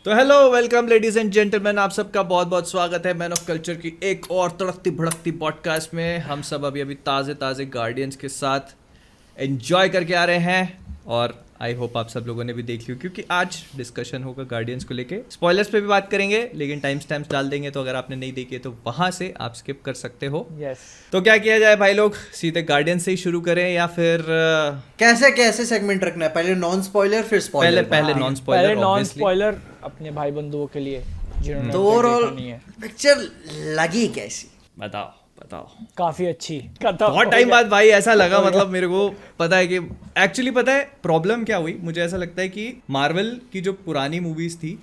तो hello welcome ladies and gentleman, आप सबका बहुत बहुत स्वागत है मैन ऑफ कल्चर की एक और तड़कती भड़कती पॉडकास्ट में। हम सब अभी ताज़े गार्डियंस के साथ एंजॉय करके आ रहे हैं और आई होप आप सब लोगों ने भी देख लिया, क्योंकि आज डिस्कशन होगा गार्डियंस को लेके। स्पॉयलर्स पे भी बात करेंगे, लेकिन टाइम स्टैम्प्स डाल देंगे, तो अगर आपने नहीं देखी है तो वहां से आप स्किप कर सकते हो। तो क्या किया जाए भाई लोग, सीधे गार्डियंस से ही शुरू करें या फिर कैसे कैसे सेगमेंट रखना है? पहले नॉन स्पॉइलर फिर स्पॉइलर। पहले नॉन स्पॉइलर अपने भाई बंधुओं के लिए जिन्होंने तो ओवरऑल पिक्चर लगी कैसी? बताओ। काफी अच्छी। बहुत टाइम बाद भाई ऐसा लगा, मतलब मेरे को पता है कि एक्चुअली पता है प्रॉब्लम क्या हुई। मुझे ऐसा लगता है कि मार्वल की जो पुरानी मूवीज थी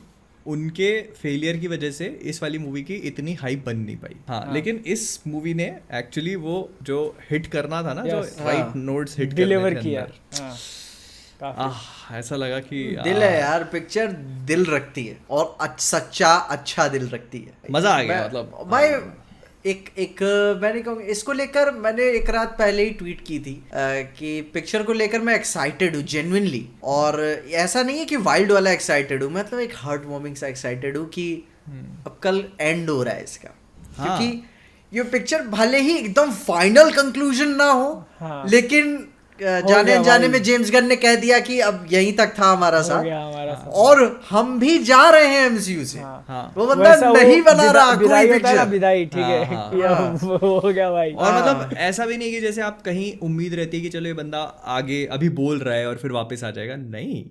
उनके फेलियर की वजह से इस वाली मूवी की इतनी हाइप बन नहीं पाई। हाँ, लेकिन इस मूवी ने एक्चुअली वो जो हिट करना था ना, जो राइट नोट्स हिट डिलीवर किया। ऐसा लगा कि दिल है यार, पिक्चर दिल रखती है और सच्चा अच्छा दिल रखती है। मजा आ गया मतलब भाई। एक मैंने कहूँगा इसको लेकर, मैंने एक रात पहले ही ट्वीट की थी कि पिक्चर को लेकर मैं एक्साइटेड हूँ जेन्युइनली। और ऐसा नहीं है कि वाइल्ड वाला एक्साइटेड हूँ, मतलब एक हार्ट वार्मिंग सा एक्साइटेड हूँ कि अब कल एंड हो रहा है इसका। क्योंकि ये पिक्चर भले ही एकदम फाइनल कंक्लूजन ना हो, लेकिन जाने में जेम्स गन ने कह दिया कि अब यहीं तक था हमारा साथ और हम भी जा रहे हैं एमसीयू से। वो बंदा नहीं बना रहा कोई पिक्चर, विदाई, ठीक है, हो गया भाई। और मतलब ऐसा भी नहीं कि जैसे आप कहीं उम्मीद रहती है कि चलो ये बंदा आगे अभी बोल रहा है और फिर वापस आ जाएगा। नहीं,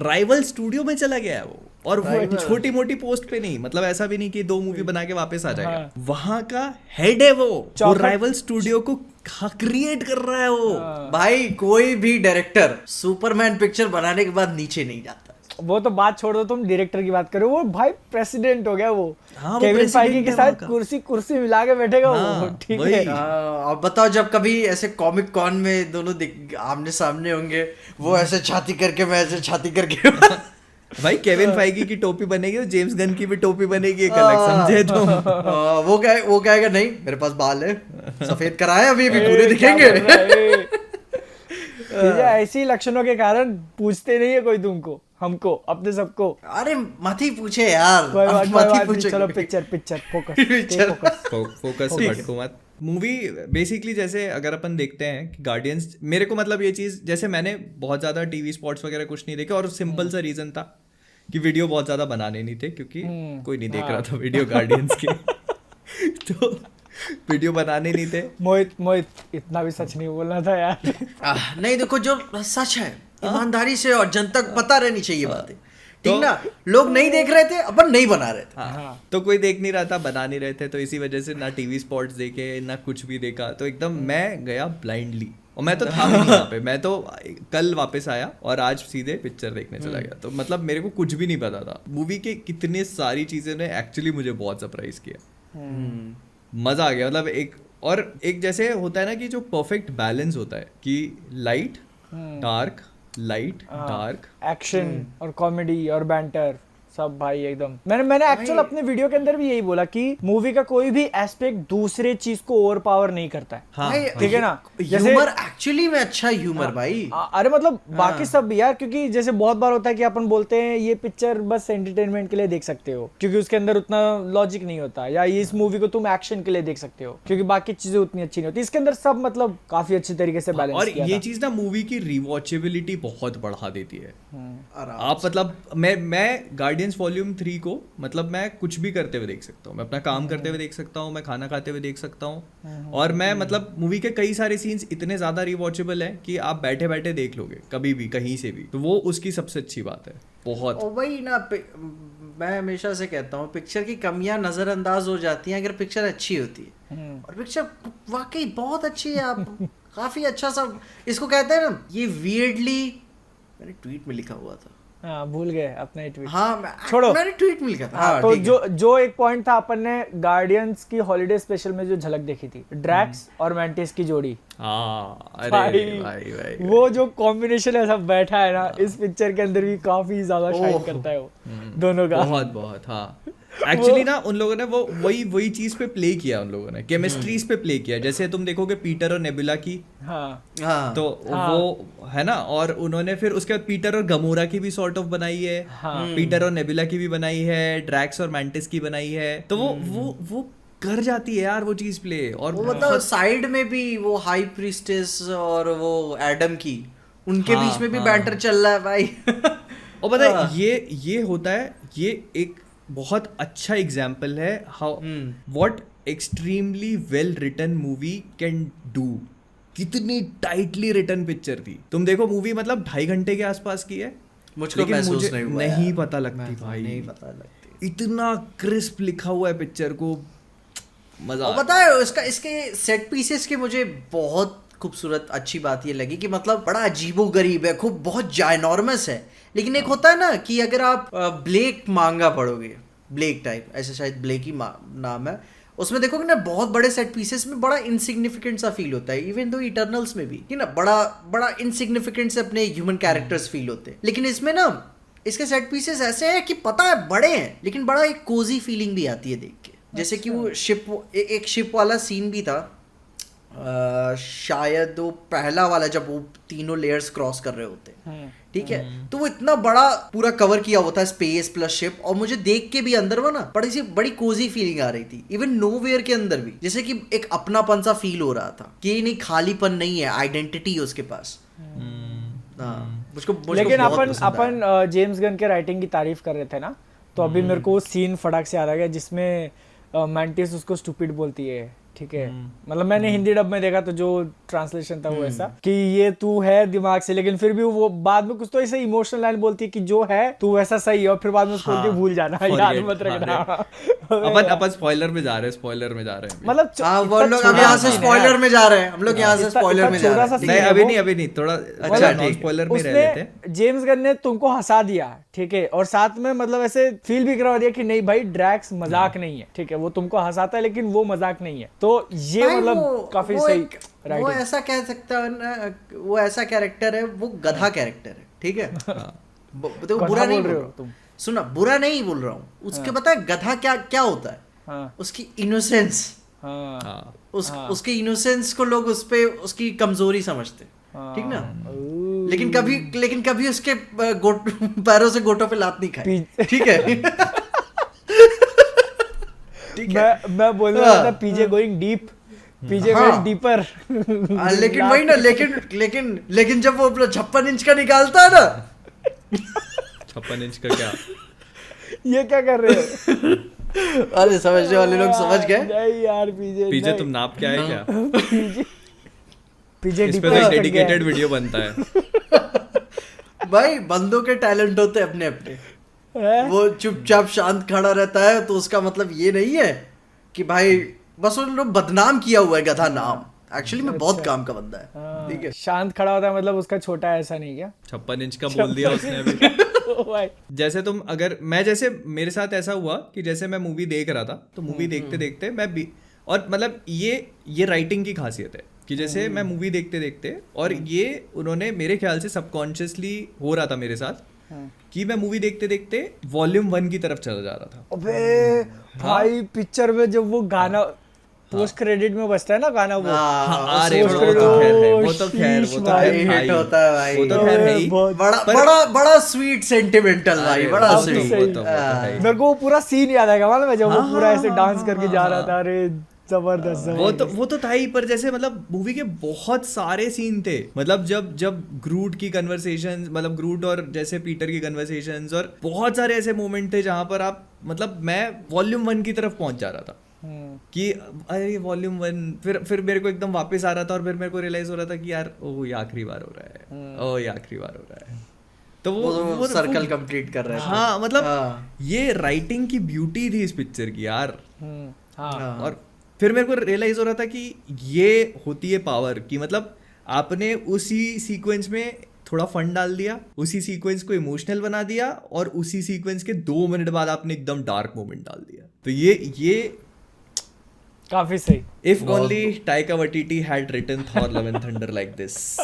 राइवल स्टूडियो में चला गया है वो, और वो छोटी मोटी पोस्ट पे नहीं, मतलब ऐसा भी नहीं कि 2 मूवी बना के वापस आ जाएगा। वहां का हेड है वो राइवल स्टूडियो को क्रिएट कर रहा है वो। भाई कोई भी डायरेक्टर सुपरमैन पिक्चर बनाने के बाद नीचे नहीं जाता। वो तो बात छोड़ दो, तुम डायरेक्टर की बात करो, वो भाई प्रेसिडेंट हो गया वो। केविन फाइगी के साथ कुर्सी मिला के बैठेगा वो, ठीक है। अब बताओ, जब कभी ऐसे कॉमिक कॉन में दोनों आमने सामने होंगे, वो ऐसे छाती करके, मैं ऐसे छाती करके भाई केविन फाइगी की टोपी बनेगी और जेम्स गन की भी टोपी बनेगी एक अलग, समझे तुम? वो कहेगा नहीं मेरे पास बाल है, सफेद कराए अभी पूरे दिखेंगे। ऐसी लक्षणों के कारण पूछते नहीं है कोई तुमको, हमको, अपने सबको। अरे मत ही पूछे यार, चलो पिक्चर फोकस भटको मत। मूवी बेसिकली जैसे अगर अपन देखते हैं कि गार्डियंस, मेरे को मतलब ये चीज़, जैसे मैंने बहुत ज़्यादा टीवी स्पॉट्स वगैरह कुछ नहीं देखे, और सिंपल सा रीज़न था कि वीडियो बहुत ज़्यादा बनाने नहीं थे, क्योंकि कोई नहीं देख रहा था वीडियो गार्डियंस के। तो वीडियो बनाने नहीं थे। मोहित इतना भी सच नहीं बोलना था यार। नहीं, देखो जो सच है ईमानदारी से और जन तक पता रहनी चाहिए बातें, ठीक ना? लोग नहीं देख रहे थे, अपन नहीं बना रहे थे। तो कोई देख नहीं रहा था, बना नहीं रहे थे, तो इसी वजह से ना टीवी स्पॉट्स देखे ना कुछ भी देखा। तो एकदम मैं गया ब्लाइंडली, और मैं तो था नहीं यहाँ पे। मैं तो कल वापस आया और आज सीधे पिक्चर देखने चला गया। तो मतलब मेरे को कुछ भी नहीं पता था मूवी के, कितने सारी चीजें ने एक्चुअली मुझे बहुत सरप्राइज किया। मजा आ गया। मतलब एक जैसे होता है ना कि जो परफेक्ट बैलेंस होता है कि लाइट डार्क, एक्शन और कॉमेडी और बैंटर सब भाई एकदम। मैंने एक्चुअल अपने वीडियो के अंदर भी यही बोला कि मूवी का कोई भी एस्पेक्ट दूसरे चीज को ओवर पावर नहीं करता है। हाँ, ठीक है ना? ह्यूमर एक्चुअली में अच्छा ह्यूमर भाई। अरे मतलब बाकी सब भी यार, क्योंकि जैसे बहुत बार होता है कि अपन बोलते हैं ये पिक्चर बस एंटरटेनमेंट के लिए देख सकते हो क्योंकि उसके अंदर उतना लॉजिक नहीं होता, या इस मूवी को तुम एक्शन के लिए देख सकते हो क्योंकि बाकी चीजें उतनी अच्छी नहीं होती। इसके अंदर सब मतलब काफी अच्छी तरीके से बैलेंस और किया ये था। चीज ना मूवी की रिवॉचेबिलिटी बहुत बढ़ा देती है। आप मतलब मैं गार्डियंस वॉल्यूम 3 को मतलब मैं कुछ भी करते हुए देख सकता हूँ, मैं अपना काम करते हुए देख सकता हूँ, मैं खाना खाते हुए देख सकता हूँ, और मैं मतलब मूवी के कई सारे सीन्स इतने ज्यादा रिवॉचेबल है कि आप बैठे बैठे देख लोगे कभी भी कहीं से भी। तो वो उसकी सबसे अच्छी बात है। बहुत वही ना, मैं हमेशा से कहता हूँ पिक्चर की कमियां नजरअंदाज हो जाती हैं अगर पिक्चर अच्छी होती है। और पिक्चर वाकई बहुत अच्छी है। आप काफी अच्छा सा इसको कहते हैं ना, ये वियर्डली, मैंने ट्वीट में लिखा हुआ था, हाँ भूल गए अपना ट्वीट। हाँ छोड़ो, मैंने ट्वीट में लिखा था। हाँ, तो जो एक पॉइंट था, अपन ने गार्डियंस की हॉलीडे स्पेशल में जो झलक देखी थी, ड्रैक्स और मैंटिस की जोड़ी। अरे भाई वो जो कॉम्बिनेशन है सब बैठा है ना, इस पिक्चर के अंदर भी काफी ज्यादा शाइन करता है वो दोनों का। बहुत हाँ। एक्चुअली ना उन लोगों ने वो वही चीज पे प्ले किया, उन लोगों ने केमिस्ट्रीज पे प्ले किया। जैसे तुम देखोगे पीटर और नेबुला की, हाँ हाँ तो वो है ना, और उन्होंने फिर उसके बाद पीटर और गमोरा की भी सॉर्ट ऑफ बनाई है, पीटर और नेबुला की भी बनाई है, ड्रैक्स और मैंटिस की बनाई है। तो वो कर जाती है यार वो चीज प्ले। और वो मतलब साइड में भी वो हाई प्रीस्टेस और वो एडम की, उनके बीच में भी बैंटर चल रहा है भाई। और पता है ये होता है, ये एक बहुत अच्छा एग्जाम्पल है how what extremely well written movie can do. कितनी टाइटली रिटन पिक्चर थी। तुम देखो मूवी मतलब 2.5 घंटे के आसपास की है, मुझको लेकिन महसूस मुझे नहीं हुआ नहीं यार। पता लगती भाई, नहीं पता लगती। इतना क्रिस्प लिखा हुआ है पिक्चर को, मजा और पता है इसका, इसके सेट पीसेस की मुझे बहुत खूबसूरत अच्छी बात ये लगी कि मतलब बड़ा अजीबो गरीब है, खूब बहुत जायनॉर्मस है। लेकिन एक होता है ना कि अगर आप ब्लेक मांगा पढ़ोगे, ब्लेक टाइप ऐसे शायद ब्लेक ही नाम है, उसमें देखोगे ना बहुत बड़े सेट पीसेस में बड़ा इनसिग्निफिकेंट सा फील होता है। इवन दो इटर्नल्स में भी कि ना बड़ा इनसिग्निफिकेंट से अपने ह्यूमन कैरेक्टर्स फील होते हैं। लेकिन इसमें ना इसके सेट पीसेस ऐसे हैं कि पता है बड़े हैं, लेकिन बड़ा एक कोजी फीलिंग भी आती है देख के। जैसे कि वो एक शिप वाला सीन भी था, शायद वो पहला वाला, जब वो तीनों लेयर्स क्रॉस कर रहे होते हैं, ठीक है, तो वो इतना बड़ा पूरा कवर किया होता है स्पेस प्लस शिप, और मुझे देख के भी अंदर वो ना बड़ी कोजी फीलिंग आ रही थी। इवन नोवेयर के अंदर भी जैसे कि एक अपनापन सा फील हो रहा था कि नहीं खालीपन नहीं है, आइडेंटिटी है उसके पास। मुझको लेकिन बहुत अपन पसंद आया। अपन जेम्स गन के राइटिंग की तारीफ कर रहे थे ना, तो अभी मेरे को सीन फटाक से याद आ गया जिसमें मैंटिस उसको स्टूपिड बोलती है, ठीक है। मतलब मैंने हिंदी डब में देखा तो जो ट्रांसलेशन था वो ऐसा कि ये तू है दिमाग से, लेकिन फिर भी वो बाद में कुछ तो ऐसे इमोशनल लाइन बोलती है कि जो है तू वैसा सही है, और फिर बाद में उसको बोलती है भूल जाना, याद मत रखना। अपन स्पॉइलर में जा रहे हैं मतलब हाँ वो लोग अब यहाँ से स्पॉइलर में जा रहे हैं, हम लोग यहाँ से स्पॉइलर में जा रहे हैं। नहीं अभी नहीं थोड़ा अच्छा नॉन स्पॉइलर में रह लेते हैं। जेम्स गन ने तुमको हंसा दिया, ठीक है, और साथ में मतलब ऐसे फील भी करवा दिया कि नहीं भाई ड्रैक्स मजाक नहीं है, ठीक है, वो तुमको हंसाता है लेकिन वो मजाक नहीं है। तो ये भाई मतलब काफी वो सही वो राइटिंग। ऐसा कह सकता है ना, वो ऐसा कैरेक्टर है, वो गधा कैरेक्टर है, ठीक है। तो गधा बुरा नहीं बोल रहे बोल हो रहा तुम? हूँ, सुना, बुरा नहीं बोल रहा हूँ। उसके पता है गधा क्या क्या होता है? हाँ उसकी इनोसेंस, हाँ उसके इनोसेंस को लोग उस पे उसकी कमजोरी समझते, ठीक ना। लेकिन कभी उसके पैरों से गोटों पे लात नहीं खाई, ठीक है। मैं बोल रहा था पीजे गोइंग डीप, पीजे वेंट डीपर। लेकिन वही ना, लेकिन जब वो अपना 56 इंच का निकालता है ना, 56 इंच का क्या? ये क्या कर रहे हो? अरे समझने वाले लोग समझ गए। नहीं यार पीजे तुम नाप क्या है क्या? पीजे इस पे तो डेडिकेटेड वीडियो बनता है भाई बंदों के टैलेंट होते हैं अपने अपने। वो चुपचाप शांत खड़ा रहता है तो उसका मतलब ये नहीं है कि भाई बस उन्होंने बदनाम किया हुआ है गधा नाम, एक्चुअली में बहुत काम का बंदा है, ठीक है। शांत खड़ा होता है मतलब उसका छोटा है, ऐसा नहीं क्या? 56 इंच का बोल दिया उसने अभी। जैसे तुम अगर जैसे मेरे साथ ऐसा हुआ कि जैसे मैं मूवी देख रहा था, तो मूवी देखते देखते मैं भी, और मतलब ये राइटिंग की खासियत है कि जैसे मैं मूवी देखते देखते, और ये उन्होंने मेरे ख्याल से सबकॉन्शियसली हो रहा था मेरे साथ कि मैं मूवी देखते देखते वॉल्यूम 1 की तरफ चला जा रहा था। अबे भाई पिक्चर में जब वो गाना पोस्ट क्रेडिट में बजता है ना गाना, वो अरे वो तो खैर है, वो तो खैर हिट होता है भाई, वो तो खैर है ही, बड़ा स्वीट सेंटिमेंटल भाई, बड़ा स्वीट। मेरे को वो पूरा सीन याद आएगा, मालूम है जब वो पूरा ऐसे डांस करके जा रहा था, अरे जबरदस्त। वो तो था ही, पर जैसे मतलब मूवी के बहुत सारे सीन थे, मतलब जब ग्रूट की कन्वर्सेशंस, मतलब ग्रूट और जैसे पीटर की कन्वर्सेशंस, और बहुत सारे ऐसे मोमेंट थे जहां पर आप मतलब मैं वॉल्यूम 1 की तरफ पहुंच जा रहा था कि अरे वॉल्यूम 1, फिर मेरे को एकदम वापस आ रहा था, और फिर मेरे को रियलाइज हो रहा था कि यार ओह ये आखिरी बार हो रहा है, ओह ये आखिरी बार हो रहा है। तो वो सर्कल कंप्लीट कर रहे थे। हाँ मतलब ये राइटिंग की ब्यूटी थी इस पिक्चर की यार। और फिर मेरे को रियलाइज हो रहा था कि ये होती है पावर की, मतलब आपने उसी सीक्वेंस में थोड़ा फन डाल दिया, उसी सीक्वेंस को इमोशनल बना दिया, और उसी सीक्वेंस के 2 मिनट बाद आपने एकदम डार्क मोमेंट डाल दिया। तो ये काफी सही। If only Taika Waititi had written Thor: Love and Thunder like this.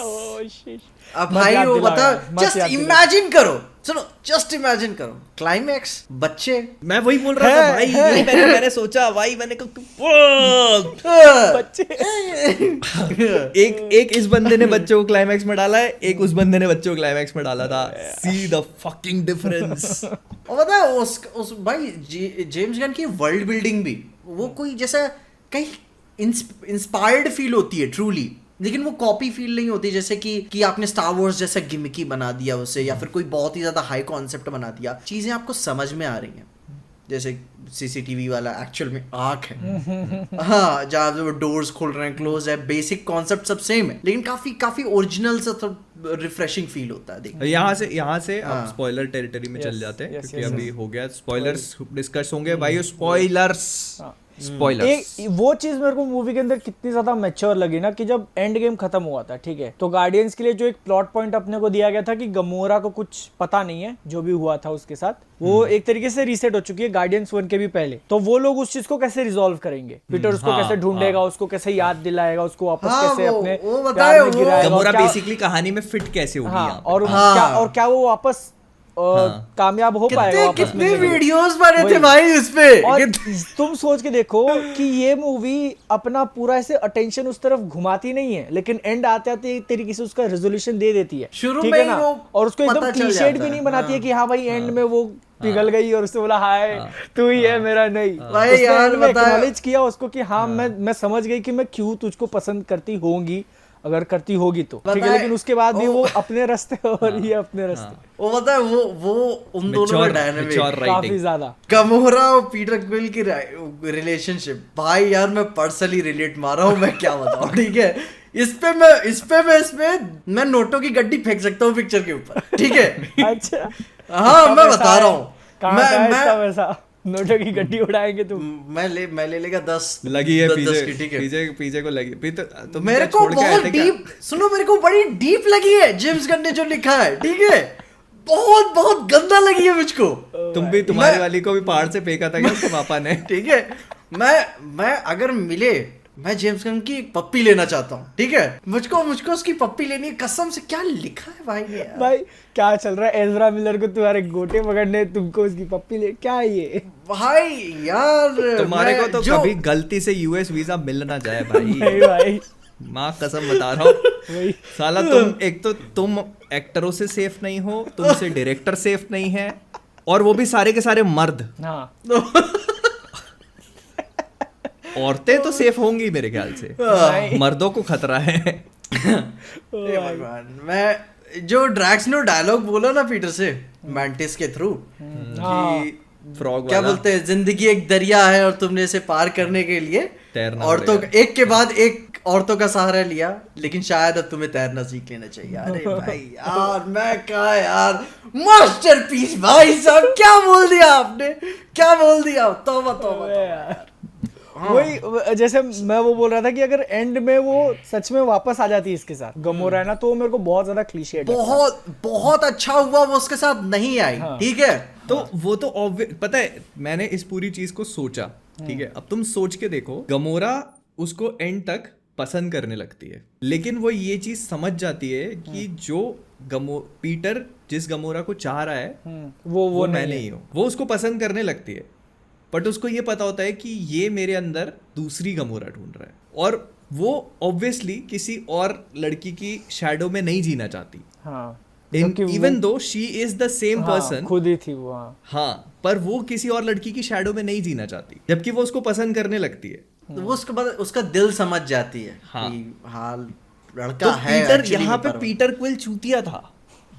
अब मत भाई याद वो दिलाओ बता, यार, मत जस्ट याद दिलाओ। इमेजिन करो, सुनो जस्ट इमेजिन करो, क्लाइमैक्स, बच्चे, मैं वही बोल रहा था भाई, है। यही मैंने सोचा भाई, मैंने बच्चे एक इस बंदे ने बच्चों को क्लाइमैक्स में डाला है, एक उस बंदे ने बच्चों को क्लाइमैक्स में डाला था। See the fucking difference. और पता है उस भाई जेम्स गन की वर्ल्ड बिल्डिंग भी वो कोई जैसा कहीं इंस्पायर्ड फील होती है ट्रूली, लेकिन वो कॉपी फील नहीं होती, जैसे कि आपने स्टार वॉर्स जैसा गिमिकी बना दिया उसे, या फिर कोई बहुत ही ज्यादा हाई कॉन्सेप्ट बना दिया। चीजें आपको समझ में आ रही हैं, जैसे सीसीटीवी वाला एक्चुअल में आंख है, हाँ, जहाँ वो डोर्स खोल रहे हैं, क्लोज है, बेसिक कॉन्सेप्ट सब सेम है, लेकिन काफी ओरिजिनल सा रिफ्रेशिंग फील होता है देखने। यहाँ से हाँ। आप स्पॉइलर टेरिटरी में चल Yes, जाते हैं, yes, क्योंकि yes, अभी हो गया स्पॉयलर्स डिस्कस होंगे भाई, स्पॉयलर्स हाँ। स्पॉयलर्स। एक वो चीज मेरे को मूवी के अंदर कितनी ज्यादा मैच्योर लगी ना, कि जब एंड गेम खत्म हुआ था, ठीक है, तो गार्डियंस के लिए जो एक प्लॉट पॉइंट अपने को दिया गया था कि गमोरा को कुछ पता नहीं है जो भी हुआ था उसके साथ, वो एक तरीके से रीसेट हो चुकी है गार्डियंस 1 के भी पहले। तो वो लोग उस चीज को कैसे रिजॉल्व करेंगे, पीटर उसको हाँ, कैसे ढूंढेगा, हाँ। उसको कैसे याद दिलाएगा, उसको वापस हाँ, कैसे वो अपने बताए प्यार में वो गिराएगा, और गमोरा क्या- बेसिकली कहानी में फिट कैसे होगी हाँ, यहाँ पे। और हाँ। क्या वो वापस हाँ। कामयाब हो पाएगा कितने वापस कितने मिलने के लिए? वीडियोस बने थे वही। भाई उस पे, और तुम सोच के देखो कि ये मूवी अपना पूरा ऐसे अटेंशन उस तरफ घुमाती नहीं है, लेकिन एंड आते आते एक तरीके से उसका रेजोल्यूशन दे देती है, शुरू ठीक में है ही ना, वो और उसको पता एकदम चल क्लीशेड जाता भी है। नहीं बनाती है हाँ। कि हाँ भाई एंड में वो पिघल गई और उसने बोला हाय तू ही है मेरा, नहीं, भाई उसने यार end में बताया- acknowledge किया उसको कि हाँ मैं समझ गई कि मैं क्यों तुझको पसंद करती होंगी, अगर करती होगी तो, ठीक है, बताए- लेकिन उसके बाद भी ओ- वो अपने रास्ते और ये अपने रास्ते, वो पता है वो उन दोनों का डायनामिक काफी राइटिंग। ज्यादा। गमोरा और पीटर क्विल की रिलेशनशिप, भाई यार मैं पर्सनली रिलेट मार रहा हूँ, मैं क्या बताऊँ, ठीक है, इसमें मैं नोटों की गड्डी फेंक सकता हूँ पिक्चर के ऊपर, ठीक है। अच्छा हाँ मैं बता रहा हूँ, कहाँ का है इसका मैं पैसा, नोटों की गड्डी उड़ाएंगे तुम। मैं ले लेगा 10 लगी है 10 पीछे की, ठीक है। पीछे को लगी तो मेरे को बहुत डीप, सुनो मेरे को बड़ी डीप लगी है जेम्स गन ने जो लिखा है, ठीक है, बहुत बहुत गंदा लगी है मुझको। तुम भी तुम्हारी मैं- वाली को भी पहाड़ से फेंका था क्या उसके पापा ने? ठीक है, मैं अगर मिले, मैं जेम्स गन की एक पप्पी लेना चाहता हूँ, ठीक है, मुझको उसकी पप्पी लेनी है, कसम से। क्या लिखा है भाई ने यार। भाई क्या चल रहा है, एजरा मिलर को तुम्हारे गोटे पकड़ने, तुमको उसकी पप्पी ले, क्या है ये? भाई यार तुम्हारे को मैं तो जो- कभी गलती से यूएस वीजा मिल ना जाए भाई। नहीं भाई, माँ कसम बता रहा हूँ, वही साला तुम एक्टरों से सेफ नहीं हो, तुमसे डायरेक्टर सेफ नहीं है, और वो भी सारे के सारे मर्द। हाँ औरतें तो सेफ होंगी मेरे ख्याल से, नहीं। मर्दों को खतरा है। हे भगवान, मैं जो ड्रैक्स ने डायलॉग बोला ना पीटर से मैंटिस के थ्रू, हाँ। कि फ्रॉग क्या वाला बोलते हैं, जिंदगी एक दरिया है और तुमने इसे पार करने के लिए तैरना औरतों पड़ेगा। एक के बाद एक औरतों का सहारा लिया, लेकिन शायद अब तुम्हें तैरना सीख लेना चाहिए। अरे भाई यार, मैं कहा यार, मास्टरपीस भाई साहब, क्या बोल दिया आपने, क्या बोल दिया, तौबा तौबा अबे तौबा। यार। वही जैसे मैं वो बोल रहा था कि अगर एंड में वो सच में वापस आ जाती है इसके साथ गमोरा है ना, तो वो मेरे को बहुत ज्यादा क्लीशे बहुत बहुत अच्छा हुआ वो उसके साथ नहीं आई, हाँ। ठीक है। तो वो तो पता है, मैंने इस पूरी चीज को सोचा, ठीक है, अब तुम सोच के देखो, गमोरा उसको एंड तक पसंद करने लगती है, लेकिन वो ये चीज समझ जाती है कि जो पीटर जिस गमोरा को चाह रहा है वो मैं नहीं हूँ, वो उसको पसंद करने लगती है, बट उसको ये पता होता है कि ये मेरे अंदर दूसरी गमोरा ढूंढ रहा है, और वो ऑब्वियसली किसी और लड़की की शैडो में नहीं जीना चाहती, हाँ, क्योंकि even though she is the same person, खुद ही थी वो, हाँ। हाँ, पर वो किसी और लड़की की शैडो में नहीं जीना चाहती, जबकि वो उसको पसंद करने लगती है। तो वो उसके बाद उसका दिल समझ जाती है हाँ। कि हाँ लड़का तो है पीटर actually यहाँ में, पे पर- पीटर क्विल चूतिया था,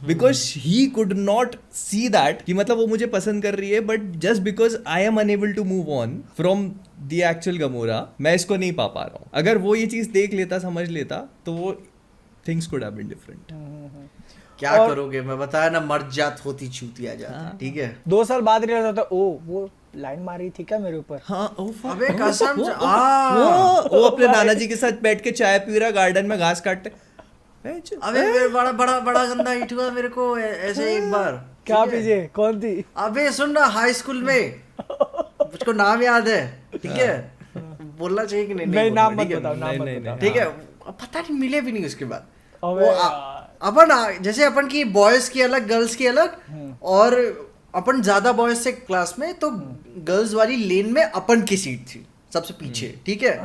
because he could not see that कि मतलब वो मुझे पसंद कर रही है, but just because I am unable to move on from the actual Gamora, मैं इसको नहीं पा रहा हूँ। अगर वो ये चीज देख लेता, समझ लेता, तो वो things could have been different. क्या करोगे, मैं बताया ना, मर्द जात होती चूतिया जात, हाँ। ठीक है। 2 साल बाद रियलाइज होता है, ओ वो लाइन मारी थी क्या मेरे ऊपर? हाँ, अबे कसम से, वो अपने नाना जी के साथ बैठ के चाय पी रहा, गार्डन में घास काटते। अबे मेरे बड़ा बड़ा बड़ा गंदा हिट हुआ मेरे को ऐसे एक बार। क्या ठीक है? पीछे कौन थी? अबे सुन ना, हाई स्कूल में मुझको नाम याद है, ठीक है, बोलना चाहिए कि नहीं? नहीं, बोलना, नाम मत ठीक है? बताओ, नाम नहीं, मत नहीं, बताओ। ठीक है, पता नहीं मिले भी नहीं उसके बाद। अबे वो यार। जैसे अपन की बॉयज की अलग गर्ल्स की अलग, और अपन ज्यादा बॉयज से क्लास में, तो गर्ल्स वाली लेन में अपन की सीट थी सबसे पीछे, ठीक है।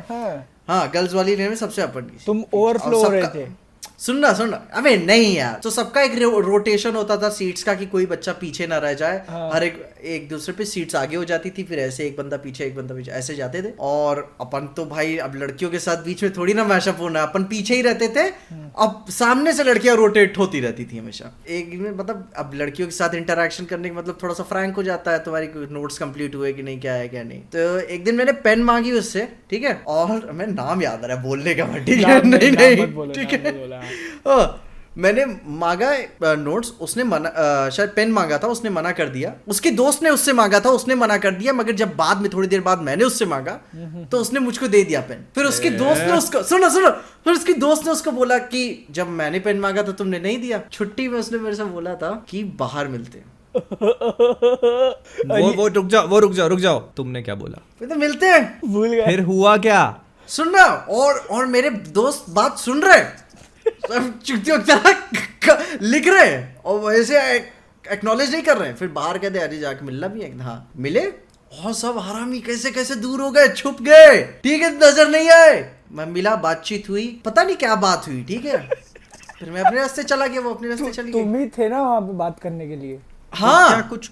हाँ, गर्ल्स वाली लेन में सबसे अपन की तुम ओवरफ्लो हो रहे थे। सुनना अबे नहीं यार, तो सबका एक रोटेशन होता था सीट्स का कि कोई बच्चा पीछे ना रह जाए। हर एक दूसरे पे सीट्स आगे हो जाती थी, फिर ऐसे एक बंदा पीछे एक बंदा पीछे ऐसे जाते थे। और अपन तो भाई अब लड़कियों के साथ बीच में थोड़ी ना मैशअप होना, अपन पीछे ही रहते थे। अब सामने से लड़कियां रोटेट होती रहती थी हमेशा एक में, मतलब अब लड़कियों के साथ इंटरेक्शन करने का मतलब थोड़ा सा फ्रैंक हो जाता है, तुम्हारी नोट्स कंप्लीट हुए कि नहीं, क्या है क्या नहीं। तो एक दिन मैंने पेन मांगी उससे, ठीक है, और मैं नाम याद आ रहा है बोलने का, ठीक है, नहीं ठीक है, मैंने मांगा नोट्स, उसने मना, शायद पेन मांगा था, उसने मना कर दिया। उसके दोस्त ने उससे मांगा था, उसने मना कर दिया। मगर जब बाद में थोड़ी देर बाद मैंने उससे मांगा तो उसने मुझको दे दिया पेन। फिर उसके दोस्त ने उसको सुनो फिर उसके दोस्त ने उसको बोला कि जब मैंने पेन मांगा था तुमने नहीं दिया। छुट्टी में उसने मेरे से बोला था कि बाहर मिलते हैं। वो रुक जाओ, तुमने क्या बोला? फिर तो मिलते हैं, भूल गए। फिर हुआ क्या? सुनना, और मेरे दोस्त बात सुन रहे, लिख रहे हैं और वैसे एक्नॉलेज नहीं कर रहे हैं। फिर बाहर कहते अरे जाके मिलना भी है। हाँ मिले, और सब हरामी कैसे कैसे दूर हो गए, छुप गए, ठीक है, नजर नहीं आए। मैं मिला, बातचीत हुई, पता नहीं क्या बात हुई, ठीक है। फिर मैं अपने रास्ते चला गया, वो अपने रास्ते चली गई। तुम ही थे ना वहाँ पे बात करने के लिए। हाँ, क्या कुछ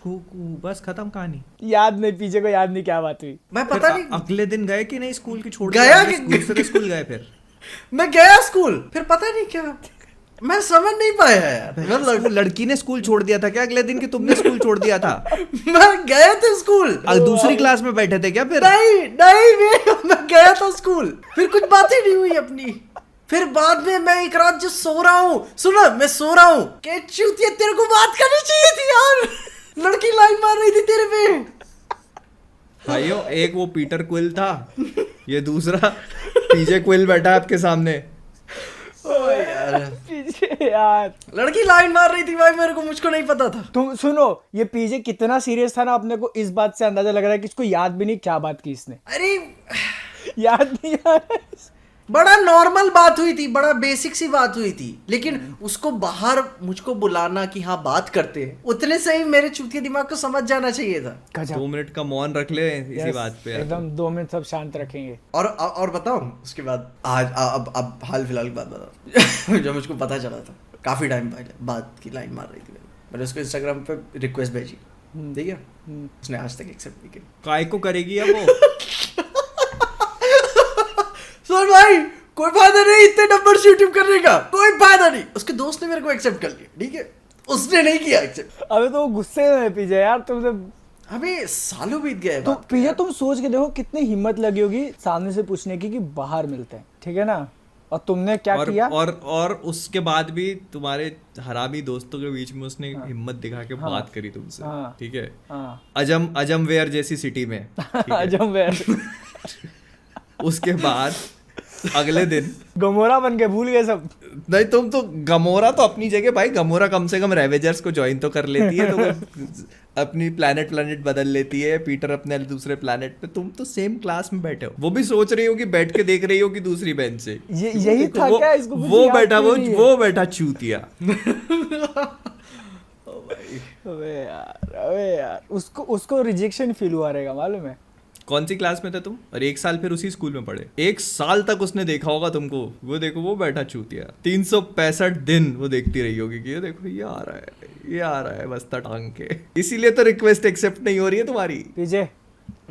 बस खत्म कहानी। याद नहीं, पीछे को याद नहीं क्या बात हुई। मैं पता नहीं अगले दिन गए कि नहीं स्कूल की, छोड़ गया कि स्कूल गए? फिर मैं गया स्कूल, फिर पता नहीं क्या, मैं समझ नहीं पाया यार। मतलब लड़की ने स्कूल छोड़ दिया था क्या अगले दिन, कि तुमने स्कूल छोड़ दिया था? मैं गया था स्कूल। दूसरी क्लास में बैठे थे क्या फिर? नहीं, मैं गया था स्कूल, फिर कुछ बातें नहीं हुई अपनी। फिर बाद में मैं एक रात जो सो रहा हूँ, सुनो मैं सो रहा हूँ, क्या चूतिया तेरे को बात करनी चाहिए थी यार, लड़की लाइन मार रही थी तेरे पे। भाइयों, एक वो पीटर क्विल था, ये दूसरा पीजे क्विल बैठा है आपके सामने। यार लड़की लाइन मार रही थी भाई, मेरे को, मुझको नहीं पता था। तुम सुनो, ये पीजे कितना सीरियस था ना, अपने को इस बात से अंदाजा लग रहा है कि इसको याद भी नहीं क्या बात की इसने। अरे याद नहीं यार, बड़ा नॉर्मल बात हुई थी, बड़ा बेसिक सी बात हुई थी, लेकिन उसको बाहर मुझको बुलाना कि हाँ बात करते हैं, उतने से ही मेरे चूतिया दिमाग को समझ जाना चाहिए था। 2 मिनट का मौन रख ले इसी बात पे। एकदम 2 मिनट सब शांत रखेंगे। और बताओ उसके बाद, आज अब हाल फिलहाल की बात बताओ। जब मुझको पता चला था, काफी टाइम पहले बात की, लाइन मार रही थी, मैंने उसको इंस्टाग्राम पे रिक्वेस्ट भेजी, ठीक है, उसने आज तक एक्सेप्ट नहीं किया। काय को करेगी अब वो? सुन भाई, कोई फायदा नहीं इतने नंबर यूट्यूब करने का, कोई फायदा नहीं। उसके दोस्त ने मेरे को एक्सेप्ट कर लिया, ठीक है, उसने नहीं किया एक्सेप्ट। अबे तो वो गुस्से में पीजे यार, तुमसे अबे सालों बीत गए। तो पीजे तुम सोच के देखो कितनी हिम्मत लगी होगी सामने से पूछने की कि बाहर मिलते हैं, ठीक है ना, और तुमने क्या किया। और उसके बाद भी तुम्हारे हरामी दोस्तों के बीच में उसने हिम्मत दिखा के बात करी तुमसे, ठीक है, अजमवेयर जैसी सिटी में, अजमवेयर। उसके बाद अगले दिन गमोरा बन के भूल गए सब। नहीं, तुम तो गमोरा तो अपनी जगह भाई, गमोरा कम से कम रेवेजर्स को ज्वाइन तो कर लेती है, तो अपनी प्लैनेट बदल लेती है, पीटर अपने दूसरे प्लैनेट पे, तुम तो सेम क्लास में बैठे हो, वो भी सोच रही हो कि बैठ के देख रही हो कि दूसरी बेंच से यही था क्या इसको, वो बैठा चूतिया। अबे यार उसको रिजेक्शन फील हुआ रहेगा, मालूम है। कौन सी क्लास में थे तुम? और 1 साल फिर उसी स्कूल में पढ़े, 1 साल तक उसने देखा होगा तुमको, वो देखो वो बैठा चूतिया, 365 दिन वो देखती रही होगी कि ये देखो ये आ रहा है बस्ता टांग के, इसीलिए तो रिक्वेस्ट एक्सेप्ट नहीं हो रही है तुम्हारी। पीजे,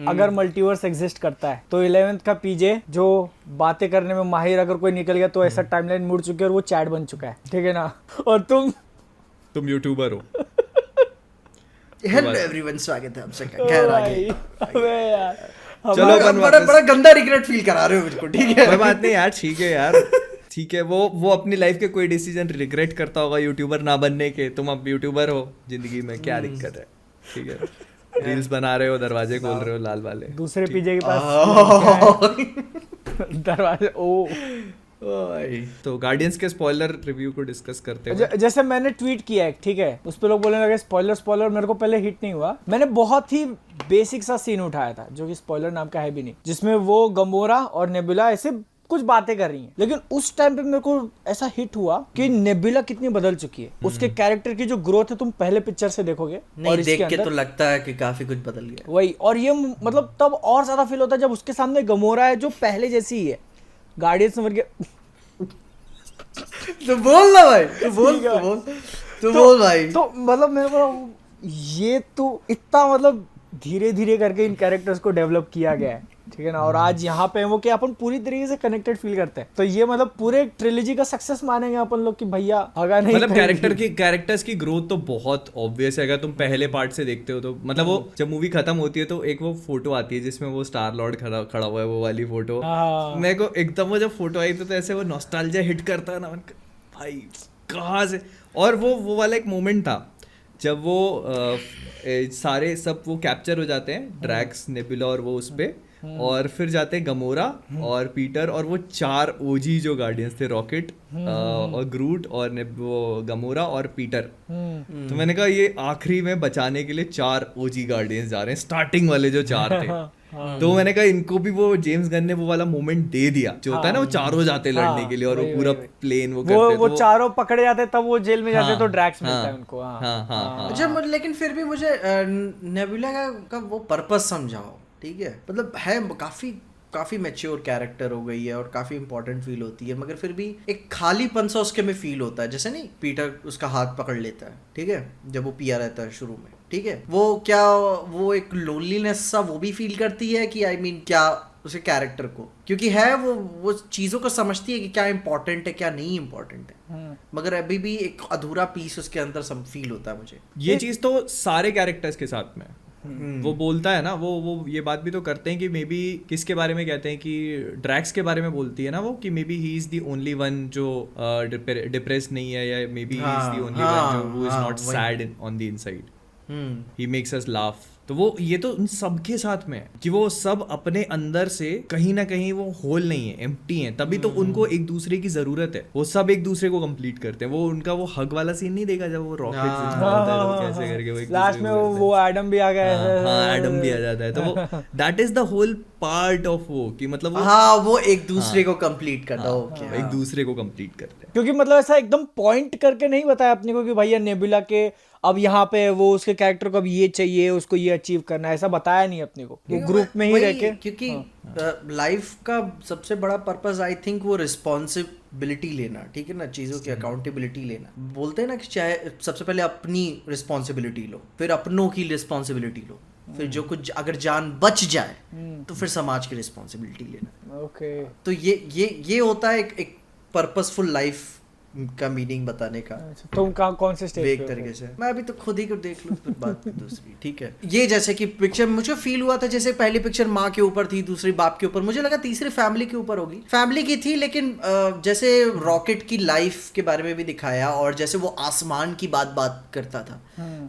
अगर मल्टीवर्स एग्जिस्ट करता है तो 11th का पीजे जो बातें करने में माहिर अगर कोई निकल गया तो ऐसा टाइमलाइन मुड़ चुके और वो चैट बन चुका है, ठीक है ना, और तुम यूट्यूबर हो। हेलो एवरीवन, स्वागत है आपसे। खैर आगे, अबे यार चलो बड़ा गंदा रिग्रेट फील करा रहे हो मुझको, ठीक है। कोई बात नहीं यार, ठीक है यार, ठीक है। वो अपनी लाइफ के कोई डिसीजन रिग्रेट करता होगा यूट्यूबर ना बनने के, तुम अब यूट्यूबर हो जिंदगी में, क्या दिक्कत है, ठीक है, रील्स बना रहे हो, दरवाजे खोल रहे हो लाल वाले, दूसरे पीजे के पास दरवाजे। ओ तो गार्डियंस के स्पॉइलर रिव्यू को डिस्कस करते हैं। जैसे मैंने ट्वीट किया है, ठीक है, उस पे लोग बोलने लगे स्पॉइलर, मेरे को पहले हिट नहीं हुआ। मैंने बहुत ही बेसिक सा सीन उठाया था जो कि स्पॉइलर नाम का है भी नहीं, जिसमें वो गमोरा और नेबुला ऐसे कुछ बातें कर रही हैं, लेकिन उस टाइम पे मेरे को ऐसा हिट हुआ कि नेबुला कितनी बदल चुकी है, उसके कैरेक्टर की जो ग्रोथ है तुम पहले पिक्चर से देखोगे नहीं और इसके देख के अंदर तो लगता है कि काफी कुछ बदल गया। वही। और ये मतलब तब और ज्यादा फील होता है जब उसके सामने गमोरा है जो पहले जैसी ही है, गार्डियंस समझ के तो बोल ना भाई, तो बोल, ठीक है। तो बोल भाई। तो मतलब मेरे को ये तो इतना मतलब धीरे धीरे करके इन कैरेक्टर्स को डेवलप किया गया है, ठीक है ना, और आज यहाँ पे वो कि अपन पूरी तरीके से कनेक्टेड फील करते हैं। तो ये मतलब पूरे ट्रिलॉजी का सक्सेस मानेंगे अपन लोग कि भैया हगा नहीं मतलब करेंगे। कैरेक्टर्स की ग्रोथ तो बहुत ऑब्वियस है। अगर तुम पहले पार्ट से देखते हो तो मतलब वो जब मूवी खत्म होती है तो एक वो फोटो आती है जिसमें वो स्टार लॉर्ड खड़ा हुआ है, वो वाली फोटो। हाँ। मेरे को एकदम वो जब फोटो आई तो ऐसे वो नॉस्टैल्जिया हिट करता है ना, भाई कहाँ से। और वो वाला एक मोमेंट था जब वो सारे सब वो कैप्चर हो जाते हैं, ड्रैक्स, नेबुला और वो उस पे, और फिर जाते हैं गमोरा और पीटर और वो 4 ओजी जो गार्डियंस थे, रॉकेट और ग्रूट और वो गमोरा और पीटर। तो मैंने कहा ये आखिरी में बचाने के लिए 4 ओजी गार्डियंस जा रहे हैं, स्टार्टिंग वाले जो 4 थे। तो मैंने कहा इनको भी वो जेम्स गन ने वो वाला मोमेंट दे दिया जो होता है ना, वो चारों जाते हैं लड़ने के लिए और वो पूरा प्लेन वो करते हैं, वो तो चारों पकड़े जाते हैं, तब वो जेल में जाते हैं तो हाँ, ड्रैक्स मिलता है हाँ, उनको। हाँ। अच्छा, लेकिन फिर भी मुझे नेबुला का वो पर्पस समझाओ, ठीक है। मतलब है काफी मैच्योर कैरेक्टर हो गई है और काफी इंपॉर्टेंट फील होती है, मगर फिर भी एक खालीपन सा उसके में फील होता है। जैसे नहीं, पीटर उसका हाथ पकड़ लेता है, ठीक है, जब वो पिया रहता है शुरू में, ठीक है, वो एक लोनलीनेस सा वो भी फील करती है कि I mean, क्या उसके कैरेक्टर को, क्योंकि है वो चीजों को समझती है कि क्या इंपॉर्टेंट है क्या नहीं इंपॉर्टेंट है, मगर अभी भी एक अधूरा पीस उसके अंदर सब फील होता है मुझे। ये चीज तो सारे कैरेक्टर्स के साथ में वो बोलता है ना, वो ये बात भी तो करते हैं कि मे बी किसके बारे में कहते हैं कि ड्रैक्स के बारे में बोलती है ना वो, कि maybe he is the only one जो डिप्रेस्ड नहीं है, या maybe he is the only one जो who is not sad on the inside, he makes us laugh. तो वो ये तो उन सबके साथ में है कि वो सब अपने अंदर से कहीं ना कहीं वो होल नहीं है, एम्प्टी हैं, तभी तो उनको एक दूसरे की जरूरत है। वो सब एक दूसरे को कंप्लीट करते हैं। वो उनका वो हग वाला सीन नहीं देखा जब वो रॉकेट कैसे करके वो लास्ट में वो एडम भी आ गया है। हाँ, एडम भी आ जाता है। तो वो that is the whole part of वो कि मतलब वो एक दूसरे को कंप्लीट करता है, ओके, एक दूसरे को कंप्लीट करते हैं। क्योंकि मतलब ऐसा एकदम पॉइंट करके नहीं बताया अपने को कि भैया नेबुला के अब यहाँ पे वो उसके कैरेक्टर को अब ये चाहिए, उसको ये अचीव करना है, ऐसा बताया नहीं अपने को। वो ग्रुप में ही रह के, क्योंकि लाइफ का सबसे बड़ा पर्पस आई थिंक वो रिस्पॉन्सिबिलिटी लेना, ठीक है ना, चीजों की अकाउंटेबिलिटी लेना। बोलते हैं ना कि चाहे सबसे पहले अपनी रिस्पॉन्सिबिलिटी लो, फिर अपनों की रिस्पॉन्सिबिलिटी लो, फिर जो कुछ अगर जान बच जाए तो फिर समाज की रिस्पॉन्सिबिलिटी लेना। ओके, तो ये होता है एक पर्पसफुल लाइफ का मीनिंग बताने का। तुम कौन से स्टेज एक पे तरीके से मैं अभी तो खुद ही को देख लूं, फिर बात दूसरी, ठीक है। ये जैसे कि पिक्चर मुझे फील हुआ था जैसे पहली पिक्चर माँ के ऊपर थी, दूसरी बाप के ऊपर, मुझे लगा तीसरी फैमिली के ऊपर होगी। फैमिली की थी, लेकिन जैसे रॉकेट की लाइफ के बारे में भी दिखाया और जैसे वो आसमान की बात करता था,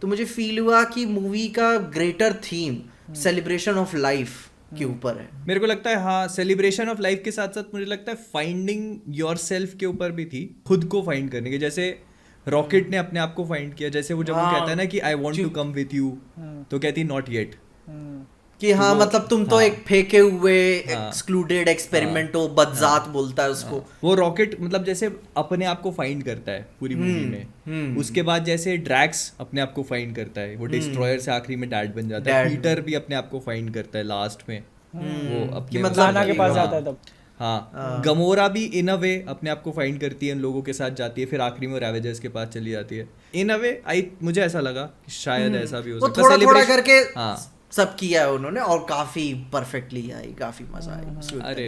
तो मुझे फील हुआ कि मूवी का greater theme celebration of life के ऊपर है। मेरे को लगता है हाँ, सेलिब्रेशन ऑफ लाइफ के साथ साथ मुझे लगता है फाइंडिंग योरसेल्फ के ऊपर भी थी, खुद को फाइंड करने के। जैसे रॉकेट ने अपने आप को फाइंड किया, जैसे वो जब वो कहता है ना कि I want to come with you, तो कहती नॉट येट, कि हाँ मतलब तुम तो एक फेंके हुए एक्सक्लूडेड एक्सपेरिमेंट हो, बदजात बोलता है उसको। वो रॉकेट मतलब जैसे अपने आप को फाइंड करता है पूरी मूवी में। उसके बाद जैसे ड्रैक्स अपने आप को फाइंड करता है, वो डिस्ट्रॉयर से आखिरी में डैड बन जाता है। पीटर भी अपने आप को फाइंड करता है लास्ट में, वो अपने मतलब के पास जाता है तब। हाँ, गमोरा भी इन अ वे अपने आप को फाइंड करती है, इन लोगों के साथ जाती है, फिर आखिरी में रैवेजर्स के पास चली जाती है। इन अ वे मुझे ऐसा लगा कि शायद ऐसा भी हो सकता है। थोड़ा करके सब किया है उन्होंने और काफी परफेक्टली आई, काफी मजा आई। अरे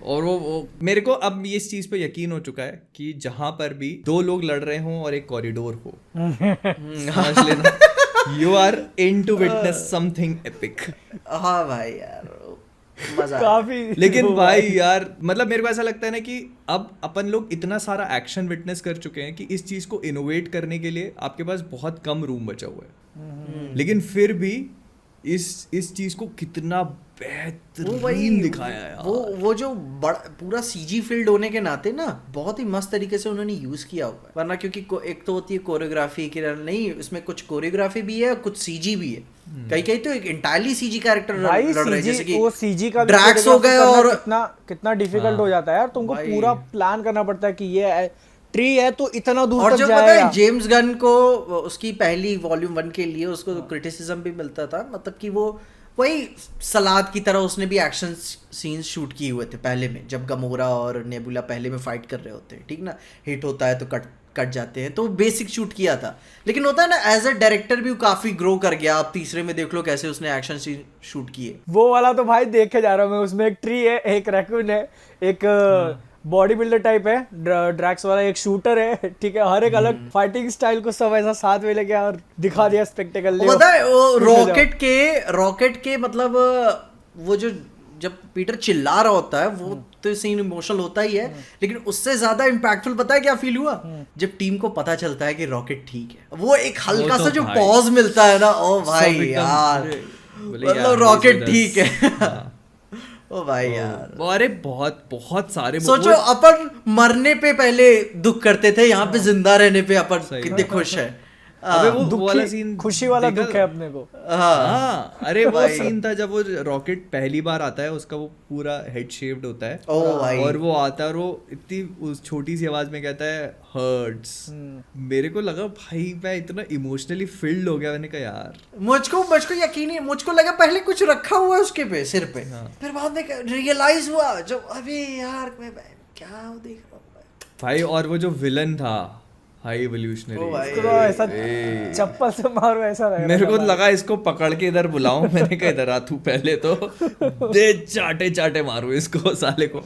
और वो मेरे को अब इस चीज पे यकीन हो चुका है कि जहां पर भी 2 लोग लड़ रहे हों और एक कॉरिडोर हो, समझ लेना you are in to witness something epic. हाँ भाई यार, मजा काफी। लेकिन भाई यार मतलब मेरे को ऐसा लगता है ना कि अब अपन लोग इतना सारा एक्शन विटनेस कर चुके हैं कि इस चीज को इनोवेट करने के लिए आपके पास बहुत कम रूम बचा हुआ है। लेकिन फिर भी इस चीज को कितना वो बेहतरीन दिखाया है यार। वो जो पूरा सीजी फील्ड होने के नाते ना बहुत ही मस्त तरीके से उन्होंने यूज किया हुआ है। वरना क्योंकि एक तो होती है कोरियोग्राफी की, नहीं इसमें कुछ कोरियोग्राफी भी है कुछ सीजी भी है। कहीं कहीं तो एक इंटायरली सीजी कैरेक्टर लड़ रहे हैं, जैसे कि वो सीजी का ड्रैक्स हो गए और कितना डिफिकल्ट हो जाता है यार, तुमको भाई। पूरा प्लान करना पड़ता है कि ये ट्री है तो इतना दूर और तक जो पता जाएगा। है जेम्स गन को उसकी पहली वॉल्यूम 1 के लिए उसको क्रिटिसिज्म भी मिलता था, मतलब कि वो वही सलाद की तरह उसने भी एक्शन सीन्स शूट किए हुए थे पहले में, जब गमोरा और नेबुला पहले में फाइट कर रहे होते हैं, ठीक ना, हिट होता है तो कट जाते हैं, तो बेसिक शूट किया था। लेकिन होता है ना एज अ डायरेक्टर भी वो काफी ग्रो कर गया। आप तीसरे में देख लो कैसे उसने एक्शन सीन शूट किए। वो वाला तो भाई देखे जा रहा हूँ मैं, उसमें एक ट्री है, एक रैकून है, एक बॉडी बिल्डर टाइप है, ड्रैक्स वाला एक शूटर है, ठीक है, हर एक अलग फाइटिंग स्टाइल को सब ऐसा साथ में लेके और दिखा दिया स्पेक्टेकल। पता है वो रॉकेट के मतलब वो जो जब पीटर चिल्ला रहा होता है वो तो सीन इमोशनल होता ही है, लेकिन उससे ज्यादा इम्पैक्टफुल पता है क्या फील हुआ जब टीम को पता चलता है कि रॉकेट ठीक है। वो एक हल्का सा जो पॉज मिलता है ना, ओ भाई यार, मतलब रॉकेट ठीक है। ओ भाई यार, अरे बहुत सारे सोचो अपन मरने पे पहले दुख करते थे, यहाँ पे जिंदा रहने पे अपन कितने खुश है। अबे वो वाला सीन, खुशी वाला दुख है अपने को। हाँ अरे वो सीन था जब वो रॉकेट पहली बार आता है, उसका वो पूरा हेड शेप्ड होता है और वो आता है और वो इतनी उस छोटी सी आवाज में कहता है हर्ट्स। मेरे को लगा भाई मैं इतना इमोशनली फिल्ड हो गया, मैंने कहा यार मुझको यकीन नहीं, मुझको लगा पहले कुछ रखा हुआ है उसके पे सिर पे, फिर बाद में रियलाइज हुआ जब अबे यार मैं क्या देख रहा हूँ भाई। और वो जो विलन था हाई एवोल्यूशनरी, ऐसा चप्पल से मारो ऐसा लगा। मेरे को लगा इसको पकड़ के इधर बुलाऊं, मैंने कहा इधर आ तू पहले तो दे चाटे मारू इसको साले को,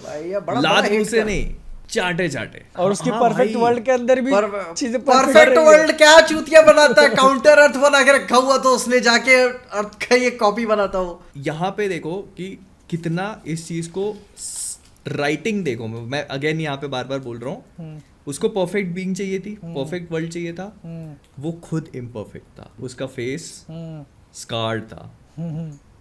लात मुंह से नहीं चाटे। और उसकी परफेक्ट वर्ल्ड के अंदर भी चीजें परफेक्ट वर्ल्ड क्या चूतिया बनाता है, काउंटर अर्थ बना के रखा हुआ तो उसने जाके अर्थ का ये कॉपी बनाता हो। यहाँ पे देखो कि कितना इस चीज को राइटिंग देखो, मैं अगेन यहाँ पे बार बार बोल रहा हूँ, उसको परफेक्ट बीइंग चाहिए थी, परफेक्ट वर्ल्ड चाहिए था, वो खुद इम्परफेक्ट था, उसका फेस स्कार्ड था,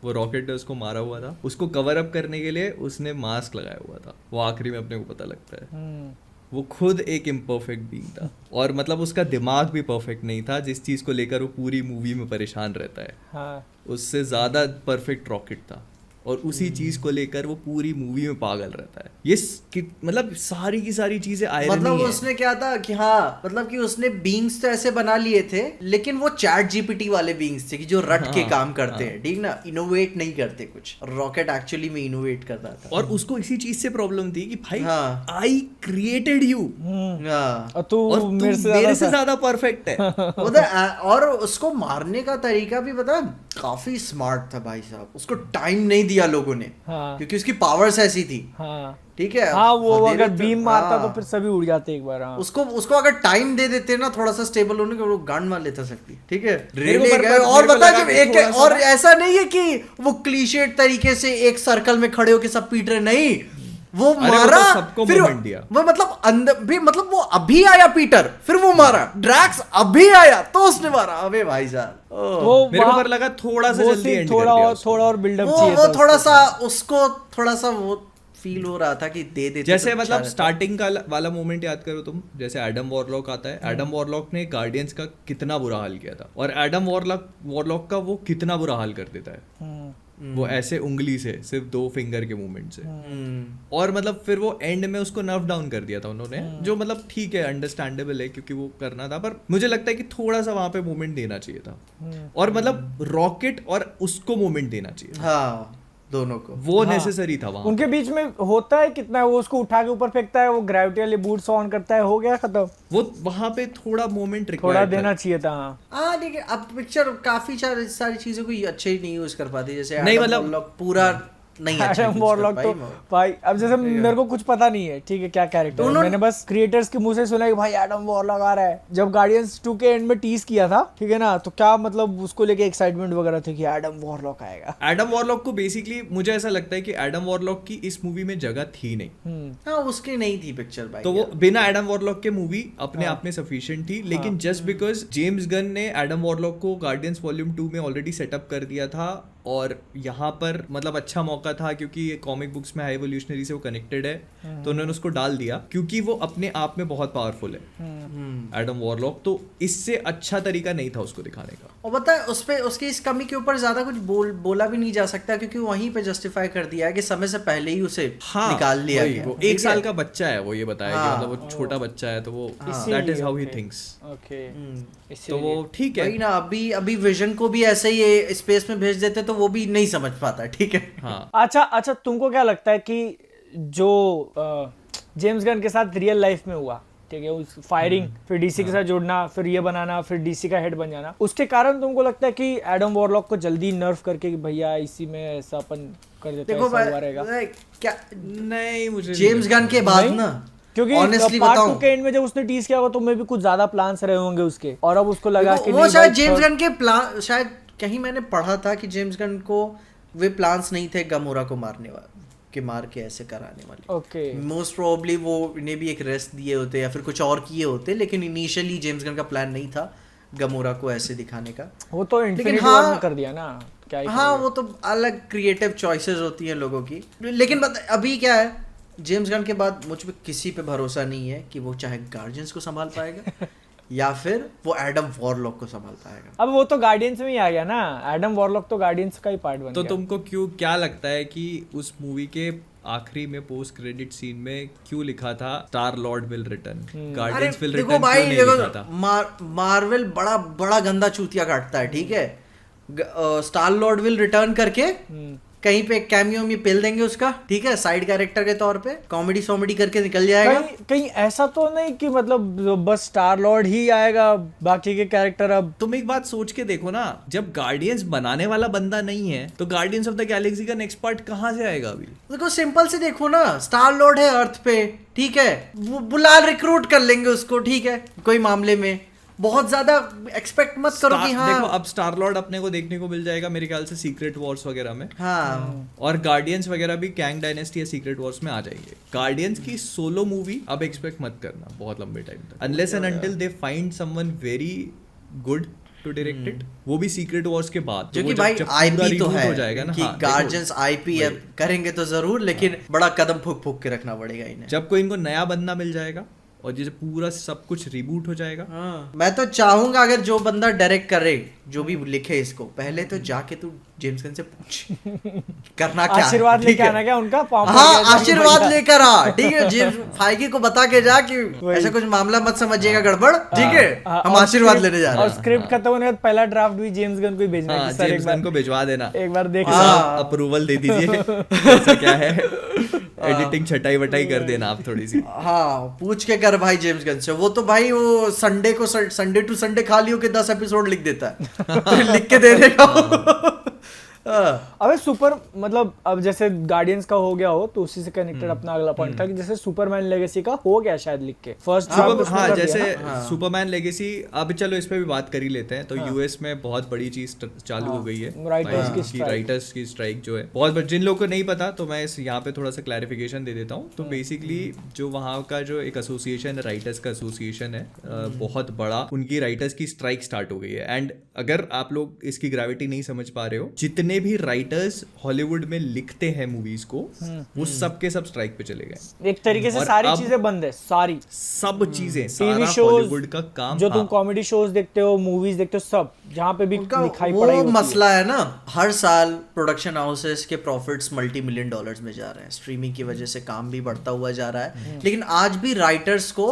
वो रॉकेट उसको मारा हुआ था, उसको कवर अप करने के लिए उसने मास्क लगाया हुआ था, वो आखिरी में अपने को पता लगता है वो खुद एक इम्परफेक्ट बीइंग था। और मतलब उसका दिमाग भी परफेक्ट नहीं था, जिस चीज को लेकर वो पूरी मूवी में परेशान रहता है। हाँ। उससे ज्यादा परफेक्ट रॉकेट था और उसी चीज को लेकर वो पूरी मूवी में पागल रहता है। ये मतलब सारी की सारी चीजें आयरनी मतलब है। उसने क्या था कि हाँ, मतलब कि उसने बीइंग्स तो ऐसे बना लिए थे, लेकिन वो चैट जीपीटी वाले बीइंग्स थे कि जो रट के काम करते हैं, ठीक ना, इनोवेट नहीं करते कुछ। रॉकेट एक्चुअली में इनोवेट करता था और उसको इसी चीज से प्रॉब्लम थी कि भाई आई क्रिएटेड यू और तू मेरे से ज्यादा परफेक्ट है। और उसको मारने का तरीका भी पता, काफी स्मार्ट था भाई साहब। उसको टाइम नहीं दिया लोगों ने, क्योंकि उसकी पावर्स ऐसी थी, ठीक है। हाँ, वो अगर बीम मारता तो फिर सभी उड़ जाते एक बार। हाँ। उसको अगर टाइम दे देते ना थोड़ा सा स्टेबल होने को, वो गन मार लेता सकती, ठीक है। और बता जब एक और ऐसा नहीं है कि वो क्लीशेड तरीके से एक सर्कल में खड़े होके सब पीट रहे, नहीं, वो मारा सबको फिर दिया। वो मतलब अंदर भी, मतलब वो अभी आया पीटर, फिर वो मारा, ड्रैक्स अभी आया तो उसने मारा। अबे भाई साहब, वो मेरे को पर लगा थोड़ा सा जल्दी एंड कर दिया उसको। थोड़ा और बिल्डअप चाहिए वो था थोड़ा सा उसको थोड़ा सा वो फील हो रहा था कि दे देते जैसे तो मतलब अच्छा स्टार्टिंग का वाला मोमेंट याद करो तुम, जैसे एडम वॉरलॉक आता है, एडम वॉरलॉक ने गार्डियंस का कितना बुरा हाल किया था, और एडम वॉरलॉक का वो कितना बुरा हाल कर देता है, वो ऐसे उंगली से सिर्फ 2 फिंगर के मूवमेंट से। और मतलब फिर वो एंड में उसको नर्व डाउन कर दिया था उन्होंने, जो मतलब ठीक है, अंडरस्टैंडेबल है क्योंकि वो करना था, पर मुझे लगता है कि थोड़ा सा वहां पे मूवमेंट देना चाहिए था, और मतलब रॉकेट और उसको मूवमेंट देना चाहिए था। हाँ, दोनों को वो नेसेसरी था वहां। उनके बीच में होता है कितना, वो उसको उठा के ऊपर फेंकता है, वो ग्रेविटी वाले बूट्स ऑन करता है, हो गया खत्म। वो वहां पे थोड़ा मोमेंट थोड़ा देना चाहिए था। हाँ, लेकिन अब पिक्चर काफी सारी चीजों को अच्छे ही नहीं यूज कर पाती, जैसे नहीं, मतलब पूरा नहीं अच्छा एडम use कर वॉरलॉक पाई तो वो। भाई अब जैसे मेरे को कुछ पता नहीं है, ठीक है, क्या कैरेक्टर है, मैंने बस क्रिएटर्स के मुंह से सुना है कि भाई एडम वॉरलॉक आ रहा है। जब गार्डियंस 2 के एंड में टीज किया था, ठीक है ना, तो क्या मतलब उसको लेके एक्साइटमेंट वगैरह थी कि एडम वॉरलॉक आएगा। एडम वॉरलॉक को बेसिकली मुझे ऐसा लगता है कि एडम वॉरलॉक की इस मूवी में जगह थी नहीं, हाँ उसकी नहीं थी पिक्चर भाई तो वो बिना एडम वॉरलॉक के मूवी अपने आप में सफिशिएंट थी, लेकिन जस्ट बिकॉज जेम्स गन ने एडम वॉरलॉक को गार्डियंस वॉल्यूम 2 में ऑलरेडी सेटअप कर दिया था, और यहाँ पर मतलब अच्छा मौका था क्योंकि कॉमिक बुक्स में हाई एवोल्यूशनरी से वो कनेक्टेड है, तो उन्होंने उसको डाल दिया क्योंकि वो अपने आप में बहुत पावरफुल है एडम वॉरलॉक, तो इससे अच्छा तरीका नहीं था उसको दिखाने का। और पता है उस पे उसकी इस कमी के ऊपर ज्यादा कुछ बोला भी नहीं जा सकता क्योंकि वहीं पे जस्टिफाई कर दिया है कि समय से पहले ही उसे निकाल लिया वही, गया। वो ठीक 1 साल है? का बच्चा है, वो ये बताया कि मतलब वो छोटा बच्चा है, तो वो that is how he thinks, okay, तो वो ठीक है। वही ना, अभी विजन को भी ऐसे ही ये स्पेस में भेज देते तो वो भी नहीं समझ पाता, ठीक है। हाँ अच्छा, तुमको क्या लगता है कि जो जेम्स गन के साथ रियल लाइफ में हुआ, ठीक है, उस फायरिंग, फिर डीसी के साथ जोड़ना, फिर ये बनाना, फिर डीसी का हेड बन जाना, उसके कारण तुमको लगता है कि एडम वॉरलॉक को जल्दी नर्फ करके कि भैया इसी में ऐसा अपन कर देते हैं, देखो ऐसा हुआ रहेगा? भाई क्या नहीं, मुझे जेम्स गन के बाद नहीं? ना, क्योंकि ऑनेस्टली पार्ट बताऊं 2 के एंड में जब उसने टीज किया होगा तो में भी कुछ ज्यादा प्लान्स रहे होंगे उसके, और अब उसको लगा कि वो नहीं शायद भाई, जेम्स गन के प्लान, शायद कहीं मैंने पढ़ा था कि जेम्स गन को वे प्लान्स नहीं थे गमोरा को मारने वाले, के मार के ऐसे कराने वाले। ओके, मोस्ट प्रोबेबली वो इन्हें भी एक रेस्ट दिए होते या फिर कुछ और किए होते, लेकिन इनिशियली जेम्स गन का प्लान नहीं था गमोरा को ऐसे दिखाने का। वो तो इन्फिनिटी हाँ- वॉर में कर दिया ना, क्या ही हाँ करोगे? वो तो अलग क्रिएटिव चॉइसेस होती हैं लोगों की, लेकिन अभी क्या है, जेम्स गन के बाद मुझ पे किसी पे भरोसा नहीं है कि वो चाहे गार्जियंस को संभाल पाएगा या फिर वो एडम वॉरलॉक को संभाल पाएगा। अब वो तो गार्डियंस में ही आ गया ना, एडम वॉरलॉक तो गार्डियंस का ही पार्ट बन तो गया। तुमको क्या लगता है कि उस मूवी के आखिरी में पोस्ट क्रेडिट सीन में क्यों लिखा था star Lord will return, guardians will देखो रिटर्न भाई, क्यों नहीं लिखा देखो था? मार्वल बड़ा बड़ा गंदा चूतिया काटता है, ठीक है। स्टार लॉर्ड विल रिटर्न करके कहीं पे कैमियो में पेल देंगे उसका, ठीक है, साइड कैरेक्टर के तौर पे कॉमेडी सॉमेडी करके निकल जाएगा। कहीं ऐसा तो नहीं कि मतलब बस स्टार लॉर्ड ही आएगा, बाकी के कैरेक्टर अब तुम एक बात सोच के देखो ना, जब गार्डियंस बनाने वाला बंदा नहीं है तो गार्डियंस ऑफ द गैलेक्सी का नेक्स्ट पार्ट कहाँ से आएगा अभी? देखो सिंपल से देखो ना, स्टार लॉर्ड है अर्थ पे, ठीक है, वो बुला रिक्रूट कर लेंगे उसको, ठीक है, कोई मामले में बहुत ज्यादा एक्सपेक्ट मत करो कि हाँ। देखो अब स्टार लॉर्ड अपने को देखने को मिल जाएगा मेरे ख्याल से सीक्रेट वॉर्स वगैरह में, हाँ और गार्डियंस वगैरह भी कैंग डायनेस्टी या सीक्रेट वॉर्स में आ जाएंगे। गार्डियंस की सोलो मूवी अब एक्सपेक्ट मत करना बहुत लंबे टाइम तक, unless and until they find someone very good to direct it, वो भी सीक्रेट वॉर्स के बाद। जो तो कि वो भाई जब पूरा आईपी तो reboot है हो जाएगा ना, कि हाँ, गार्जियंस देखो, आईपी अब करेंगे तो जरूर, लेकिन बड़ा कदम फूक फूक के रखना पड़ेगा इन्हें। जब कोई इनको नया बंदा मिल जाएगा और जैसे पूरा सब कुछ रिबूट हो जाएगा। हाँ। मैं तो चाहूंगा अगर जो बंदा डायरेक्ट करे, जो भी लिखे इसको, पहले तो जाके तू जेम्स गन से पूछ करना क्या है, आशीर्वाद ठीक लेके है? आना क्या उनका पाँव पड़ हाँ गया आशीर्वाद भैया। लेकर आ, ठीक है, जेम्स फाइगी को बता के जा कि वही। ऐसा कुछ मामला मत समझिएगा गड़बड़, ठीक है, हाँ, हम और आशीर्वाद स्क्रिप्ट- लेने जा रहे और हैं। स्क्रिप्ट खत्म होने के बाद पहला ड्राफ्ट भी जेम्स गन को ही भेजना है हाँ, कि सर जेम्स एक बार गन को भिजवा देना, एक बार देख हाँ। अप्रूवल दे दीजिए ऐसा क्या है, एडिटिंग छटाई वटाई कर देना आप थोड़ी सी। हाँ पूछ के कर भाई जेम्स गन से, वो तो भाई वो संडे टू संडे खाली होके 10 एपिसोड लिख देता है तो लिख के दे देगा। हाँ। अबे सुपर मतलब अब जैसे गार्डियंस का हो गया हो तो उसी से कनेक्टेड अपना अगला पॉइंट था कि जैसे सुपरमैन लेगेसी का हो गया शायद लिख के फर्स्ट हाँ जैसे सुपरमैन लेगेसी, अब चलो इस पे भी बात कर ही लेते हैं। तो यूएस में बहुत बड़ी चीज चालू हो गई है, राइटर्स की स्ट्राइक जो है बहुत, जिन लोगों को नहीं पता तो मैं इस यहाँ पे थोड़ा सा क्लैरिफिकेशन दे देता हूँ। तो बेसिकली जो वहाँ का जो एक एसोसिएशन है, राइटर्स का एसोसिएशन है बहुत बड़ा, उनकी राइटर्स की स्ट्राइक स्टार्ट हो गई है। एंड अगर आप लोग इसकी ग्रेविटी नहीं समझ पा रहे हो, जितने भी राइटर्स हॉलीवुड में लिखते हैं मूवीज को, वो सब के सब स्ट्राइक पे चले गए। एक तरीके से और सारी अब चीजें बंद है, सारी सब चीजें, टीवी सारा शोज हॉलीवुड का काम, जो तुम हाँ। कॉमेडी शोज देखते हो, मूवीज देखते हो, सब जहाँ पे भी उनका लिखाई वो पढ़ाई होती मसला है ना, हर साल प्रोडक्शन हाउसेस के प्रॉफिट्स $multi-million में जा रहे हैं, स्ट्रीमिंग की वजह से काम भी बढ़ता हुआ जा रहा है, लेकिन आज भी राइटर्स को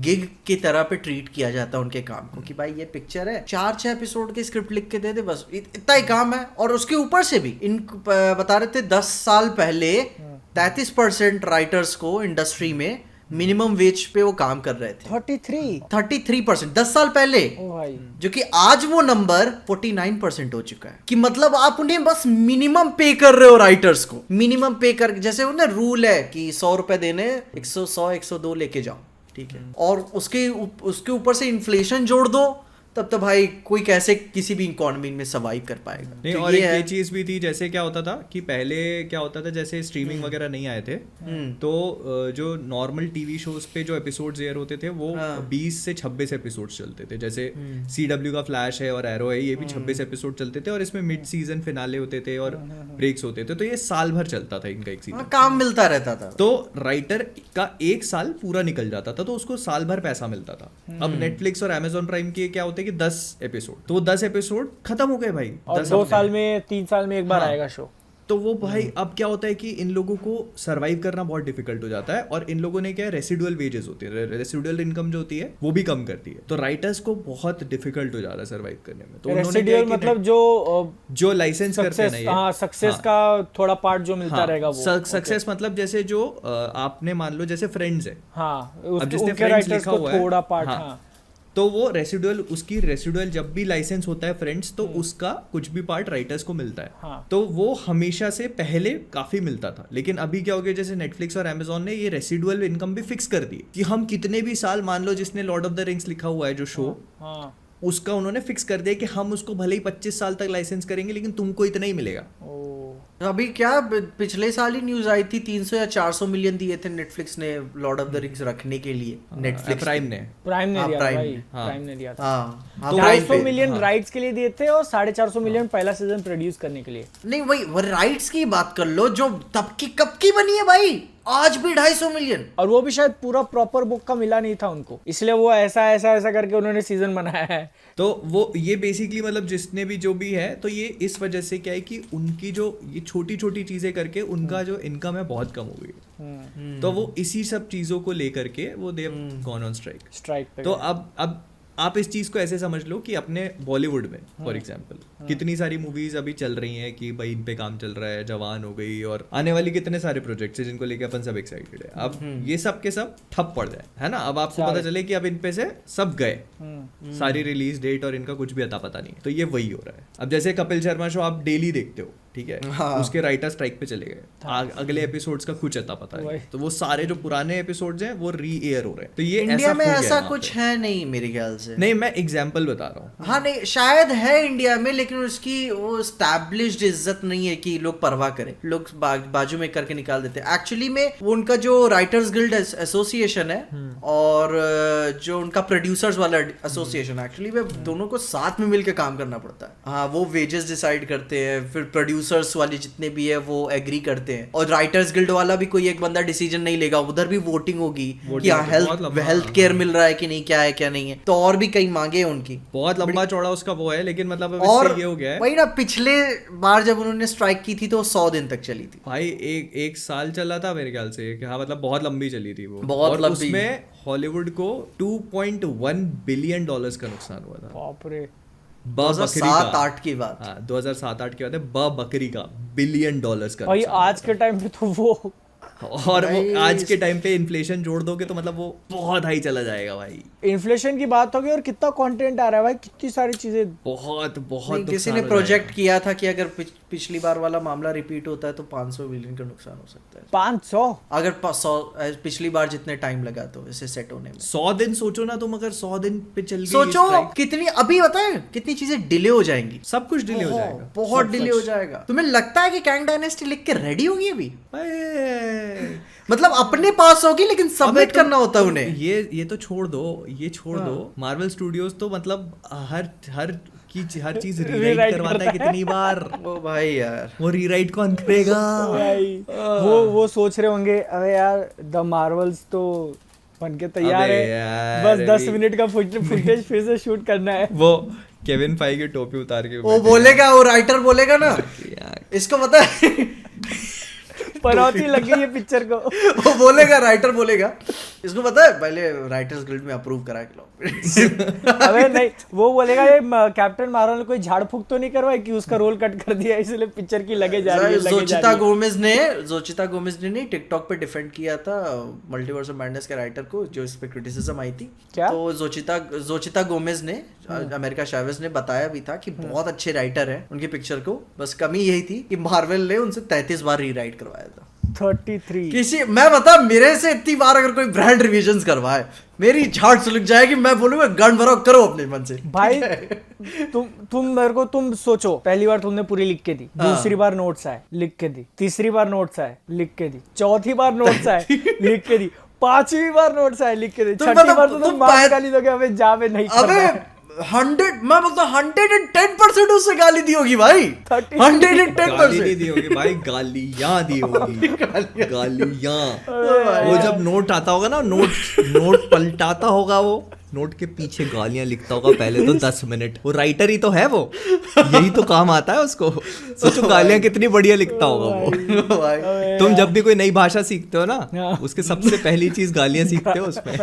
गिग की तरह पे ट्रीट किया जाता है उनके काम को, कि भाई ये पिक्चर है 4-6 एपिसोड की स्क्रिप्ट लिख के दे दे बस, इतना ही काम है। और उसके ऊपर से भी इन बता रहे थे 10 साल पहले 33% राइटर्स को इंडस्ट्री में मिनिमम वेज पे वो काम कर रहे थे। 33 10 साल पहले। ओ भाई, जो कि आज वो नंबर 49% हो चुका है। कि मतलब आप उन्हें बस मिनिमम पे कर रहे हो राइटर्स को, मिनिमम पे कर, जैसे वो ना रूल है कि 100 रुपए देने, 100 102 लेके जाओ, ठीक है, और उसके ऊपर से इन्फ्लेशन जोड़ दो, तब तो भाई कोई कैसे किसी भी इकोनॉमी में सर्वाइव कर पाएगा। नहीं, तो और एक है। ये चीज भी थी, जैसे क्या होता था कि पहले क्या होता था, जैसे स्ट्रीमिंग वगैरह नहीं आए थे, तो जो नॉर्मल टीवी शोज पे जो एपिसोड्स एयर होते थे वो 20 से 26 एपिसोड्स चलते थे। जैसे CW का फ्लैश है और एरो है, ये भी 26 एपिसोड चलते थे, और इसमें मिड सीजन फिनाले होते थे और ब्रेक्स होते थे, तो ये साल भर चलता था इनका एक सीजन। काम मिलता रहता था, तो राइटर का एक साल पूरा निकल जाता था, तो उसको साल भर पैसा मिलता था। अब नेटफ्लिक्स और Amazon प्राइम के क्या होते हैं कि 10 एपिसोड, तो वो 10 एपिसोड खत्म हो गए भाई, और 10 2 हफ्ते साल में। में 3 साल में एक बार हाँ। आएगा शो। तो वो भाई अब क्या होता है कि इन लोगों को सरवाइव करना बहुत डिफिकल्ट हो जाता है, और इन लोगों ने क्या है, रेसिडुअल वेजेस होती है, रेसिडुअल इनकम जो होती है वो भी कम करती है, तो राइटर्स को बहुत डिफिकल्ट हो जा रहा है सरवाइव करने में। तो उन्होंने क्या है रेसिडुअल कि मतलब जो लाइसेंस करते हैं ना ये, हाँ, सक्सेस का थोड़ा पार्ट जो मिलता रहेगा वो। सक्सेस मतलब जैसे जो आपने मान लो जैसे फ्रेंड्स है, हाँ, अब जिसने उनके फ्रेंड्स राइटर्स लिखा को हुआ है, थोड़ा पार्ट। हाँ, हाँ, तो वो रेसिडुअल, उसकी रेसिडुअल जब भी लाइसेंस होता है फ्रेंड्स, तो उसका कुछ भी पार्ट राइटर्स को मिलता है। हाँ। तो वो हमेशा से पहले काफी मिलता था, लेकिन अभी क्या हो गया, जैसे नेटफ्लिक्स और Amazon ने ये रेसिडुअल इनकम भी फिक्स कर दी कि हम कितने भी साल, मान लो जिसने लॉर्ड ऑफ द रिंग्स लिखा हुआ है जो शो, हाँ। उसका उन्होंने फिक्स कर दिया कि हम उसको भले ही 25 साल तक लाइसेंस करेंगे, लेकिन तुमको इतना ही मिलेगा। ओ, अभी क्या पिछले साल ही न्यूज आई थी, 300 या 400 मिलियन दिए थे नेटफ्लिक्स ने लॉर्ड ऑफ द रिंग्स रखने के लिए। नेटफ्लिक्स प्राइम हाँ, ने प्राइम ने दिया था प्राइम भाई, ने, प्राइम ने दिया था। हाँ, तो प्राइम 250 पे। मिलियन राइट्स के लिए दिए थे और 450 मिलियन पहला सीजन प्रोड्यूस करने के लिए। नहीं, वही वो राइट्स की बात कर लो, जो तब की कब की बनी है भाई, आज भी 250 मिलियन। और वो भी शायद पूरा प्रॉपर बुक का मिला नहीं था उनको, इसलिए वो ऐसा करके उन्होंने सीजन बनाया है। तो वो ये बेसिकली मतलब जिसने भी जो भी है, तो ये इस वजह से क्या है कि उनकी जो ये छोटी छोटी चीजें करके उनका जो इनकम है बहुत कम हो गई, तो वो इसी सब चीजों को लेकर के वो दे गॉन ऑन स्ट्राइक पे तो अब आप इस चीज को ऐसे समझ लो कि अपने बॉलीवुड में फॉर एग्जांपल कितनी सारी मूवीज अभी चल रही हैं कि भाई इन पे काम चल रहा है, जवान हो गई और आने वाली कितने सारे प्रोजेक्ट्स हैं जिनको लेके अपन सब एक्साइटेड है। अब ये सब के सब ठप पड़ जाए, है ना, अब आपको पता चले कि अब इन पे से सब गए, सारी रिलीज डेट और इनका कुछ भी अता पता नहीं, तो ये वही हो रहा है। अब जैसे कपिल शर्मा शो आप डेली देखते हो, ठीक है, हाँ। उसके राइटर स्ट्राइक पे चले गए, अगले एपिसोड्स का कुछ अता पता नहीं, तो वो सारे जो पुराने एपिसोड्स हैं वो री एयर हो रहे हैं। तो ये इंडिया में हो गया ऐसा वहाँ कुछ पे। है नहीं मेरे ख्याल से। नहीं, मैं एग्जाम्पल बता रहा हूँ। हाँ, नहीं, शायद है इंडिया में, लेकिन उसकी वो स्टैब्लिश्ड इज्जत नहीं है कि लोग परवाह करें, लोग बाजू में करके निकाल देते हैं। एक्चुअली में वो उनका जो राइटर्स गिल्ड एसोसिएशन है और जो उनका प्रोड्यूसर्स वाला एसोसिएशन, एक्चुअली वे दोनों को साथ में मिलकर काम करना पड़ता है। हाँ, वो वेजेस डिसाइड करते हैं, फिर प्रोड्यूसर्स वाले जितने भी है वो एग्री करते हैं, और राइटर्स गिल्ड वाला भी कोई एक बंदा डिसीजन नहीं लेगा, उधर भी वोटिंग होगी कि हाँ हेल्थ केयर मिल रहा है कि नहीं, क्या है क्या नहीं है। तो और भी कई मांगे हैं उनकी, बहुत लंबा चौड़ा उसका वो है, लेकिन मतलब अब और इससे ये हो गया है वही ना, पिछले बार जब उन्होंने स्ट्राइक की थी तो 100 दिन तक चली थी भाई, एक साल चला था मेरे ख्याल से, हाँ, मतलब बहुत लंबी चली थी वो, बहुत और लंबी। उसमें हॉलीवुड को $2.1 बिलियन का नुकसान हुआ था। बाप रे, 2007-8 की बात। हाँ, 2007-8 की बात है, बकरी का $1 बिलियन का भाई नुकसान आज के टाइम पे तो वो और वो आज के टाइम पे इन्फ्लेशन जोड़ दोगे तो मतलब वो बहुत हाई चला जाएगा भाई। इन्फ्लेशन की बात होगी और कितना कंटेंट आ रहा है भाई, कितनी सारी चीजें। बहुत नहीं, किसी ने प्रोजेक्ट किया था कि अगर पिछली बार वाला मामला रिपीट होता है तो 500 बिलियन का नुकसान हो सकता है। 500 अगर 100 पिछली बार जितने टाइम लगा तो इसे सेट होने में 100 दिन सोचो ना तुम, अगर 100 दिन पे चल गई सोचो strike, कितनी, अभी बताए कितनी चीजें डिले हो जाएंगी, सब कुछ डिले हो जाएगा, बहुत सब डिले कुछ। हो जाएगा। तुम्हें लगता है कि कैंग डायनेस्टी लिख के रेडी होगी अभी? अरे, मतलब अपने पास होगी लेकिन सबमिट तो- करना होता है उन्हें। ये तो छोड़ दो, ये छोड़ दो, मार्वल स्टूडियोज तो मतलब हर चीज रीराइट Rewrite करवाता है करता कितनी बार, ओ भाई यार, वो रीराइट कौन करेगा भाई वो सोच रहे होंगे, अरे यार द मार्वल्स तो बन के तैयार अबे है, यार, बस 10 अभी- मिनट का फुटेज फिर से शूट करना है। वो केविन फाई की टोपी उतार के वो बोलेगा, वो राइटर बोलेगा ना, यार, इसको पता है पनौती लग गई है पिक्चर को। वो बोलेगा, राइटर बोलेगा, इसको पता है पहले राइटर्स गिल्ड में अप्रूव करा के लो। अबे नहीं, वो बोलेगा ये कैप्टन मार्वल ने कोई झाड़ फूक तो नहीं करवाई कि उसका रोल कट कर दिया इसलिए पिक्चर की लगे जा रही है, जोचिता गोमेज ने टिकटॉक पे डिफेंड किया था मल्टीवर्स ऑफ मैडनेस के राइटर को, जो इस पे क्रिटिसिज्म आई थी। क्या? तो जोचिता गोमेज ने, अमेरिका चावेज ने बताया भी था कि बहुत अच्छे राइटर हैं उनकी पिक्चर को, बस कमी यही थी कि मार्वल ने उनसे 33 बार रीराइट करवाया था। 33 किसी मैं बता मेरे से इतनी बार अगर कोई ब्रांड रिविजन्स करवाए मेरी झाड़ सुलग जाएगी, मैं बोलूंगा गन भरो करो अपने मन से भाई। तुम मेरे को तुम सोचो, पहली बार तुमने पूरी लिख के दी, दूसरी बार नोट्स आए लिख के दी, तीसरी बार नोट्स आए लिख के दी, चौथी बार नोट्स आए लिख के दी, पांचवी बार नोट्स आए लिख के दी, छठी बार तो तुम मार गाली दोगे अबे जावे नहीं अबे 100 मैं बोलता 110% उससे गाली दी होगी भाई, 110% गाली नहीं दी होगी भाई, गालियां दी होगी, गालियां। वो जब नोट आता होगा ना, नोट पलटाता होगा, वो नोट के पीछे गालियां लिखता होगा पहले तो 10 मिनट। वो राइटर ही तो है, वो यही तो काम आता है उसको। सोचो गालियां कितनी बढ़िया लिखता होगा वो। भाई तुम जब भी कोई नई भाषा सीखते हो ना, उसके सबसे पहली चीज गालियां सीखते हो उसमें।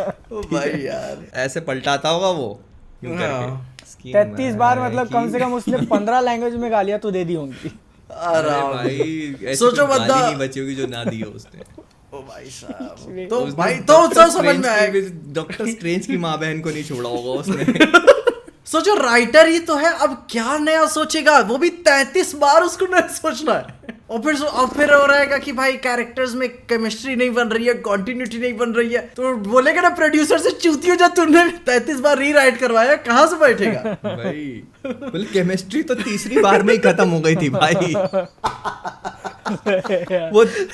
भाई यार ऐसे पलटाता होगा वो यूं करके। 33 बार मतलब कम से कम उसने 15 लैंग्वेज में गालियां तो दे दी होंगी। अरे भाई ऐसी सोचो कोई बंदा- गाली नहीं बची होगी जो ना दी हो उसने। ओ भाई साहब, तो भाई तो सब समझ में आया। डॉक्टर स्ट्रेंज की माँ बहन को नहीं छोड़ा होगा उसने। सोचो राइटर ही तो है, अब क्या नया सोचेगा, वो भी 33 बार उसको नया सोचना है। और फिर हो रहेगा कि भाई कैरेक्टर्स में केमिस्ट्री नहीं बन रही है, कंटिन्यूटी नहीं बन रही है, तो बोलेगा ना प्रोड्यूसर से चूती हो जा, तूने 33 बार रीराइट करवाया, कहाँ से बैठेगा भाई बोले केमिस्ट्री तो तीसरी बार में ही खत्म हो गई थी भाई।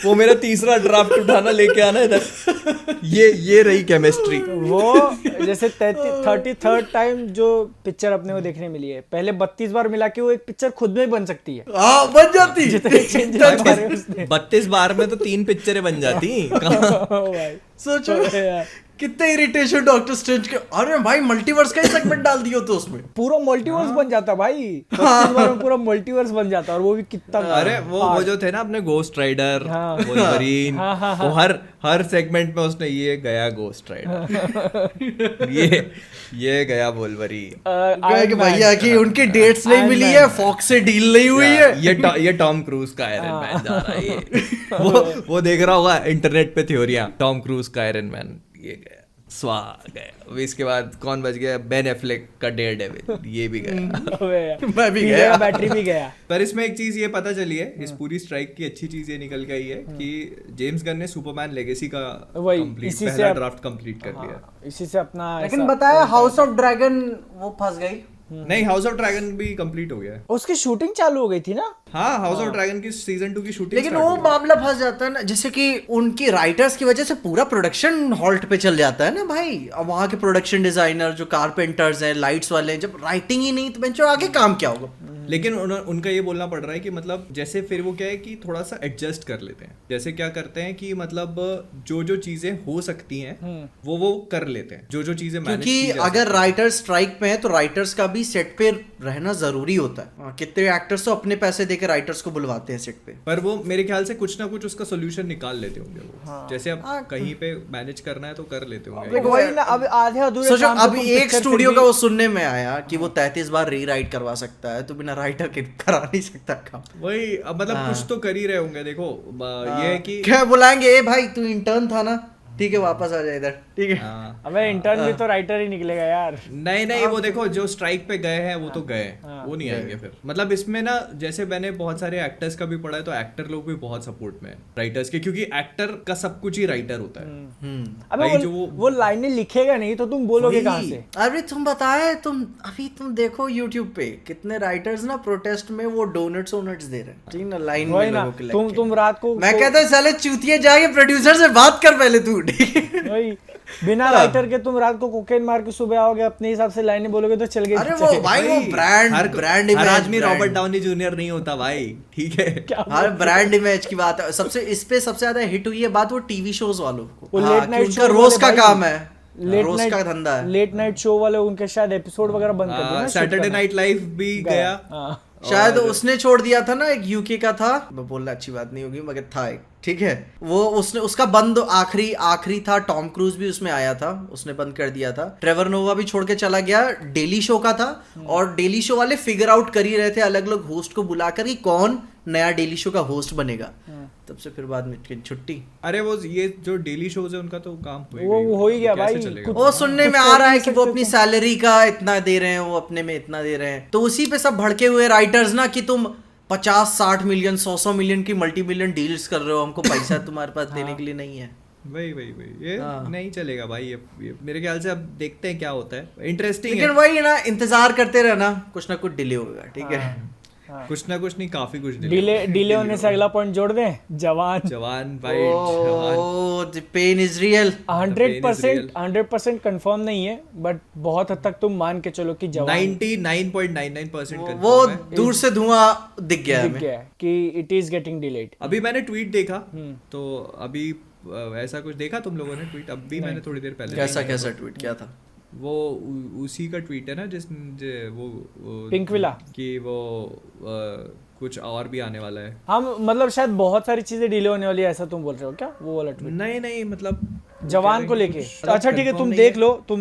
वो मेरा तीसरा ड्राफ्ट उठाना लेके आना इधर, ये रही केमिस्ट्री। वो जैसे 33rd टाइम जो पिक्चर अपने को देखने मिली है, पहले 32 बार मिला के वो एक पिक्चर खुद में बन सकती है। हाँ बन जाती जितने चेंजेस मारे उसने। 32 बार में तो 3 पिक्चरें बन जाती। कहाँ? ओ भाई सोचो कितने इरिटेशन डॉक्टर स्ट्रेंज के। अरे भाई मल्टीवर्स का ही सेगमेंट डाल दियो तो उसमें पूरा मल्टीवर्स बन जाता भाई, 32 बार में पूरा मल्टीवर्स बन जाता, और वो भी कितना। अरे वो जो थे ना अपने गोस्ट राइडर, हाँ। वोल्वरीन, हाँ। वो हर सेगमेंट में उसने ये गया गोस्ट राइडर, ये गया वोल्वरीन, कि भैया कि उनकी डेट्स नहीं मिली है, फॉक्स से डील नहीं हुई है। ये टॉम क्रूज का आयरन मैन जा रहा है ये। वो देख रहा होगा इंटरनेट पे थ्योरियां, टॉम क्रूज का आयरन मैन ये गया, स्वा गया। अभी इसके बाद कौन बच गया? बेन एफ्लेक का डेयरडेविल, ये भी गया। मैं भी गया, बैटरी भी गया। पर इसमें एक चीज ये पता चली है, इस पूरी स्ट्राइक की अच्छी चीज ये निकल के आई है कि जेम्स गन ने सुपरमैन लेगेसी का पहला ड्राफ्ट कंप्लीट कर लिया। इसी से अपना लेकिन बताया हाउस ऑफ ड्रैगन वो फंस गई। नहीं, हाउस ऑफ ड्रैगन भी कंप्लीट हो गया है। उसकी शूटिंग चालू हो गई थी ना। हाँ, हाउस ऑफ ड्रैगन की सीजन 2 की शूटिंग, लेकिन वो मामला फंस जाता है ना, जैसे कि उनकी राइटर्स की वजह से पूरा प्रोडक्शन हॉल्ट पे चल जाता है ना भाई। अब वहाँ के प्रोडक्शन डिजाइनर जो कारपेंटर्स हैं, लाइट्स वाले हैं, जब राइटिंग ही नहीं तो बेंचो आगे काम क्या होगा। लेकिन उनका ये बोलना पड़ रहा है कि मतलब जैसे फिर वो क्या है कि थोड़ा सा एडजस्ट कर लेते हैं। जैसे क्या करते हैं कि मतलब जो चीजें हो सकती हैं वो कर लेते हैं, जो चीजें मैनेज की जा सकती हैं। अगर राइटर्स स्ट्राइक पे है तो राइटर्स का भी सेट पे रहना जरूरी होता है। कितने एक्टर्स तो अपने पैसे देकर राइटर्स को बुलवाते हैं सेट पे, पर वो मेरे ख्याल से कुछ ना कुछ उसका सोल्यूशन निकाल लेते होंगे वो। जैसे अब कहीं पे मैनेज करना है तो कर लेते होंगे। वही ना, अब आधे अधूरे सोचो काम तो अब तुम एक picture स्टूडियो फिर का भी- वो सुनने में आया कि वो 33 बार रीराइट करवा सकता है, तो बिना राइटर के करा नहीं सकता काम। वही अब मतलब कुछ तो कर ही रहे होंगे। देखो ये है कि क्या बुलाएंगे, ए भाई तू इंटर्न था ना, ठीक है वापस आ जा इधर, ठीक है। हाँ। अबे इंटर्न भी तो राइटर ही निकलेगा यार। नहीं वो देखो जो स्ट्राइक पे गए हैं वो तो गए, वो नहीं आएंगे फिर। मतलब इसमें ना जैसे मैंने बहुत सारे एक्टर्स का भी पढ़ा है, तो एक्टर लोग भी बहुत सपोर्ट में है राइटर्स के, क्योंकि एक्टर का सब कुछ ही राइटर होता है। अबे भाई जो वो लाइनें लिखेगा नहीं तो तुम बोलोगे कहाँ से? अरे तुम बताए, तुम देखो यूट्यूब पे कितने राइटर्स ना प्रोटेस्ट में वो डोनट्स दे रहे हैं, ठीक ना, लाइन वही में ना, लोगों के लेके। तुम रात को मैं कहता हूँ साले चूतिए जाके प्रोड्यूसर से बात कर पहले तू, ठीक है। वही बिना राइटर के तुम रात को कोकेन मार के सुबह आओगे, अपने हिसाब से लाइनें बोलोगे तो चल गई। अरे वो भाई वो ब्रांड हर आदमी रॉबर्ट डाउनी जूनियर नहीं होता भाई, ठीक है। हर ब्रांड इमेज की बात है। सबसे ज्यादा हिट हुई है बात वो टीवी शोज वालों को। वो हाँ, late कि night उनका show रोज वाले का भाई, काम है, लेट रोज का धंधा है। लेट नाइट शो वाले उनके शायद एपिसोड वगैरह बंद कर दिए ना। सैटरडे नाइट लाइव भी गया। शायद उसने छोड़ दिया था ना, एक यूके का था, मैं बोलना अच्छी बात नहीं होगी मगर था एक, ठीक है, वो उसने उसका बंद आखिरी था। टॉम क्रूज भी उसमें आया था, उसने बंद कर दिया था। ट्रेवर नोवा भी छोड़ के चला गया, डेली शो का था, और डेली शो वाले फिगर आउट कर ही रहे थे अलग अलग होस्ट को बुलाकर कि कौन नया डेली शो का होस्ट बनेगा। तब से फिर बाद में छुट्टी। अरे वो ये जो डेली शोज है उनका तो काम वो हो ही गया भाई। वो सुनने में आ रहा है कि वो अपनी सैलरी का इतना दे रहे हैं, वो अपने में इतना दे रहे हैं, तो उसी पे सब भड़के हुए राइटर्स ना कि तुम 50-60 मिलियन 100 मिलियन की मल्टी मिलियन डील्स कर रहे हो, हमको पैसा तुम्हारे पास देने के लिए नहीं है। वही ये नहीं चलेगा भाई। ये मेरे ख्याल से अब देखते हैं क्या होता है। इंटरेस्टिंग है, लेकिन वही ना, इंतजार करते रहना, कुछ ना कुछ डिले होगा, ठीक है। कुछ ना कुछ नहीं, काफी कुछ डिले होने से अगला पॉइंट जोड़ दें, जवान भाई, जवान। The pain is real. 100% confirm नहीं है, बट बहुत हद तक तुम मान के चलो कि जवान 99.99% वो दूर से धुआं दिख गया है कि इट इज गेटिंग डिलेड। अभी मैंने ट्वीट देखा, तो अभी ऐसा कुछ देखा तुम लोगों ने ट्वीट? अभी मैंने थोड़ी देर पहले। कैसा ट्वीट क्या था? वो उसी का ट्वीट है ना वो पिंक विला कि वो कुछ और भी आने वाला है। हम मतलब शायद बहुत सारी चीजें डिले होने वाली है, ऐसा तुम बोल रहे हो क्या? वो वाला ट्वीट नहीं मतलब जवान को लेके। अच्छा ठीक है, तुम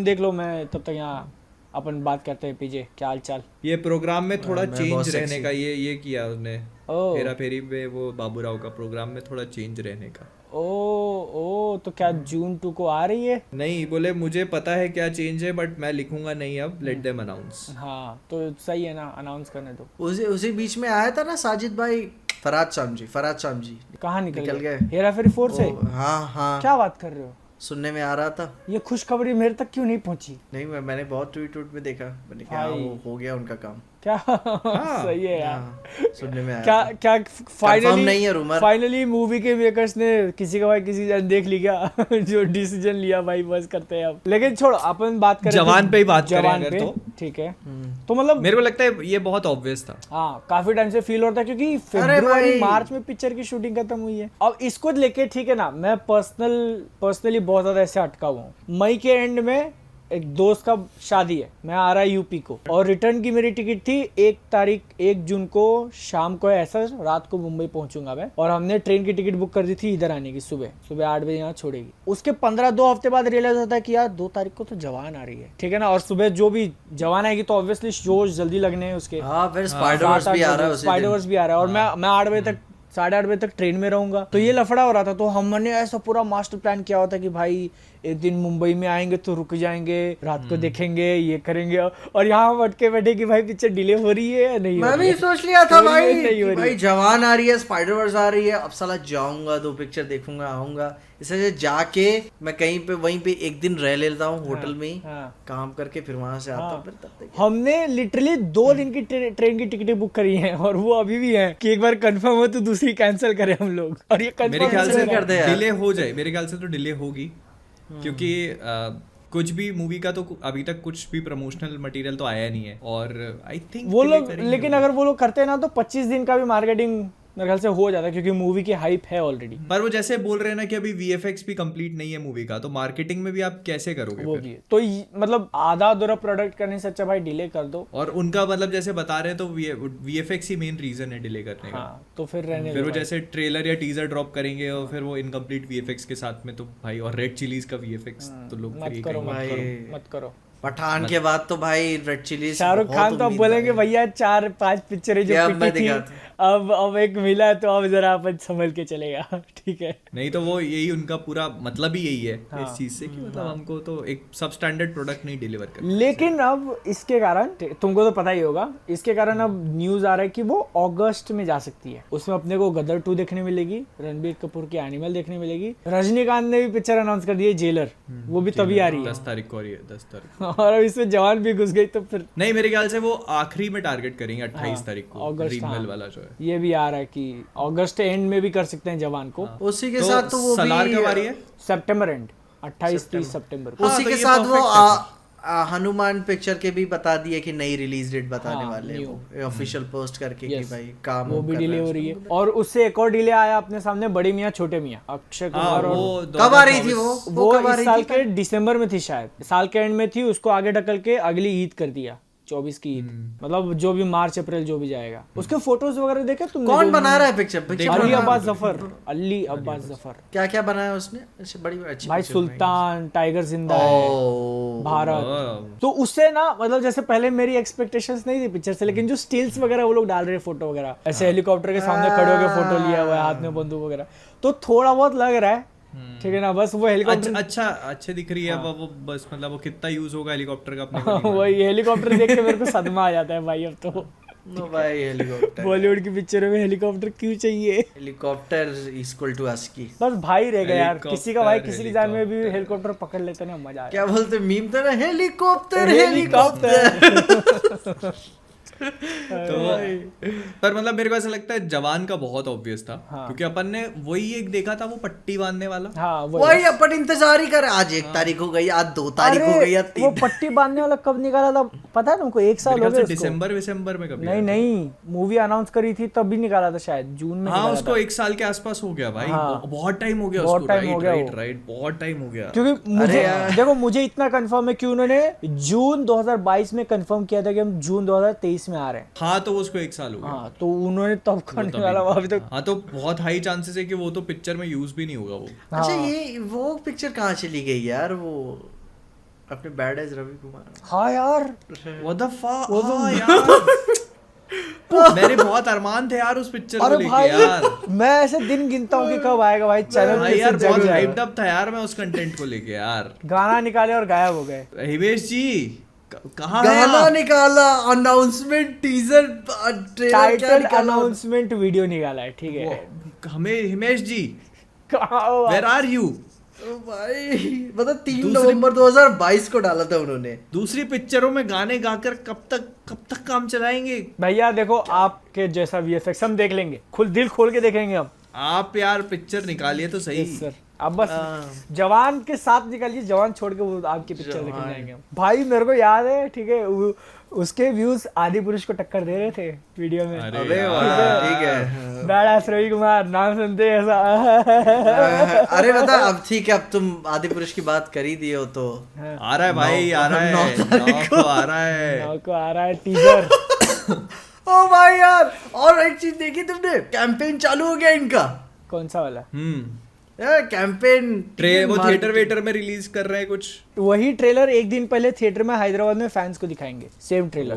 देख लो, मैं तब तक यहाँ अपन बात करते हैं। पीजे क्या हाल चाल? ये प्रोग्राम में थोड़ा चेंज रहने का ये किया उसने। हेरा फेरी में वो बाबूराव का प्रोग्राम में थोड़ा चेंज रहने का। ओ तो क्या जून 2 को आ रही है? नहीं, बोले मुझे पता है क्या चेंज है, बट मैं लिखूंगा नहीं, अब लेट देम अनाउंस। हाँ तो सही है ना, अनाउंस करने दो। उसी बीच में आया था ना साजिद भाई, फराज शाम जी कहाँ निकल गए? हेरा फेरी 4 से? हाँ क्या बात कर रहे हो? सुनने में आ रहा था। ये खुशखबरी मेरे तक क्यों नहीं पहुंची? नहीं, मैंने बहुत ट्वीट में देखा, मैंने कहा वो हो गया उनका काम। क्या सही है यार। सुनने में आया क्या फाइनली नहीं है रूमर। फाइनली मूवी के मेकर्स ने किसी का भाई किसी जन देख लिया जो डिसीजन लिया भाई, बस करते हैं अब। लेकिन छोड़, अपन बात करें जवान पे ही बात करें अगर तो ठीक है। तो मतलब मेरे को लगता है ये बहुत ऑब्वियस था। हाँ, काफी टाइम से फील होता है क्योंकि फरवरी मार्च में पिक्चर की शूटिंग खत्म हुई है। अब इसको लेके ठीक है ना, मैं पर्सनली बहुत ज्यादा ऐसे अटका हुआ हूँ। मई के एंड में एक दोस्त का शादी है, मैं आ रहा यूपी को, और रिटर्न की मेरी टिकट थी 1 जून को शाम को है, ऐसा रात को मुंबई पहुंचूंगा मैं, और हमने ट्रेन की टिकट बुक कर दी थी इधर आने की, सुबह 8 बजे यहाँ छोड़ेगी। उसके 2 हफ्ते बाद रियलाइज होता है कि यार 2 तारीख को तो जवान आ रही है, ठीक है ना, और सुबह जो भी जवान आएगी तो ऑब्वियसली शोज जल्दी लगने हैं उसके। स्पाइडरवर्स भी आ रहा है, और मैं 8 बजे तक 8:30 बजे तक ट्रेन में रहूंगा, तो ये लफड़ा हो रहा था। तो हमने ऐसा पूरा मास्टर प्लान किया होता कि भाई एक दिन मुंबई में आएंगे तो रुक जाएंगे, रात को देखेंगे, ये करेंगे, और यहाँ हम अटके बैठे कि भाई पिक्चर डिले हो रही है या नहीं। मैं भी सोच लिया था भाई जवान आ रही है, स्पाइडरवर्स आ रही है, अब साला जाऊंगा 2 पिक्चर देखूंगा, आऊंगा। इससे जाके मैं कहीं पे वहीं पे एक दिन रह लेता हूँ होटल में ही, काम करके फिर वहां से आता हूँ। फिर तब तक हमने लिटरली 2 दिन की ट्रेन की टिकटें बुक करी हैं, और वो अभी भी है कि एक बार कंफर्म हो तो दूसरी कैंसिल करें हम लोग। और ये मेरे ख्याल से डिले हो जाए, मेरे ख्याल से तो डिले होगी, क्योंकि कुछ भी मूवी का तो अभी तक कुछ भी प्रमोशनल मटेरियल तो आया नहीं है, और आई थिंक वो लोग, लेकिन अगर वो लोग करते हैं ना तो 25 दिन का भी मार्केटिंग मेरे ख्याल से हो जाता है, क्योंकि मूवी की हाइप है ऑलरेडी। पर वो जैसे बोल रहे हैं ना कि अभी वीएफएक्स भी कंप्लीट नहीं है मूवी का, तो मार्केटिंग में भी आप कैसे करोगे वो भी है। तो मतलब आधा अधूरा प्रोडक्ट करने से अच्छा भाई डिले कर दो। और उनका मतलब जैसे बता रहे हैं तो वीएफएक्स ही मेन रीजन है डिले करने का। तो फिर रहने फिर वो जैसे ट्रेलर या टीजर ड्रॉप करेंगे और फिर वो इनकम्प्लीट वीएफएक्स के साथ में, तो भाई, और रेड चिलीज का वीएफएक्स तो लोग मत करो। पठान के बाद तो भाई रेड चिली, शाहरुख खान तो अब बोलेंगे भैया 4-5 पिक्चरें जो पिटी थी, अब एक मिला तो अब जरा अपन संभल के चलेगा, ठीक है। नहीं तो वो यही उनका पूरा मतलब ही यही है इस चीज से कि मतलब हमको तो एक सब स्टैंडर्ड प्रोडक्ट नहीं डिलीवर कर। लेकिन अब इसके कारण तुमको तो पता ही होगा, इसके कारण अब न्यूज आ रहा है कि वो अगस्त में जा सकती है। उसमें अपने को गदर 2 देखने मिलेगी, रणबीर कपूर की एनिमल देखने मिलेगी, रजनीकांत ने भी पिक्चर अनाउंस कर दी है जेलर, वो भी तभी आ रही है 10 तारीख को आ रही है, 10 तारीख। और अब इसमें जवान भी घुस गई तो फिर नहीं, मेरे ख्याल से वो आखिरी में टारगेट करेंगे 28 तारीख को, रीमेल वाला जो है। ये भी आ रहा है कि अगस्त एंड में भी कर सकते हैं जवान को। उसी के साथ तो वो सलार कब आ रही है? सितंबर एंड 28-30 सितंबर को। उसी के साथ वो हनुमान पिक्चर के भी बता दिए कि नई रिलीज डेट बताने वाले हैं, वो ऑफिशियल पोस्ट करके कि भाई काम वो भी डिले हो रही है। और उससे एक और डिले आया अपने सामने, बड़ी मियां छोटे मियां, अक्षय कुमार। और कब आ रही थी वो इस साल के दिसंबर में थी शायद, साल के एंड में थी, उसको आगे ढकल के अगली ईद कर दिया 24 की ईद, मतलब जो भी मार्च अप्रैल जो भी जाएगा उसके फोटोज वगैरह देखे तुमने? कौन बना रहा है पिक्चर? अली अब्बास जफर, अली अब्बास जफर। क्या क्या बनाया उसने? अच्छा, बड़ी अच्छी भाई picture सुल्तान, टाइगर जिंदा है, ओ, भारत। तो उससे ना मतलब जैसे पहले मेरी एक्सपेक्टेशंस नहीं थी पिक्चर से, लेकिन जो स्टिल्स वगैरह वो लोग डाल रहे फोटो वगैरह, ऐसे हेलीकॉप्टर के सामने खड़े होकर फोटो लिया हुआ है, हाथ में बंदूक वगैरह, तो थोड़ा बहुत लग रहा है, ठीक है ना। बस वो हेलीकॉप्टर अच्छे दिख रही है वो बस, मतलब वो कितना यूज होगा हेलीकॉप्टर का अपने को नहीं मालूम। वही हेलीकॉप्टर देख के मेरे को सदमा आ जाता है भाई। अब तो नो भाई, हेलीकॉप्टर बॉलीवुड की पिक्चरों में हेलीकॉप्टर क्यों चाहिए? Helicopter equal to ASCII। बस भाई रह गया यार, किसी का भाई हेलीकॉप्टर, किसी की जान में भी हेलीकॉप्टर पकड़ लेते ना, मजा आ क्या बोलते मीम था ना, हेलीकॉप्टर हेलीकॉप्टर। हेलीकॉप्टर। तो पर मतलब मेरे को ऐसा लगता है जवान का बहुत ऑब्वियस था, क्योंकि अपन ने वही एक देखा था, वो पट्टी बांधने वाला। हाँ वही अपन इंतजार ही कर, आज 1 तारीख हो गई, आज 2 तारीख हो गई, आज वो 3। पट्टी बांधने वाला कब निकाला था पता है तुमको? 1 साल हो गया उसको। दिसंबर में कभी नहीं नहीं, मूवी अनाउंस करी थी तभी निकाला था शायद, जून में। हाँ, उसको 1 साल के आसपास हो गया भाई। बहुत टाइम हो गया बहुत उसको। टाइम हो गया वो। राइट, बहुत टाइम हो गया। क्योंकि मुझे देखो, मुझे इतना कंफर्म है कि उन्होंने जून 2022 में कंफर्म किया था कि हम जून 2023 में आ रहे हैं। हाँ, तो उसको 1 साल हो गया। हाँ, तो उन्होंने तब का निकाला वो अभी तक। हाँ, तो बहुत हाई चांसेस है कि वो तो पिक्चर में यूज भी नहीं होगा वो। अच्छा, ये वो पिक्चर कहाँ चली गई यार, वो अपने बैड एज रवि कुमार। हाँ यार, व्हाट द फक। हाँ यार, मेरे बहुत अरमान थे यार उस पिक्चर को अरे लेके भाई यार। मैं ऐसे दिन गिनता हूँ कि कब आएगा भाई चैनल भाई पे। यार, से बहुत जरूर हाइप्ड आएगा। अप था यार मैं उस कंटेंट को लेके यार। गाना निकाले और गायब हो गए। हिमेश जी कहाँ है गाना आप? निकाला, अनाउंसमेंट, टीजर, ट्रेलर, क्या टाइटल निकाला? अनाउंसमेंट वीडियो निकाला है, ठीक है। हमें हिमेश जी, कहाँ हो आप? Where are you? ओ भाई, मतलब 3 दूसरी- नवंबर 2022 को डाला था उन्होंने। दूसरी पिक्चरों में गाने गाकर कब तक काम चलाएंगे भैया देखो, आपके जैसा वीएफएक्स हम देख लेंगे, खुद दिल खोल के देखेंगे हम। आप यार? पिक्चर निकालिए तो सही। यस सर, अब बस जवान के साथ निकालिए, जवान छोड़ के वो आपकी पिक्चर देखने जाएंगे हम। भाई मेरे को याद है, ठीक है, उसके व्यूज आदि पुरुष को टक्कर दे रहे थे वीडियो में। अबे यार। वाह, ठीक है। बैड एस रवि कुमार नाम सुनते ही ऐसा। अरे बता, अब ठीक है, अब तुम आदि पुरुष की बात कर ही दिए हो तो आ रहा है भाई, आ रहा है 9 को आ रहा है। 9 को आ रहा है टीजर। ओ भाई यार, और एक चीज देखी तुमने? कैंपेन चालू हो गया इनका। कौन सा वाला? कैंपेन वो थिएटर वेटर में रिलीज कर रहे हैं कुछ। वही ट्रेलर एक दिन पहले थिएटर में हैदराबाद में फैंस को दिखाएंगे, सेम ट्रेलर।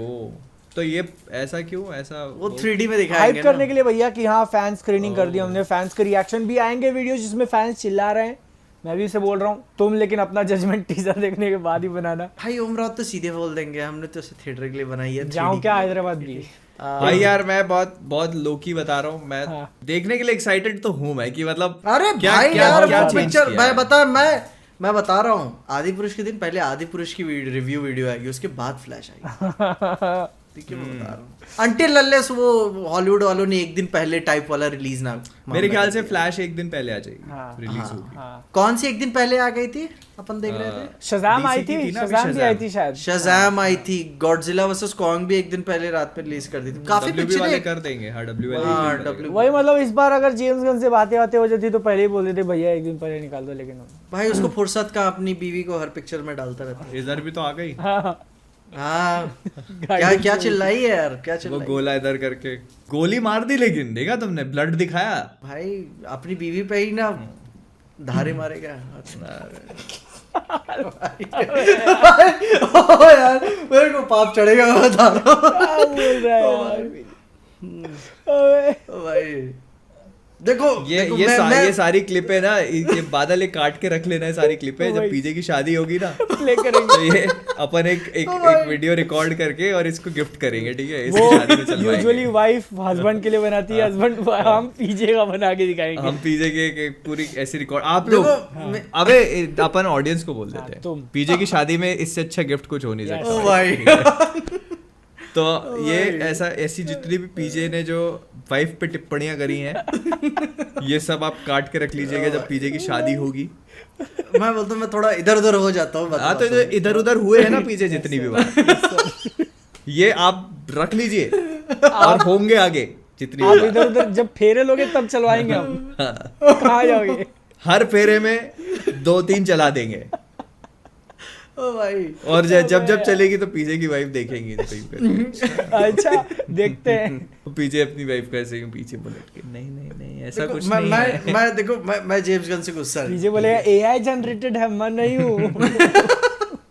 तो ये ऐसा क्यों? ऐसा वो 3D में दिखाएंगे हाइप ना। करने के लिए भैया कि हाँ फैंस स्क्रीनिंग कर दिया हमने, फैंस के रिएक्शन भी आएंगे, वीडियो जिसमें फैंस चिल्ला रहे हैं। मैं भी इसे बोल रहा हूँ, तुम लेकिन अपना जजमेंट टीजर देखने के बाद ही बनाना। भाई उमराव तो सीधे बोल देंगे, हमने तो उसे थिएटर के लिए बनाई है। जाऊँ 3D क्या के लिए। हैदराबाद भी? भाई यार, मैं बहुत लोकी बता रहा हूँ। मैं हाँ। देखने के लिए एक्साइटेड तो हूँ मैं, कि मतलब अरे क्या भाई क्या यार, क्या वो change पिक्चर किया मैं है? बता मैं बता रहा हूँ, आदि पुरुष के दिन पहले आदि पुरुष की रिव्यू वीडियो आएगी, उसके बाद फ्लैश आएगी। ठीक है, मैं बता रहा हूँ। अंटिल अनलेस वो हॉलीवुड वालों ने एक दिन पहले टाइप वाला रिलीज ना। मेरे ख्याल से फ्लैश एक दिन पहले आ जाएगी, हाँ। रिलीज होगी। हाँ, कौन सी एक दिन पहले आ गई थी? अपन देख रहे थे शज़ाम आई DC की थी, थी ना अभी शज़ाम भी आई शज़ाम। थी शायद। शज़ाम आई थी, गॉडजिला वर्सेस कॉन्ग भी एक दिन पहले रात में रिलीज कर दी थी। काफी WB पिक्चर वाले है। कर देंगे। हाँ, WB वाले हाँ, कर देंगे। W। वही मतलब इस बार अगर जेम्स गन से बातें हो जाती तो पहले ही बोल देते भैया एक दिन पहले निकाल दो, लेकिन भाई उसको फुर्सत का अपनी बीवी को हर पिक्चर में डालता रहता है। इधर भी तो आ गई हाँ, हाँ, क्या चिल्लाई है यार, क्या वो चिल्लाई? गोला इधर करके गोली मार दी, लेकिन देखा तुमने ब्लड दिखाया। भाई अपनी बीवी पे ही ना धारे मारेगा। ओ यार, मेरे को पाप चढ़ेगा, मैं बता रहा हूँ। क्या बोल रहा है यार? अबे, ओ भाई देखो, देखो, ये सारी क्लिपें ना, ये बादल एक काट के रख लेना है सारी क्लिपें। जब पीजे की शादी होगी ना, प्ले करेंगे तो ये अपन एक वीडियो रिकॉर्ड करके और इसको गिफ्ट करेंगे, ठीक है? इसकी वो शादी में चलवाएंगे। यूजुअली वाइफ हस्बैंड के लिए बनाती है, हस्बैंड हम पीजे का बना के दिखाएंगे। हम पीजे के एक पूरी ऐसी रिकॉर्ड आप लोग। अबे अपन ऑडियंस को बोल देते तुम। हैं, पीजे की शादी में इससे अच्छा गिफ्ट कुछ हो नहीं Yes. सकता। ओ भाई तो ये ऐसी जितनी भी पीजे ने जो वाइफ पे टिप्पणियां करी हैं, ये सब आप काट के रख लीजिएगा जब पीजे की शादी होगी। मैं बोलता हूँ, मैं थोड़ा इधर उधर हो जाता हूँ। हाँ, तो जो इधर उधर हुए हैं ना पीछे जितनी भी बात, ये आप रख लीजिए और होंगे आगे जितनी आप भी इधर उधर जब फेरे लोगे तब चलवाएंगे हम। कहाँ जाओगे? हर फेरे में 2-3 चला देंगे। ओ भाई और जब जब चलेगी तो पीछे की वाइफ देखेंगे कहीं पे। अच्छा देखते हैं। पीछे अपनी वाइफ को ऐसे पीछे पलट के नहीं नहीं नहीं ऐसा देखो, कुछ नहीं है। मैं देखो मैं जेम्स गन से गुस्सा नहीं। डीजे बोलेगा एआई जनरेटेड है, मैं नहीं हूँ।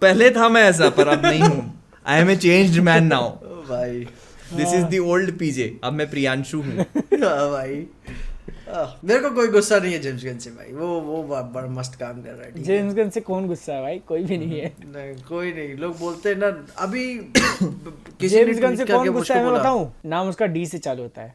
पहले था मैं ऐसा पर अब नहीं हूँ। I am a changed man now. ओ भाई this is the old PJ, अब मैं प्रियांशु हूँ। हाँ भाई मेरे को कोई गुस्सा नहीं है जेम्स गन से भाई, वो बड़ा मस्त काम कर रहा है। ठीक है? जेम्स गन से कौन गुस्सा है भाई? कोई भी नहीं है। नहीं कोई नहीं, लोग बोलते हैं ना अभी किसी ने जेम्स गन से tweet करके कौन गुस्सा है मुझको मैं बोला। बताऊं? नाम उसका डी से चालू होता है।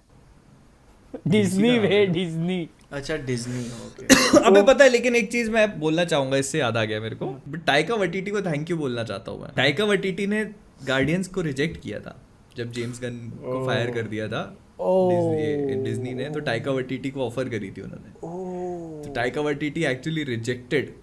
डिज्नी वे डिज्नी। अच्छा डिज्नी, ओके। अबे पता है, लेकिन एक चीज मैं बोलना चाहूंगा, इससे याद आ गया मेरे को। टाइका वटीटी को थैंक यू बोलना चाहता हूँ मैं। टाइका वटीटी ने गार्डियंस को रिजेक्ट किया था जब जेम्स गन को फायर कर दिया था डिज्नी ने, तो टाइका वटीटी को ऑफर करी थी उन्होंने। तो टाइका वटीटी एक्चुअली रिजेक्टेड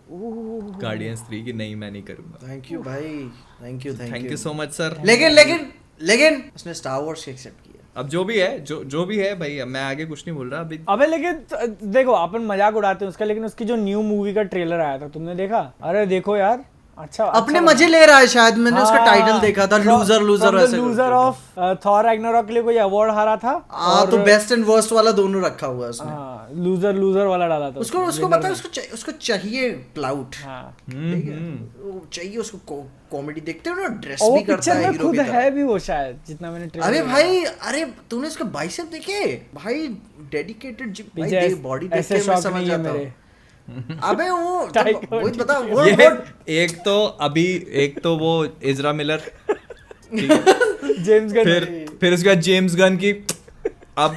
गार्डियंस 3 की, नहीं मैं नहीं करूंगा। थैंक यू भाई, thank you so much sir. लेकिन उसने स्टार वॉर्स एक्सेप्ट किया। अब जो भी है जो भी है भाई, मैं आगे कुछ नहीं बोल रहा अभी। अबे लेकिन देखो अपन मजाक उड़ाते हैं उसका, लेकिन उसकी जो न्यू मूवी का ट्रेलर आया था तुमने देखा? अरे देखो यार, अच्छा अपने मजे ले रहा है शायद, मैंने उसका टाइटल देखा था, लूजर ऐसे लूजर ऑफ थॉर रैग्नारॉक के लिए कोई अवार्ड हारा था। तो बेस्ट एंड वर्स्ट वाला दोनों रखा हुआ है उसने। हाँ लूजर वाला डाला था उसको पता है, उसको चाहिए क्लाउट। हाँ ठीक है, वो चाहिए उसको कॉमेडी। देखते हो ना, ड्रेस और वो भी करता पिक्चर है में हीरो खुद की तरह। है भी वो शायद, जितना मैंने ट्रेलर अरे भाई, अरे तूने उसके बाइसेप देखे भाई? डेडिकेटेड जिम भाई, बॉडी देख ऐसे के मैं शौक समझ नहीं है जाता हूँ। मेरे। अबे वो Taika वही बता वो ये एक तो वो इजरा मिलर, जेम्स गन, फिर उसके बाद जेम्स गन की, अब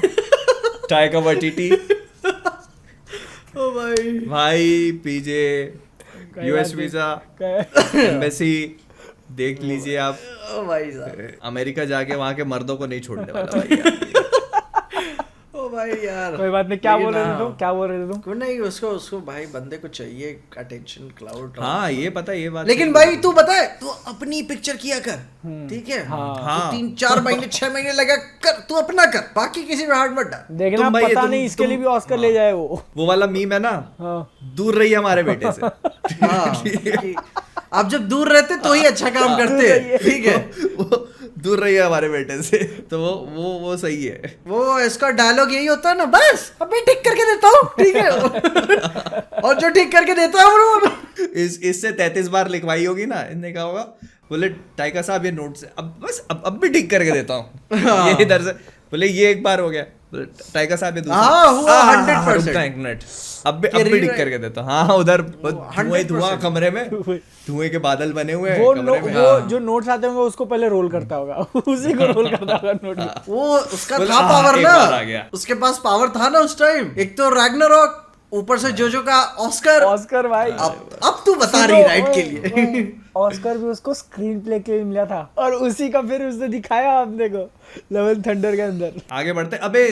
टाइका वटीटी। ओ भाई पीजे, यूएस वीजा, एम्बेसी देख लीजिए आप। ओ भाई साहब, अमेरिका जाके वहां के मर्दों को नहीं छोड़ने वाला भाई यार। ओ भाई यार, कोई बात नहीं। क्या लेकिन बोल रहे थे हाँ, तुम? क्या बोल रहे थे तुम? कोई नहीं, उसको भाई बंदे को चाहिए अटेंशन, क्लाउड। हाँ ये पता है, ये बात। लेकिन भाई तू बता, तू अपनी पिक्चर किया कर, ठीक है? हाँ। 3-4 महीने 6 महीने लगा कर, तू अपना कर, बाकी किसी में हाथ मत डाल। देखना तुम भाई, पता नहीं इसके लिए भी ऑस्कर ले जाए वो। वो वाला मीम है ना, हाँ। दूर रही हमारे बेटे से। हाँ, कि आप जब दूर रहते तो ही अच्छा काम करते हैं, ठीक है? वो दूर रही है हमारे बेटे से, तो वो सही है। वो इसका डायलॉग यही होता है ना, बस अभी ठीक करके देता हूँ, ठीक है? और जो ठीक करके देता है वो इससे 33 बार लिखवाई होगी ना, इनने कहा होगा, बोले टाइका साहब ये नोट से अब भी ठीक करके देता हूँ। ये इधर से बोले ये एक बार हो गया, बोले टाइका साहब ये दूसरा। हाँ, हुआ 100%। रुक जा एक मिनट, अब भी ठीक करके देता हूँ। हाँ उधर धुआं कमरे में, धुएं के बादल बने हुए हैं कमरे में। वो जो नोट्स आते होंगे उसको पहले रोल करता होगा, उसी को रोल करता होगा नोट। वो उसका बोले, था हाँ, पावर एक ना, बार आ गया। उसके पास पावर था ना उस टाइम। एक तो रैग्नारॉक, ऊपर से जोजो का ऑस्कर। ऑस्कर भाई, अब तू बता रही राइट के लिए। ऑस्कर भी उसको स्क्रीन प्ले के लिए मिला था, और उसी का फिर उसने दिखाया आपने को लेवल थंडर के अंदर। आगे बढ़ते। अबे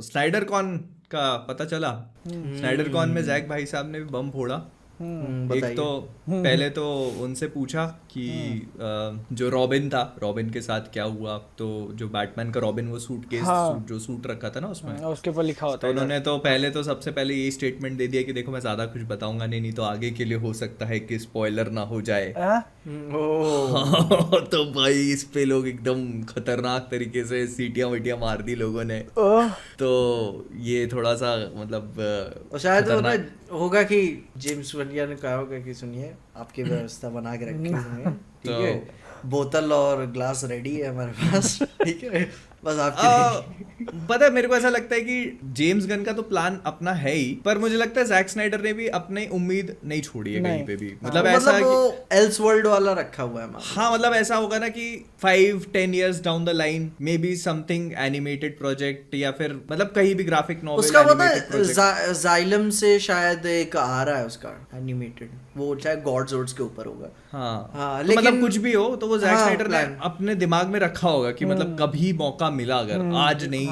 स्नाइडर कॉन का पता चला? स्नाइडर कॉन में जैक भाई साहब ने भी बम फोड़ा। एक तो पहले तो उनसे पूछा कि जो रॉबिन था, रॉबिन के साथ क्या हुआ, तो जो बैटमैन का रॉबिन, वो सूटकेस, जो सूट रखा था ना उसमें, उसके ऊपर लिखा होता तो है। उन्होंने तो सबसे पहले यही स्टेटमेंट दे दिया कि देखो मैं ज्यादा कुछ बताऊंगा नहीं तो आगे के लिए हो सकता है कि स्पॉइलर ना हो जाए। तो भाई इस पे लोग एकदम खतरनाक तरीके से सीटियां वीटियां मार दी लोगों ने। तो ये थोड़ा सा मतलब शायद होगा कि जेम्स वलिया ने कहा होगा कि सुनिए आपकी व्यवस्था बना के रखी हुई है, ठीक है? बोतल और ग्लास रेडी है हमारे पास, ठीक है? बस आपके पता है, मेरे को ऐसा लगता है कि जेम्स गन का तो प्लान अपना है ही, पर मुझे लगता है जैक स्नाइडर ने भी अपनी उम्मीद नहीं छोड़ी है कहीं पे भी। मतलब ऐसा वो एल्स वर्ल्ड वाला रखा हुआ है। हाँ मतलब ऐसा होगा ना कि 5-10 years down the line may be something animated project, या फिर मतलब कहीं भी ग्राफिक नॉवेल। उसका पता है जाइलम से शायद एक आ रहा है उसका एनिमेटेड, वो चाहे गॉड्स ऑर्ड्स के ऊपर होगा। हाँ हाँ, तो लेकिन मतलब कुछ भी हो तो वो जैक स्नाइडर ने प्लान अपने दिमाग में रखा होगा कि मतलब कभी मौका मिला अगर आज नहीं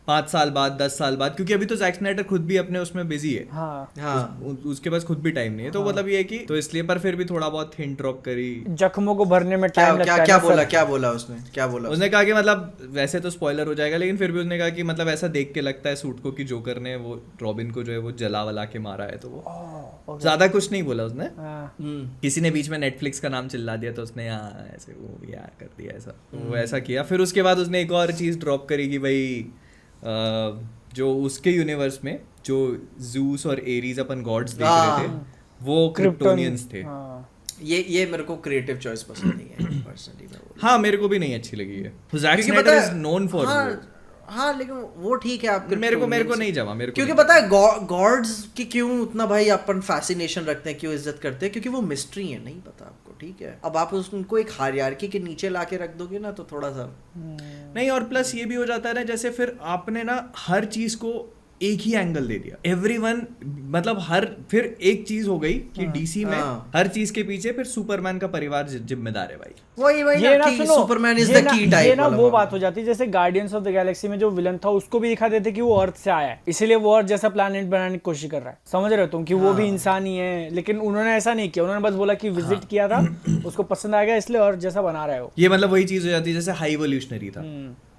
5 साल बाद 10 साल बाद, क्योंकि अभी तो जैक स्नाइडर खुद भी अपने उसमें बिजी है, हाँ उसके पास खुद भी टाइम नहीं है, तो मतलब ये है कि तो इसलिए, पर फिर भी थोड़ा बहुत हिंट ड्रॉप करी। जख्मों को भरने में क्या टाइम लगता है। क्या बोला उसने कहा कि मतलब वैसे तो स्पॉइलर हो जाएगा, लेकिन फिर भी उसने कहा कि मतलब ऐसा देख के लगता है सूट को कि जोकर ने वो रॉबिन को जो है वो जला वला के मारा है, तो वो ज्यादा कुछ नहीं बोला उसने। किसी ने बीच में नेटफ्लिक्स का नाम चिल्ला दिया तो उसने ऐसे वो यार कर दिया ऐसा, वो ऐसा किया। फिर उसके बाद उसने एक और चीज ड्रॉप करी कि भाई जो उसके यूनिवर्स में जो ज़ूस और एरीज अपन गॉड्स देख रहे थे वो क्रिप्टोनियंस थे। ये मेरे को क्रिएटिव चॉइस पसंद नहीं है पर्सनली। हाँ मेरे को भी नहीं अच्छी लगी है। जैक क्योंकि स्नाइडर इज नोन फॉर हाँ लेकिन वो ठीक है आप मेरे को नहीं जमा, मेरे को क्योंकि पता है गॉड्स की क्यों उतना भाई अपन फैसिनेशन रखते हैं, क्यों इज्जत करते हैं, क्योंकि वो मिस्ट्री है, नहीं पता आपको, ठीक है। अब आप उनको एक हायरार्की के नीचे लाके रख दोगे ना तो थोड़ा सा नहीं, और प्लस ये भी हो जाता है ना, जैसे फिर आपने ना हर चीज को एक ही एंगल दे दिया, एवरीवन मतलब हर फिर एक चीज हो गई कि डीसी में हर चीज के पीछे फिर सुपरमैन का परिवार जिम्मेदार है भाई। वही ये ना कि Superman is the key type. ये ना वो बात हो जाती है जैसे गार्डियंस ऑफ द गैलेक्सी में जो विलन था उसको भी दिखा देते कि वो अर्थ से आया है, इसीलिए वो अर्थ जैसा प्लैनेट बनाने की कोशिश कर रहा है, समझ रहे हो तुम, कि वो भी इंसान ही है। लेकिन उन्होंने ऐसा नहीं किया, उन्होंने बस बोला कि विजिट किया था, उसको पसंद आ गया इसलिए अर्थ जैसा बना रहे हो। ये मतलब वही चीज हो जाती है जैसे हाई इवोल्यूशनरी था,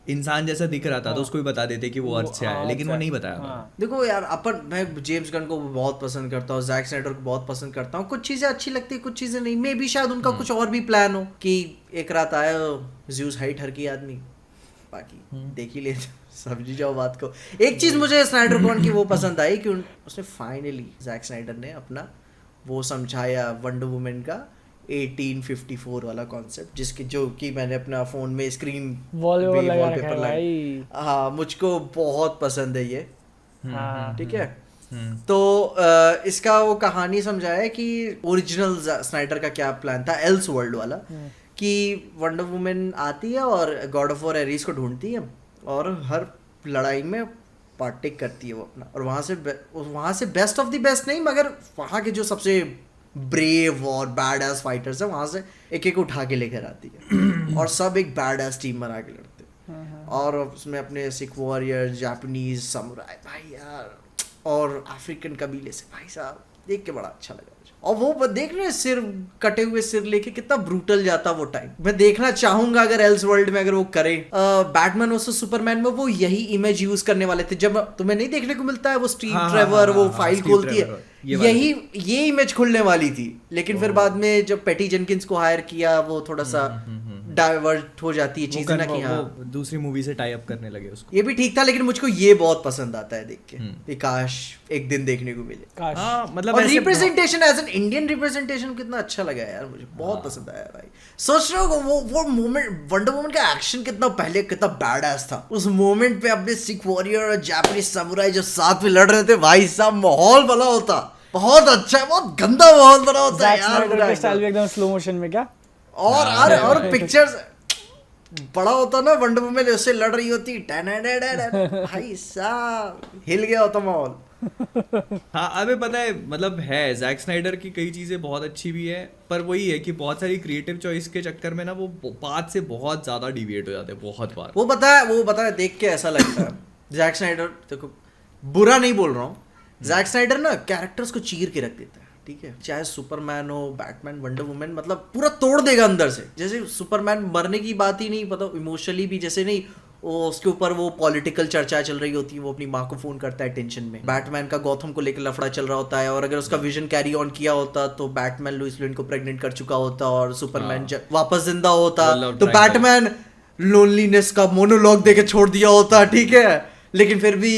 इंसान जैसा दिख रहा था तो उसको भी बता देते कि वो अर्थ से आया है, लेकिन वो नहीं बताया। देखो यार मैं जेम्स गन को बहुत पसंद करता हूँ, जैक स्नाइडर को बहुत पसंद करता हूँ, कुछ चीजें अच्छी लगती है कुछ चीजें नहीं, मे भी शायद उनका कुछ और भी प्लान हो कि एक रात आया ज़्यूस हाइट हर की आदमी, बाकी देख ही ले समझी जाओ बात को। एक चीज मुझे स्नाइडर कॉन की वो पसंद आई कि उसने फाइनली जैक स्नाइडर ने अपना वो समझाया वंडर वुमन का 1854 वाला कॉन्सेप्ट, जिसकी जो कि मैंने अपना फोन में स्क्रीन वॉलपेपर लगा। हाँ मुझको बहुत पसंद है ये, ठीक है। तो इसका वो कहानी समझाया कि ओरिजिनल स्नाइडर का क्या प्लान था, एल्स वर्ल्ड वाला, कि वंडर वुमन आती है और गॉड ऑफ वॉर एरीज को ढूंढती है और हर लड़ाई में पार्टेक करती है वो अपना, और वहाँ से बेस्ट ऑफ द बेस्ट नहीं मगर वहाँ के जो सबसे ब्रेव और बैड एस फाइटर्स है वहां से एक एक उठा के लेकर आती है और सब एक बैड एस टीम बना के लड़ते हैं। और उसमें अपने सिख वॉरियर, जापानीज समुराई भाई यार और अफ्रीकन कबीले से, भाई साहब देख के बड़ा अच्छा लगा। और वो देख रहे सिर कटे हुए सिर लेके कितना ब्रूटल जाता वो टाइम, मैं देखना चाहूंगा अगर एल्स वर्ल्ड में अगर वो करे। बैटमैन वर्सेस सुपरमैन में वो यही इमेज यूज करने वाले थे, जब तुम्हें नहीं देखने को मिलता है वो स्टीव ट्रेवर वो फाइल खोलती है, ये इमेज खुलने वाली थी। लेकिन फिर बाद में जब पैटी जेनकिंस को हायर किया वो थोड़ा सा डाइवर्ट हो जाती है चीजें ना कि हाँ दूसरी मूवी से टाई अप करने लगे उसको। ये भी ठीक था, लेकिन मुझको ये बहुत पसंद आता है देख के, काश एक दिन देखने को मिले। हाँ, मतलब और representation as an Indian representation कितना अच्छा लगा यार, मुझे बहुत पसंद आया भाई। सोच रहे हो वो मोमेंट वंडर वुमन का एक्शन कितना पहले कितना बैडएस था, उस मोमेंट पे अपने सिख वॉरियर और जापानीज समुराई जो साथ में लड़ रहे थे, भाई साहब माहौल बना होता, बहुत अच्छा है, बहुत गंदा माहौल बना होता है यार, स्टाइल भी एकदम स्लो मोशन में क्या। और पिक्चर्स बड़ा होता ना वंडर वुमन उससे लड़ रही होती, भाई साहब हिल गया होता माहौल। हाँ अबे पता है मतलब है जैक स्नाइडर की कई चीजें बहुत अच्छी भी है, पर वही है कि बहुत सारी क्रिएटिव चॉइस के चक्कर में ना वो बात से बहुत ज्यादा डिविएट हो जाते हैं बहुत बार। वो पता है देख के ऐसा लगता है जैक स्नाइडर, देखो बुरा नहीं बोल रहा हूँ, जैक स्नाइडर ना कैरेक्टर्स को चीर के रख देता है, ठीक है, चाहे सुपरमैन हो, बैटमैन, वंडर वुमन, मतलब पूरा तोड़ देगा अंदर से। जैसे सुपरमैन मरने की बात ही नहीं, पता इमोशनली भी जैसे नहीं, वो उसके ऊपर वो पॉलिटिकल चर्चा चल रही होती है, वो अपनी माँ को फोन करता है टेंशन में। बैटमैन का गॉथम को लेकर लफड़ा चल रहा होता है, और अगर उसका विजन कैरी ऑन किया होता तो बैटमैन लुइस लेन को प्रेग्नेंट कर चुका होता और सुपरमैन वापस जिंदा होता, तो बैटमैन लोनलीनेस का मोनोलॉग देके छोड़ दिया होता, ठीक है। लेकिन फिर भी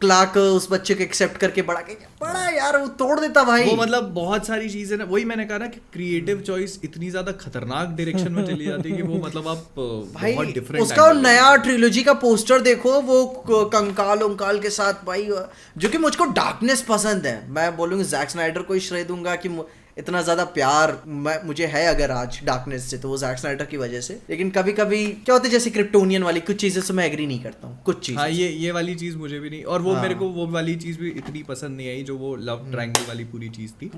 क्लार्क उस बच्चे को एक्सेप्ट करके बड़ा यार वो तोड़ देता भाई। वो मतलब बहुत सारी चीजें ना, वही मैंने कहा ना कि क्रिएटिव चॉइस इतनी ज्यादा खतरनाक डायरेक्शन में चली जाती है कि वो मतलब आप भाई बहुत डिफरेंट उसका नया ट्रिलोजी का पोस्टर देखो, वो कंकाल उंकाल के साथ भाई, जो कि मुझको डार्कनेस पसंद है। मैं बोलूंगा जैक स्नाइडर को ही श्रेय दूंगा कि इतना ज्यादा प्यार मुझे है अगर आज डार्कनेस से, तो वो जैक स्नाइडर की वजह से। लेकिन कभी कभी क्या होता है जैसे क्रिप्टोनियन वाली कुछ चीजें से मैं एग्री नहीं करता हूँ, कुछ चीजें। हाँ ये वाली चीज मुझे भी नहीं, और वो मेरे को वो वाली चीज भी इतनी पसंद नहीं आई जो वो लव ट्रायंगल वाली पूरी चीज थी,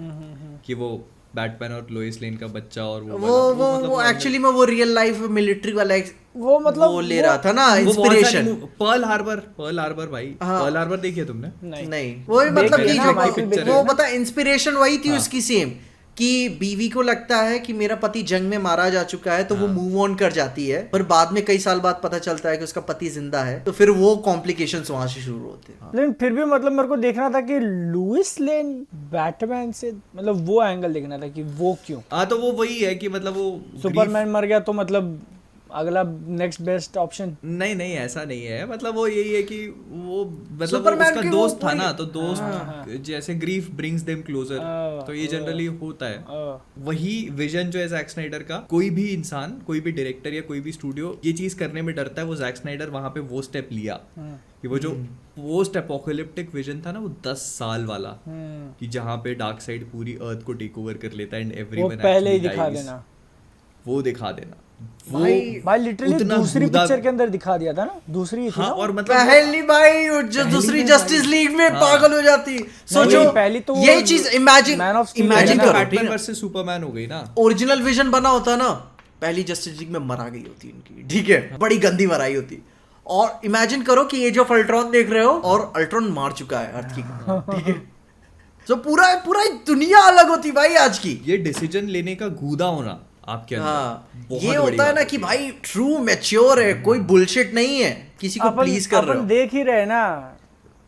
कि वो बैटमैन और लोइस लेन का बच्चा और वो वो एक्चुअली में वो रियल लाइफ मिलिट्री वाला वो मतलब वो ले रहा था ना वो बहुत सारी इंस्पिरेशन। पर्ल हार्बर भाई, पर्ल हार्बर देखी है तुमने? नहीं वो मतलब देखी कि है ना, माइकल बे वो की। पता इंस्पिरेशन वही थी उसकी सेम, कि बीवी को लगता है कि मेरा पति जंग में मारा जा चुका है तो वो मूव ऑन कर जाती है, पर बाद में कई साल बाद पता चलता है कि उसका पति जिंदा है, तो फिर वो कॉम्प्लिकेशंस वहां से शुरू होते हैं। लेकिन फिर भी मतलब मेरे को देखना था कि लुइस लेन बैटमैन से मतलब वो एंगल देखना था कि वो क्यों हाँ तो वो वही है कि मतलब वो सुपरमैन मर गया तो मतलब अगला नेक्स्ट बेस्ट ऑप्शन। नहीं ऐसा नहीं है, मतलब वो यही है कि वो मतलब वो सुपरमैन उसका की वो दोस्त था पूरी- ना, तो दोस्त जैसे ग्रीफ ब्रिंग्स देम क्लोजर, तो ये जनरली होता है। वही विजन जो है जैक स्नाइडर का, कोई भी इंसान, कोई भी डायरेक्टर या कोई भी स्टूडियो ये चीज करने में डरता है, वो जैक स्नाइडर वहां पे वो स्टेप लिया कि वो जो पोस्ट एपोकलिप्टिक विजन था ना, वो 10 साल वाला, कि जहाँ पे डार्क साइड पूरी अर्थ को टेक ओवर कर लेता है एंड वो एवरीवन पहले ही दिखा देना, वो दिखा देना वो भाई लिटरली उतना दूसरी गूदा- पिक्चर के अंदर दिखा दिया था ना, दूसरी थी हाँ, ना? और मतलब पहली भाई जो दूसरी में जस्टिस लीग में पागल हो जाती, सोचो पहली तो वो यही चीज imagine Man of Steel imagine है ना, करो, बैटमैन वर्सेस सुपरमैन हो गई ना। ओरिजिनल विजन बना होता ना, पहली जस्टिस लीग में मरा गई होती इनकी, ठीक है, बड़ी गंदी मराई होती। और इमेजिन करो कि एज ऑफ अल्ट्रॉन देख रहे हो और अल्ट्रॉन मार चुका है अर्थ की, ठीक है, तो पूरा पूरा दुनिया अलग होती भाई आज की। ये डिसीजन लेने का गूदा होना आपके अंदर हाँ, बहुत ये बड़ी होता है बात ना कि भाई ट्रू मैच्योर है, कोई बुलशिट नहीं है, किसी को प्लीज कर रहे अपन हो। देख ही रहे ना,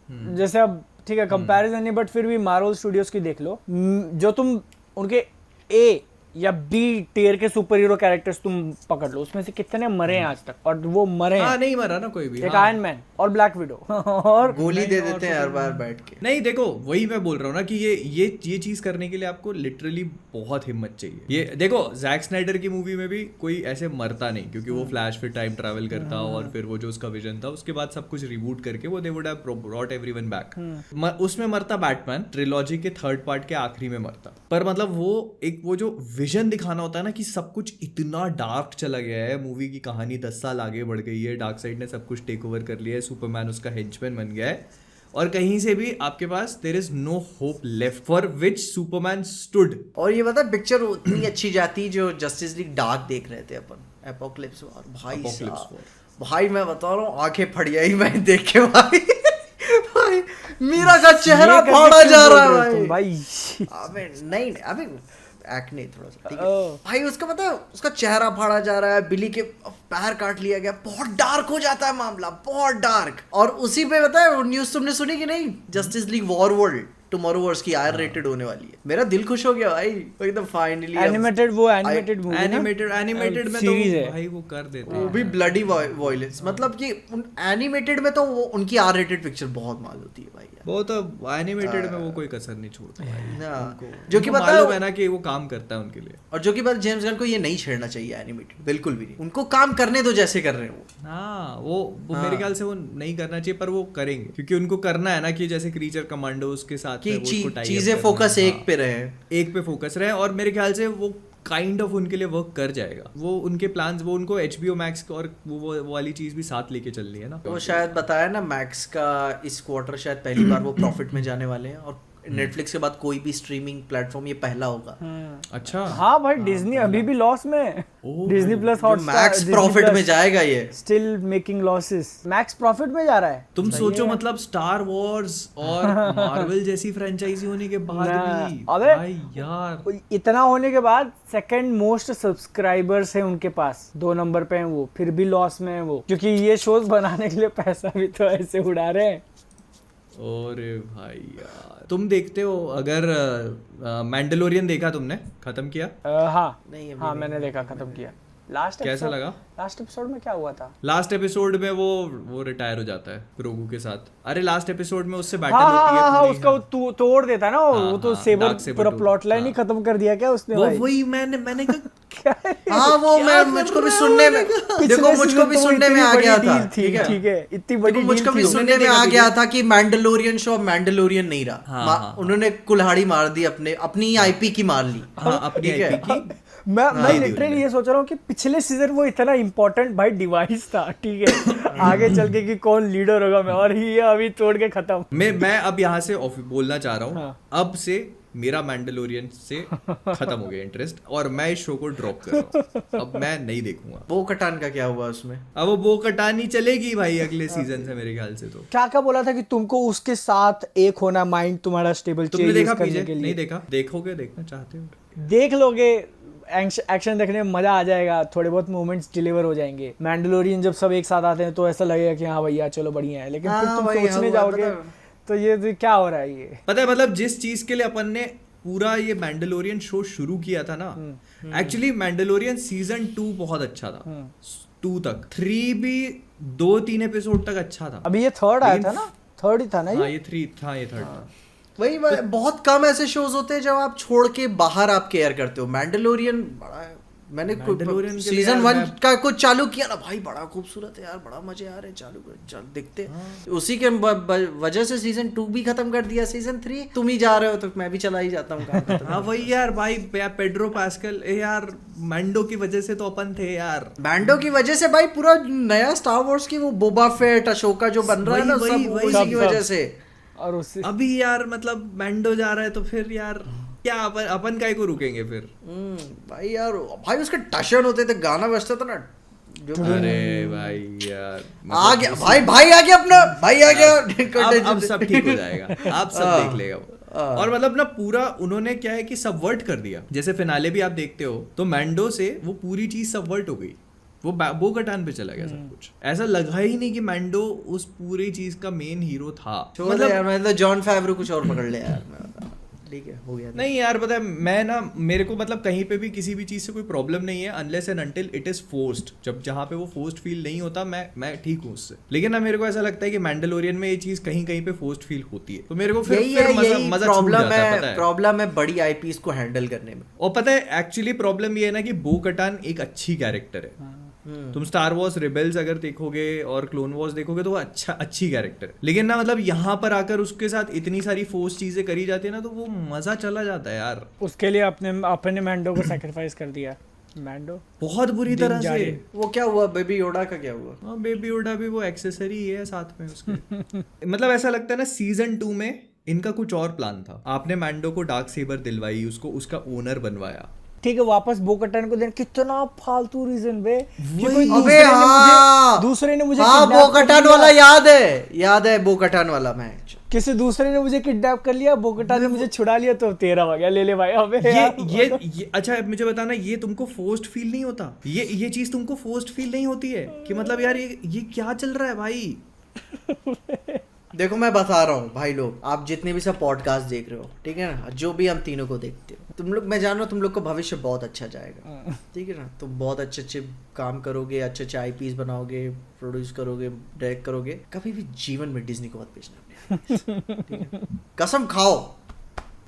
जैसे अब ठीक है कंपैरिजन नहीं, बट फिर भी मार्वल स्टूडियोज की देख लो, जो तुम उनके ए या बी टियर के सुपर हीरो कैरेक्टर्स तुम पकड़ लो, उसमें से कितने मरे हैं आज तक, और वो मरे हाँ हैं। नहीं मरा ना कोई भी। एक हाँ। आयरन मैन और ब्लैक विडो और गोली दे देते हैं हर बार बैठ के। नहीं देखो वही मैं बोल रहा हूँ ना कि ये चीज करने के लिए आपको लिटरली बहुत हिम्मत चाहिए। ये देखो जैक स्नाइडर की मूवी में भी कोई ऐसे मरता नहीं, क्योंकि वो फ्लैश फिर टाइम ट्रैवल करता और फिर वो जो उसका विजन था उसके बाद सब कुछ रिबूट करके वो they would have brought everyone back. उसमें मरता बैटमैन ट्रिलॉजी के 3rd पार्ट के आखिरी में मरता, पर मतलब वो एक वो जो विजन दिखाना होता है ना कि सब कुछ इतना डार्क चला गया है, मूवी की कहानी 10 साल आगे बढ़ गई है, डार्क साइड ने सब कुछ टेक ओवर कर लिया है, सुपरमैन उसका हेंचमैन बन गया है, और कहीं से भी आपके पास there is no hope left for which Superman stood. और ये बता पिक्चर उतनी अच्छी जाती जो जस्टिस लीग डार्क देख रहे थे अपन, एपोकलिप्स वॉर, भाई Apocalypse साहब, भाई मैं बता रहा हूँ आंखें फट गई मैं देख के भाई भाई मीरा का चेहरा फाड़ा जा रहा है भाई। अबे नहीं अबे एक्ने थोड़ा सा, ठीक है भाई, उसका पता है उसका चेहरा फाड़ा जा रहा है, बिली के पैर काट लिया गया, बहुत डार्क हो जाता है मामला, बहुत डार्क। और उसी पे पता है न्यूज़ तुमने सुनी कि नहीं, जस्टिस लीग वॉर वर्ल्ड टुमारोवर्स की आर रेटेड होने वाली है। मेरा दिल खुश हो गया भाई एकदम फाइनली। एनिमेटेड वो एनिमेटेड मूवी एनिमेटेड में तो सीरीज है भाई वो कर देते वो हैं। भी ब्लडी वायलेंस, मतलब कि एनिमेटेड में तो वो उनकी आर रेटेड पिक्चर बहुत माल होती है भाई यार। वो तो एनिमेटेड में वो कोई कसर नहीं छोड़ता भाई। हाँ, जो कि उनको बताओ मालूम है ना कि वो काम करता है उनके लिए। और जो कि बात जेम्स गन को ये नहीं छेड़ना चाहिए एनिमेटेड, बिल्कुल भी नहीं, उनको काम करने दो जैसे कर रहे हैं वो। हाँ वो मेरे ख्याल से वो नहीं करना चाहिए, पर वो करेंगे क्योंकि उनको करना है ना कि जैसे क्रीचर कमांडोज के साथ कि में वो उसको tie up चीजें करना फोकस है। एक हाँ, पे रहे, एक पे फोकस रहे, और मेरे ख्याल से वो काइंड ऑफ उनके लिए वर्क कर जाएगा। वो उनके प्लान्स, वो उनको HBO मैक्स और वो वाली चीज भी साथ लेके चलनी है ना। वो शायद बताया ना मैक्स का इस क्वार्टर शायद पहली बार वो प्रॉफिट में जाने वाले हैं, और नेटफ्लिक्स के बाद कोई भी स्ट्रीमिंग प्लेटफॉर्म ये पहला होगा। अच्छा हाँ भाई डिज्नी अभी भी लॉस में, Disney plus Hotstar max profit में जाएगा ये, still making losses, max profit में जा रहा है। तुम सोचो मतलब स्टार वॉर्स और मार्वल जैसी फ्रेंचाइजी होने के बाद भी अबे भाई यार, इतना होने के बाद सेकंड मोस्ट सब्सक्राइबर्स है उनके पास, 2 नंबर पे हैं वो, फिर भी लॉस में है वो, क्योंकि ये शोज बनाने के लिए पैसा भी तो ऐसे उड़ा रहे हैं। अरे भाई यार तुम देखते हो अगर मैंडलोरियन देखा तुमने, खत्म किया? हाँ नहीं, अभी हाँ नहीं। मैंने देखा, खत्म किया। लास्ट कैसा लगा? लास्ट एपिसोड में क्या हुआ था? लास्ट एपिसोड में वो रिटायर हो जाता है ग्रोगू के साथ। अरे लास्ट एपिसोड में उससे बैटल हाँ होती है हाँ हाँ पूरी, उसका वो तोड़ देता है ना, वो तो हाँ, सेबर Dark Saber पूरा tool, प्लॉट लाइन ही हाँ। खत्म कर दिया क्या उसने वो भाई? वही मैंने कहा हाँ वो मैं मुझको भी सुनने में, देखो मुझको भी सुनने में आ गया था, ठीक है, ठीक है, इतनी बड़ी देखो मुझको डील भी थी। सुनने में आ गया था कि मैंडलोरियन शो मैंडलोरियन नहीं रहा, हाँ, उन्होंने कुल्हाड़ी मार दी अपनी आईपी की मार ली। हाँ अपनी ठीक है। IP की। मैं लिटरली ये सोच रहा हूँ कि पिछले सीजन वो इतना इम्पोर्टेंट भाई डिवाइस था, ठीक है, आगे चल के कि कौन लीडर होगा मैं, और ये अभी तोड़ के खत्म। मैं अब यहाँ से बोलना चाह रहा हूँ, हाँ। अब से मेरा मैंडलोरियन से खत्म हो गया इंटरेस्ट और मैं इस शो को ड्रॉप कर रहा हूँ। अब मैं नहीं देखूंगा। वो कटान का क्या हुआ उसमें? अब वो कटानी चलेगी भाई अगले सीजन से मेरे ख्याल से। तो क्या क्या बोला था कि तुमको उसके साथ एक होना, माइंड तुम्हारा स्टेबल तुमने देखा करने पीछे? के लिए। नहीं देखा? देखोगे? देखना चाहते हो? देख लोगे, एक्शन देखने में मजा आ जाएगा, थोड़े बहुत मोमेंट्स डिलीवर हो जाएंगे। मैंडलोरियन जब सब एक साथ आते हैं तो ऐसा लगेगा कि हाँ भैया चलो बढ़िया है, लेकिन फिर तुम सोचने जाओगे तो ये क्या हो रहा है ये। पता है मतलब जिस चीज के लिए अपन ने पूरा ये मैंडलोरियन शो शुरू किया था ना, एक्चुअली मैंडलोरियन सीजन 2 बहुत अच्छा था, 2 तक, 3 भी 2-3 एपिसोड तक अच्छा था। अभी ये थर्ड आया था ना, थर्ड ही था ना हाँ ये। ये 3 था, ये 3rd था। वही बहुत कम ऐसे शोज होते हैं जब आप छोड़ के बाहर आप केयर करते हो। मैंडलोरियन बड़ा, मैंने मैंडलोरियन के लिए सीजन यार 1 का कुछ चालू किया ना भाई, बड़ा खूबसूरत है यार, बड़ा मजे आ रहे हैं, चालू कर चल देखते हैं। उसी के वजह से सीजन 2 भी खत्म कर दिया, सीजन 3 तुम ही जा रहे हो तो मैं भी चला ही जाता हूँ। हाँ वही यार भाई, पेड्रो पास्कल यार, मैंडो की वजह से तो अपन थे यार। बैंडो की वजह से भाई पूरा नया स्टार वॉर्स की वो बोबा फेट, अशोका जो बन रहा है ना, वही, सब वही, उसी की सब। वजह से। और उससे अभी यार मतलब मैंडो जा रहा है तो फिर यार क्या अपन काय को रुकेंगे फिर? भाई यार, भाई उसके टशन होते थे, गाना बजता था ना जो, अरे भाई यार आ गया भाई, भाई आ गया अपना, भाई आ गया। अब सब ठीक हो जाएगा, आप सब देख लेगा वो। और मतलब ना पूरा उन्होंने क्या है कि सबवर्ट कर दिया। जैसे फिनाले भी आप देखते हो तो मैंडो से वो पूरी चीज सबवर्ट हो गई, वो बोकटान पे चला गया सब कुछ। ऐसा लगा ही नहीं कि मैंडो उस पूरी चीज का मेन हीरो था। मतलब यार मैं तो जॉन फेवरो कुछ और पकड़ ले यार, मैं बता, ठीक है हो गया। नहीं यार पता है मैं ना, मेरे को मतलब कहीं पे भी किसी भी चीज से कोई प्रॉब्लम नहीं है unless and until it is forced. जब जहाँ पे वो फोर्स्ड फील नहीं होता मैं ठीक हूँ उससे। लेकिन ना मेरे को ऐसा लगता है कि मैंडलोरियन में ये चीज कहीं कहीं पे फोर्स्ड फील होती है, तो मेरे को फिर मजा छूट जाता है। पता है प्रॉब्लम है बड़ी आईपीएस को हैंडल करने में। और पता है एक्चुअली प्रॉब्लम ये है ना कि बोकटान एक अच्छी कैरेक्टर है। तुम स्टार वॉर्स रिबेल्स अगर देखोगे और क्लोन वॉर्स देखोगे तो वो अच्छी कैरेक्टर है, लेकिन ना मतलब यहाँ पर आकर उसके साथ इतनी सारी फोर्स चीजें करी जाती है ना, तो वो मजा चला जाता है यार। उसके लिए अपने मैंडो को सैक्रिफाइस कर दिया। मैंडो बहुत बुरी तरह से। वो क्या हुआ, बेबी योडा का क्या हुआ? हाँ बेबी योडा भी वो एक्सेसरी है साथ में उसके। मतलब ऐसा लगता है ना सीजन 2 में इनका कुछ और प्लान था। आपने मैंडो को डार्क सेबर दिलवाई, उसको उसका ओनर बनवाया, ठीक है, वापस बोकटान को देना कितना फालतू रीजन बे। अबे हाँ, दूसरे ने मुझे हाँ बोकटान वाला याद है बोकटान वाला मैच। किसी दूसरे ने मुझे किडनैप कर लिया, बोकटान ने मुझे छुड़ा लिया, तो तेरा हो गया, ले ले भाई। अबे ये अच्छा मुझे बताना, ये तुमको फोर्स्ड फील नहीं होता? ये चीज तुमको फोर्स्ड फील नहीं होती है कि मतलब यार ये क्या चल रहा है भाई? देखो मैं बता रहा हूँ भाई लोग, आप जितने भी सब पॉडकास्ट देख रहे हो, ठीक है ना, जो भी हम तीनों को देखते हो, तुम लोग, मैं जान रहा हूँ तुम लोग को भविष्य बहुत अच्छा जाएगा, ठीक है ना। तुम बहुत अच्छे अच्छे काम करोगे, अच्छे अच्छे आईपीज बनाओगे, प्रोड्यूस करोगे, डायरेक्ट करोगे। कभी भी जीवन में डिज्नी को मत बेचना, ठीक है? कसम खाओ,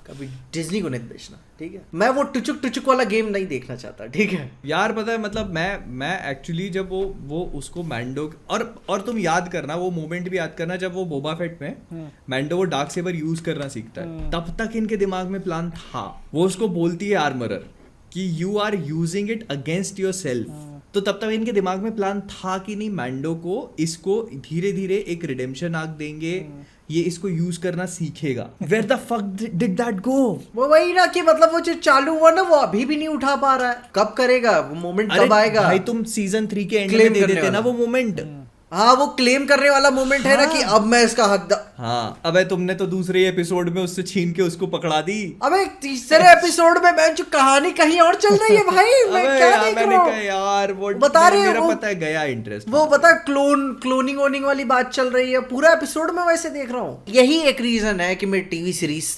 कभी डिज्नी को नहीं बेचना, ठीक है? मैं वो टुचुक वाला गेम नहीं देखना चाहता, ठीक है यार? पता है मतलब मैं एक्चुअली जब वो उसको मैंडो और तुम याद करना, वो मोमेंट भी याद करना जब वो बोबा फेट में मैंडो वो डार्क सेबर यूज करना सीखता है, तब तक इनके दिमाग में प्लान था। वो उसको बोलती है आर्मरर कि you are using it against yourself, तो तब तक इनके दिमाग में प्लान था कि नहीं मैंडो को इसको धीरे धीरे एक रिडेम्पशन आर्क देंगे, ये इसको यूज करना सीखेगा। Where the fuck did that go? वो वही ना कि मतलब वो जो चालू हुआ ना, वो अभी भी नहीं उठा पा रहा है। कब करेगा वो मोमेंट, कब आएगा भाई? तुम सीजन 3 के एंड Claim में दे करने देते ना वाला। वो मोमेंट। हाँ वो क्लेम करने वाला मोमेंट है ना कि अब मैं इसका हकदार। हाँ अबे तुमने तो दूसरे एपिसोड में उससे छीन के उसको पकड़ा दी। अबे तीसरे एपिसोड में मैं जो कहानी कहीं और चल रही है भाई, मैं क्या देख रहा हूँ यार? वो बता रहे मेरा वो, पता है गया इंटरेस्ट। वो पता है क्लोनिंग वोनिंग वाली बात चल रही है पूरा एपिसोड में, वैसे देख रहा हूँ। यही एक रीजन है कि मैं टीवी सीरीज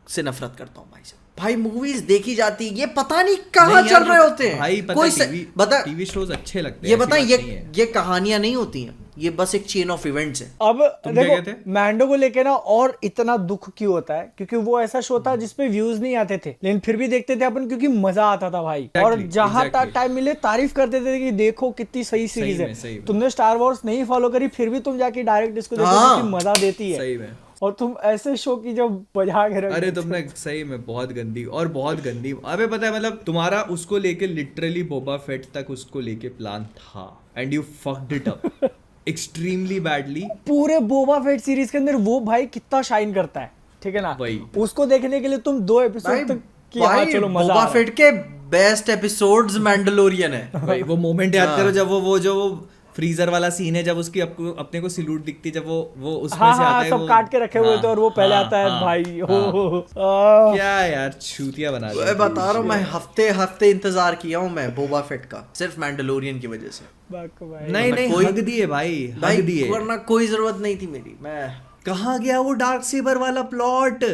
से नफरत करता हूँ भाई साहब। भाई मूवीज देखी जाती है, ये पता नहीं कहाँ चल रहे होते हैं भाई। कोई बता, टीवी शोज अच्छे लगते हैं, ये बता, ये कहानियां नहीं होती हैं, ये बस एक चेन ऑफ इवेंट्स है। अब देखो मैंडो को लेके ना और इतना दुख क्यों होता है, क्योंकि वो ऐसा शो था जिसपे व्यूज नहीं आते थे, लेकिन फिर भी देखते थे अपन क्योंकि मजा आता था भाई। और जहां टाइम मिले तारीफ करते थे कि देखो कितनी सही सीरीज है। तुमने स्टार वॉर्स नहीं फॉलो करी, फिर भी तुम जाके डायरेक्ट इसको देखो, क्योंकि मजा देती है। सही में। और तुम ऐसे शो की जो बजा के रख अरे देते हो। तुमने सही में बहुत गंदी और बहुत गंदी। अबे पता है मतलब तुम्हारा उसको लेके लिटरली बोबा फेट तक उसको लेके प्लान था and you fucked it up extremely badly. पूरे बोबा फेट सीरीज के अंदर वो भाई कितना शाइन करता है, ठीक है ना। वही। उसको देखने के लिए तुम 2 एपिसोड तक कि हाँ चलो मजा बोबा आ रहा है। फेट के बेस्ट एपिसोड्स मैंडलोरियन है। भाई वो मोमेंट याद करो जब वो जो फ्रीजर वाला सीन है, जब उसकी अपने को सिल्यूट दिखती है, जब वो उसमें हाँ से आता हाँ है सब वो, काट के रखे हुए थे और वो पहले हाँ, आता है हाँ, भाई हाँ। हो क्या यार छूतिया बना दिया। मैं बता रहा हूँ, मैं हफ्ते हफ्ते इंतजार किया हूँ मैं बोबा फेट का, सिर्फ मैंडलोरियन की वजह से। भाई। नहीं नहीं कोई- हक दिए भाई, भाई हक दिए। वरना कोई जरूरत नहीं थी मेरी। मैं कहाँ गया वो डार्क सेबर वाला प्लॉट?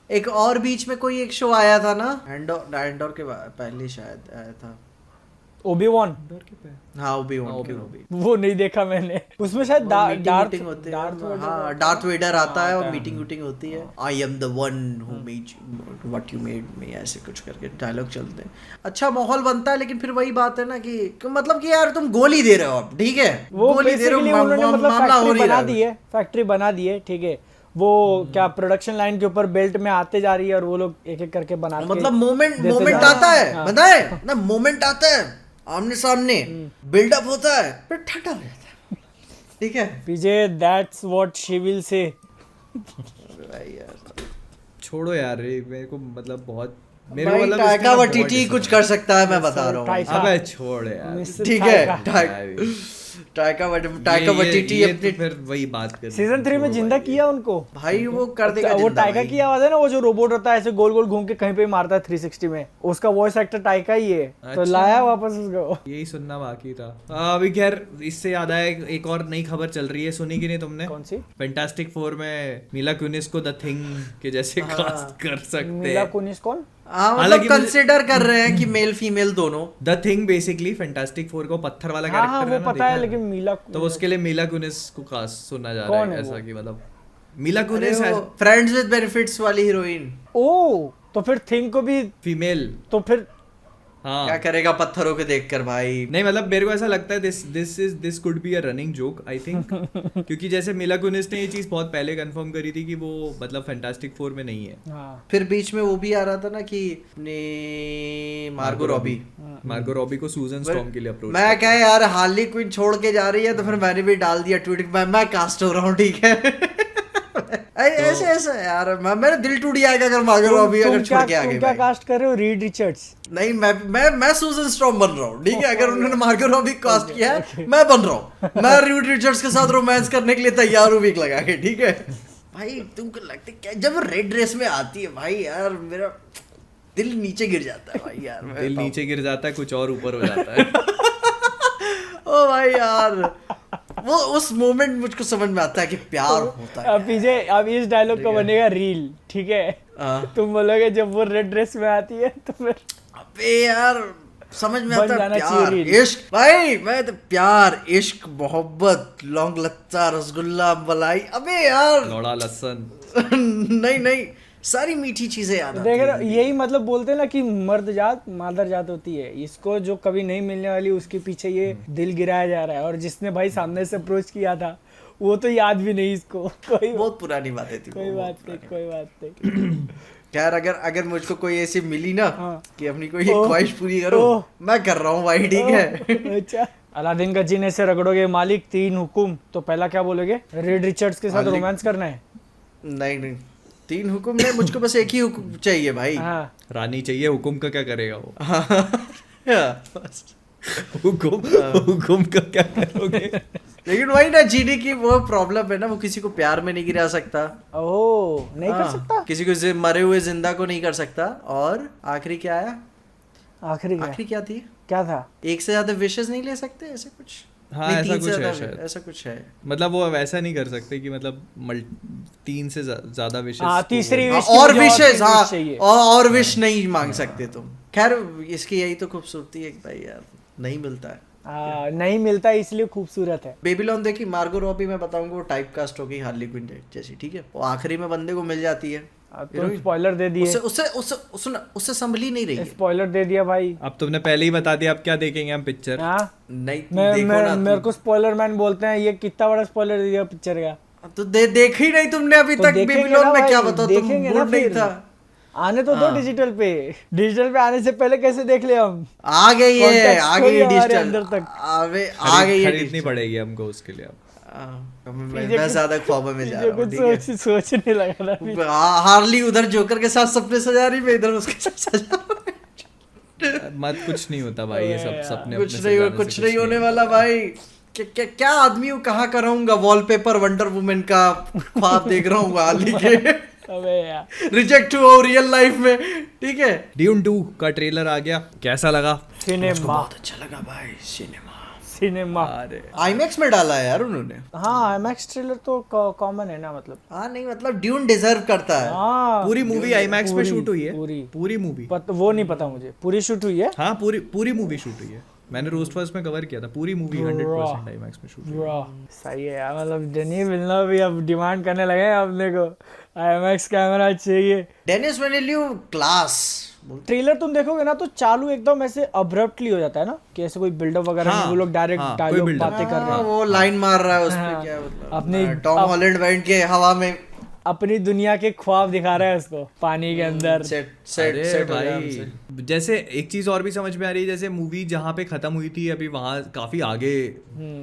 एक और बीच में कोई एक शो आया था ना, एंडोर के पहले शायद आया था। ओबी-वॉन हाँ ओबी वन वो नहीं देखा मैंने। उसमें शायद डार्थ मीटिंग होते हैं। हाँ डार्थ वेडर आता है और मीटिंग वीटिंग होती है। I am the one who made what you made me, ऐसे कुछ करके डायलॉग चलते हैं। अच्छा माहौल बनता है, लेकिन फिर वही बात है ना कि मतलब कि यार तुम गोली दे रहे हो अब, ठीक है वो गोली दे रहे बेसिकली हो, उन्होंने मतलब मामला हो फैक्ट्री नहीं बना रहा दी है, फैक्ट्री बना दी है, ठीक है। वो क्या प्रोडक्शन लाइन के ऊपर बेल्ट में आते जा रही है और वो लोग एक एक करके बना के मतलब मोमेंट देते मोमेंट जा रहे आता हैं। है, हाँ। पता है ना, मोमेंट आता है आमने सामने, बिल्डअप होता है, फिर ठंडा हो जाता है, ठीक है PJ that's what she will say. भाई यार। छोड़ो यार, ये मेरे को मतलब बहुत मेरे को भाई मतलब टाइका इसमें ना वाइटिटी बहुत कुछ कर सकता है, मैं बता रहा हूँ। टाइका। अबे छोड़ यार। मिस्टर ठीक है टाइका। टाइका ये वाइटिटी तो अपने फिर वही बात कर। सीजन 3 में जिंदा किया उनको। भाई वो कर देगा वो जिंदा टाइका भाई। की आवाज है ना, वो जो रोबोट होता है ऐसे गोल गोल घूम के कहीं पे मारता है 360 में, उसका वॉइस एक्टर टाइका ही है। तो अच्छा। लाया वापस उसको। यही सुनना बाकी था। अभी खैर इससे याद आया, एक और नई खबर चल रही है, सुनी कि नहीं तुमने? कौन सी? फैंटास्टिक 4 में मिला कुनिस को द थिंग के जैसे कास्ट कर सकते मिला हैं। कुनिस कौन? हाँ मतलब हालांकि मुझे- कंसिडर कर रहे हैं कि मेल फीमेल दोनों। द थिंग बेसिकली फैंटास्टिक 4 को पत्थर वाला हाँ हाँ कैरेक्टर वो पता है, लेकिन मिला तो उसके लिए मिला कुनिस को कास्ट सुना जा रहा कौन है, है ऐसा वो? कि मतलब मिला अरे कुनिस वो फ्रेंड्स विद बेनिफिट्स वाली हीरोइन। ओ तो फिर थिंग को भी फीमेल। तो फिर हाँ क्या करेगा पत्थरों को देखकर भाई। नहीं मतलब मेरे को ऐसा लगता है this could be a running joke I think क्योंकि जैसे मिला कुनिस ने ये चीज बहुत पहले कंफर्म करी थी कि वो मतलब फैंटास्टिक 4 में नहीं है। हाँ फिर बीच में वो भी आ रहा था ना कि ने मार्गो रॉबी। मार्गो रॉबी को सूजन स्टॉर्म के लिए अप्रोच मैं क्या यार हार्ली क्विन छोड़ के जा रही है, तो फिर मैंने भी डाल दिया ट्वीट, मैं कास्ट हो रहा हूँ, ठीक है ऐसे ऐसे यार मेरा दिल टूट जाएगा अगर मार्गो रॉबी अगर छोड़ के आ तुम गई क्या भाई। कास्ट कर रहे हो? Reed Richards. नहीं मैं सूजन स्टॉर्म बन रहा हूँ, ठीक है। अगर उन्होंने मार्गो रॉबी कास्ट किया है, मैं बन रहा हूँ, मैं रीड रिचर्ड्स के साथ रोमांस करने के लिए तैयार हूँ वीक लगा के, ठीक है भाई। तुमको लगता है क्या जब रेड ड्रेस में आती है भाई यार, मेरा दिल नीचे गिर जाता है भाई यार। मैं दिल बताऊं। नीचे गिर जाता है, कुछ और ऊपर हो जाता है। ओ भाई यार वो उस मोमेंट मुझको समझ में आता है कि प्यार होता है। अब पीछे अब इस डायलॉग का बनेगा रील, ठीक है। हाँ। तुम बोलोगे जब वो रेड ड्रेस में आती है तो फिर अबे यार समझ में बन आता है जाना प्यार चाहिए रील। इश्क भाई, मैं तो प्यार इश्क मोहब्बत लौंग लत्ता रसगुल्ला मलाई, अबे यार लौड़ा लहसन। नहीं नहीं सारी मीठी चीजें याद आती देख रहे हैं। हो, यही मतलब बोलते हैं ना कि मर्द जात मादर जात होती है। इसको जो कभी नहीं मिलने वाली उसके पीछे ये दिल गिराया जा रहा है, और जिसने भाई सामने से अप्रोच किया था वो तो याद भी नहीं इसको। कोई बहुत पुरानी बातें थी कोई वो, बात बहुत नहीं, कोई बात नहीं। पुरानी। यार अगर मुझको कोई ऐसी मिली ना हाँ। कि अपनी कोई ओह, ख्वाहिश पूरी करो, ओह। मैं कर रहा हूँ भाई, ठीक है। अच्छा अलादीन का जीने से रगड़ोगे मालिक 3 हुकुम, तो पहला क्या बोलोगे? रेड रिचर्ड्स के साथ मालिक। रोमांस करना है? नहीं नहीं 3 हुक्म में मुझको बस एक ही हुक्म चाहिए भाई। हाँ रानी चाहिए, हुकुम का क्या करेगा वो? बस। हुकुम का क्या करोगे? लेकिन वही ना, जीने की वो प्रॉब्लम है ना, वो किसी को प्यार में नहीं गिरा सकता। ओह नहीं कर हाँ, सकता। किसी को मरे हुए जिंदा को नहीं कर सकता। और आखिरी क्या आया? आखिरी क्या? आखिरी क्या थी? क्या था? एक से ज्यादा विशेष नहीं ले सकते, ऐसे कुछ। हाँ, नहीं, ऐसा 3 से कुछ है ज्यादा- शायद। ऐसा कुछ है। मतलब वो वैसा नहीं कर सकते कि मतलब 3 से ज्यादा विशेष। हाँ, तीसरी हाँ, wish की और मुझे विशेष, तीन हाँ wish चाहिए। और विश नहीं मांग सकते तुम। खैर इसकी यही तो खूबसूरती है कि भाई यार नहीं मिलता है। नहीं मिलता इसलिए खूबसूरत है। बेबीलोन देखी, मार्गो रॉबी मैं बताऊंगा वो टाइप कास्ट हो गई हार्ली क्विन जैसी, ठीक है। वो आखिरी में बंदे को मिल जाती है, अब तुम स्पॉइलर दे दिए। उससे उससे उससे उससे उससे संभली नहीं रही है। स्पॉइलर दे दिया भाई। अब तुमने पहले ही बता दिया, अब क्या देखेंगे हम पिक्चर? हाँ नहीं तुम देखो ना मेरे तुम। को स्पॉइलर मैन बोलते हैं, ये कितना बड़ा स्पॉइलर दे दिया पिक्चर का। तो देख ही नहीं तुमने अभी तो तक देखेंगे बेबीलोन ना में, क्या भाई, बताओ तुम देखेंगे ना मूड नहीं फिर। था। आने तो दो डिजिटल पे आने से पहले कैसे देख ले हम। आ गई है, Context आ को गई ही है हमारे डिजिटल, अंदर तक। आ गई है खरीदनी digital। पड़ेगी हमको उसके लिए अब। मैं ज्यादा ख्वाबों में जा रहा हूँ, ठीक है। सोचने लगा था अभी। हार्ली उधर जोकर के साथ सपने सजा रही, मैं इधर उसके साथ सजा रहा हूँ। मत कुछ नहीं होता भाई, ये सब सपने कुछ अपने नहीं सजाने से कुछ नहीं होने वाला भाई। क्या आदमी हूँ, कहाँ का रहूंगा, वॉलपेपर वंडर वुमेन का ख्वाब देख रहा हूँ हार्ली के। अबे यार रिजेक्ट हुआ रियल लाइफ में, ठीक है। ड्यून 2 का ट्रेलर आ गया, कैसा लगा? सिनेमा अच्छा लगा भाई, सिनेमा। अरे आईमैक्स में डाला है यार उन्होंने। हाँ IMAX ट्रेलर तो कॉमन है ना, मतलब। हाँ नहीं मतलब ड्यून डिजर्व करता है। हाँ पूरी मूवी आईमैक्स में पूरी- शूट हुई है, पूरी। पूरी मूवी। वो नहीं पता मुझे, पूरी शूट हुई है। हाँ पूरी मूवी शूट हुई है, मैंने रोस्ट फर्स्ट में कवर किया था, पूरी मूवी 100% आईमैक्स में शूट हुई है। ब्रो सही है यार, मतलब डेनिस विल्नव भी अब डिमांड करने लगे हैं अपने को IMAX कैमरा चाहिए। Denis Villeneuve class. ट्रेलर तुम देखोगे ना तो चालू एकदम ऐसे अब्रप्टली हो जाता है ना, कि ऐसे कोई बिल्डअप वगैरह हाँ, नहीं, वो लोग डायरेक्ट हाँ, कोई डायलॉग build-up बातें कर रहे हैं। वो लाइन मार रहा है उसमें, हाँ, क्या मतलब अपनी- टॉम हॉलैंड बैठ के हवा में अपनी दुनिया के ख्वाब दिखा रहा है उसको पानी के अंदर। सेट सेट अरे सेट हो गया भाई, हमसे। जैसे एक चीज और भी समझ में आ रही है, जैसे मूवी जहाँ पे खत्म हुई थी अभी वहां काफी आगे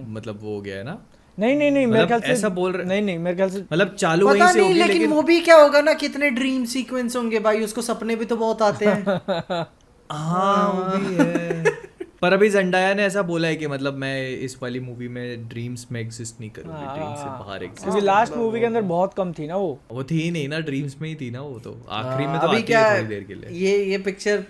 मतलब वो हो गया है ना, नहीं मेरे मतलब ख्याल से ऐसा बोल रहे- नहीं मेरे ख्याल से मतलब चालू वहीं पता से नहीं, होगी, लेकिन लेकिन वो भी क्या होगा ना, कितने ड्रीम सीक्वेंस होंगे भाई, उसको सपने भी तो बहुत आते हैं। हाँ वो भी है। पर अभी जंडाया ने ऐसा बोला है कि मतलब मैं इस वाली मूवी में ड्रीम्स में एग्जिस्ट नहीं करूंगी, ड्रीम से बाहर एग्जिस्ट। क्योंकि लास्ट मूवी के अंदर बहुत कम थी ना वो थी ही नहीं ना, ड्रीम्स में ही थी ना वो, तो आखिरी में तो अभी आती क्या है है, थोड़ी देर के लिए। ये पिक्चर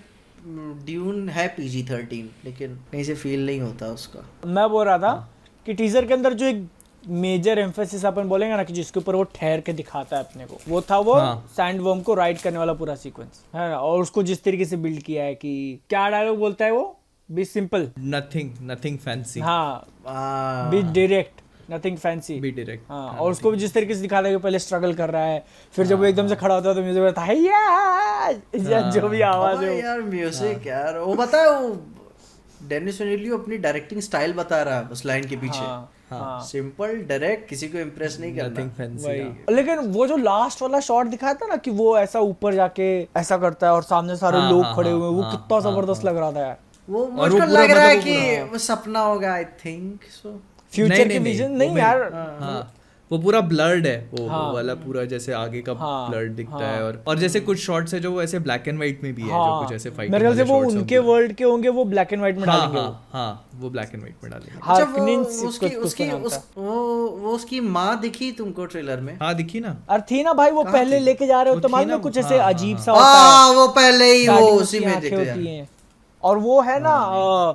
ड्यून है PG-13, लेकिन कहीं से फील नहीं होता उसका। मैं बोल रहा था कि टीजर के अंदर जो एक मेजर एम्फेसिस अपन बोलेंगे ना, कि जिसके ऊपर वो ठहर के दिखाता है अपने को, वो था वो सैंडवर्म को राइड करने वाला पूरा सीक्वेंस है ना, और उसको जिस तरीके से बिल्ड किया है कि क्या डायलॉग बोलता है वो, बी सिंपल, नथिंग फैंसी, हाँ ah, be direct, nothing fancy, be direct. हाँ। और उसको भी जिस तरीके से दिखाता है कि पहले स्ट्रगल कर रहा है, फिर जब वो एकदम से खड़ा होता है तो म्यूजिक बजता है, या जो भी आवाज है वो। यार म्यूजिक यार, वो पता है वो डेनिस विल्लेन्यू अपनी डायरेक्टिंग स्टाइल बता रहा है उस लाइन के पीछे। हाँ। सिंपल डायरेक्ट, किसी को इम्प्रेस नहीं करना। Nothing fancy. वही, लेकिन वो जो लास्ट वाला शॉट दिखाया था ना, कि वो ऐसा ऊपर जाके ऐसा करता है और सामने सारे लोग खड़े हुए हैं, वो कितना जबरदस्त लग रहा था यार। वो और मुझको वो पूरा लग रहा है मतलब कि वो सपना होगा, आई थिंक सो। फ्यूचर के विजन नहीं यार, हाँ वो पूरा ब्लर्ड है, वो वाला पूरा जैसे आगे का हाँ, ब्लर्ड दिखता है, और जैसे कुछ शॉट्स है जो वो ऐसे ब्लैक एंड व्हाइट में भी है, जो कुछ ऐसे फाइटिंग मेरे ख्याल से वो उनके वर्ल्ड के होंगे, वो ब्लैक एंड व्हाइट में डालेंगे वो। हाँ वो ब्लैक एंड व्हाइट में डालेंगे। अच्छा हार्कनिन्स उसकी कुछ उसकी नाम था। वो उसकी माँ दिखी तुमको ट्रेलर में? हाँ दिखी ना, और थी ना भाई, वो पहले लेके जा रहे हो तो थी मालूम है ना, कुछ ऐसे हाँ, अजीब सा होता है, हाँ वो पहले ही वो गाड़ी उसी उसकी में आंखें दिख होती हैं। और वो है ना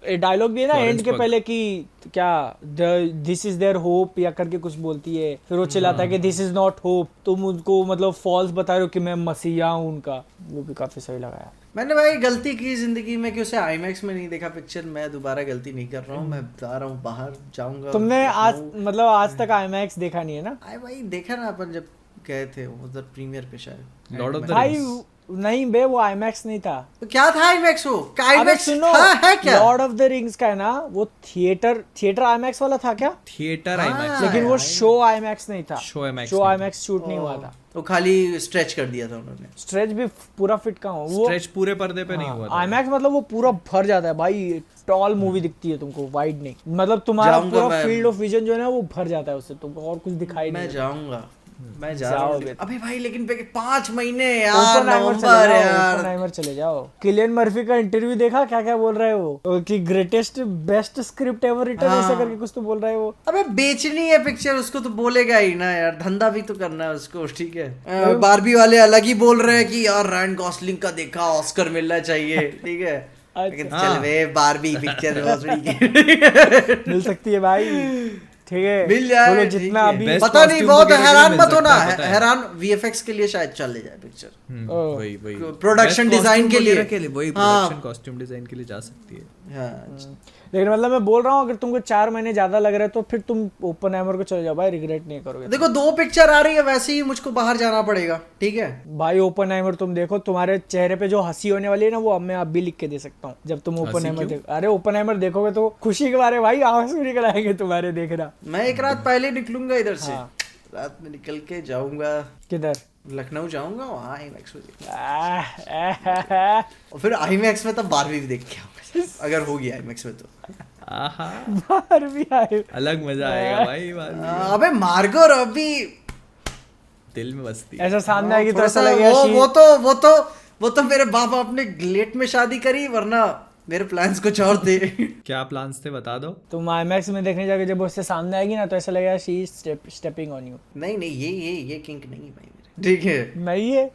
डायलॉग भी है ना एंड के पहले कि क्या दिस इज देयर होप या करके कुछ बोलती है, फिर वो चिल्लाता है कि दिस इज नॉट होप, तुम उनको मतलब फॉल्स बता रहे हो कि मैं मसीहा हूँ उनका। वो भी काफी सही लगा यार। मैंने भाई गलती की जिंदगी में कि उसे आईमैक्स में नहीं देखा पिक्चर। मैं दोबारा गलती नहीं कर रहा हूँ, मैं जा रहा हूँ बाहर, जाऊंगा। तुमने आज मतलब आज तक IMAX देखा नहीं है ना? आए भाई देखा ना अपन जब गए थे उधर प्रीमियर पे शायद। लॉर्ड ऑफ द भाई नहीं बे, वो IMAX नहीं था। तो क्या था आईमैक्स? वो का अबे आईमैक्स सुनो, है क्या? लॉर्ड ऑफ द रिंग्स का है ना, वो थिएटर IMAX वाला था क्या? थिएटर हाँ। आईमैक्स, लेकिन वो शो IMAX नहीं था, शो IMAX शो नहीं IMAX शूट नहीं हुआ था। वो खाली स्ट्रेच कर दिया था उन्होंने। स्ट्रेच भी पूरा फिट का वो स्ट्रेच पूरे पर्दे पे नहीं हुआ था। IMAX मतलब वो पूरा भर जाता है भाई, टॉल मूवी दिखती है तुमको, वाइड नहीं, मतलब तुम्हारा जाऊंगा पूरा मैं। फील्ड ऑफ विजन जो है ना वो भर जाता है उससे, तुमको और कुछ दिखाई नहीं मैं देता। जाऊंगा, मैं जा रहा हूँ। जाओगे। अबे भाई लेकिन 5 महीने यार, ओपनहाइमर चले नवंबर जाओ, यार। ओपनहाइमर चले जाओ। किलियन मर्फी का इंटरव्यू देखा, क्या क्या बोल रहा है वो, कि greatest best script ever written, ऐसा करके कुछ तो बोल रहा है वो। अबे बेचनी है पिक्चर, उसको तो बोलेगा ही ना यार, धंधा भी तो करना है उसको, ठीक है। बारबी वाले अलग ही बोल रहे हैं कि यार रायन गॉसलिंग का देखा ऑस्कर मिलना चाहिए, ठीक है। लेकिन चल वे बारबी पिक्चर मिल सकती है भाई, ठीक है, मिल जाए, बोलो ठीक जितना है। अभी Best पता नहीं, costume बहुत वगैरह के लिए हैरान मिल मत होना, सकता है, पता है। हैरान VFX के लिए शायद चले जाए पिक्चर। वही वही Production Best design costume के लिए। वगैरह के लिए वही हाँ। प्रोडक्शन कॉस्ट्यूम डिजाइन के लिए जा सकती है। हाँ। लेकिन मतलब मैं बोल रहा हूँ, अगर तुमको 4 महीने ज्यादा लग रहा है तो फिर तुम ओपनहाइमर को चले जाओ भाई, रिग्रेट नहीं करोगे। देखो 2 पिक्चर आ रही है, वैसे ही मुझको बाहर जाना पड़ेगा, ठीक है। भाई ओपनहाइमर तुम देखो, तुम्हारे चेहरे पे जो हंसी होने वाली है ना, वो अब मैं अब भी लिख के दे सकता हूँ जब तुम ओपनहाइमर देखो। अरे ओपनहाइमर देखोगे तो खुशी के बारे भाई आंसू निकल आएंगे तुम्हारे, देखना। मैं एक रात पहले निकलूंगा इधर से। हाँ। रात में निकल के जाऊंगा किधर? लखनऊ जाऊंगा, वहाँ IMAX में देखूंगा। आह, और फिर IMAX में तब बारहवीं भी देख के आऊंगा अगर होगी IMAX में तो। आहा, बाहर भी आए। अलग मजा आएगा भाई बारहवीं। अबे मार्गो रॉबी दिल में बसती। ऐसा सामने आएगी तो थोड़ा ऐसा सा लगेगा वो तो मेरे बाप आपने लेट में शादी करी, वरना मेरे प्लान्स कुछ और थे। क्या प्लान्स थे बता दो। तुम IMAX में देखने जाके जब उससे सामने आएगी ना तो ऐसा लगेगा शी स्टेपिंग ऑन यू। नहीं नहीं, ये किंक नहीं है भाई मेरे, ठीक है? नहीं है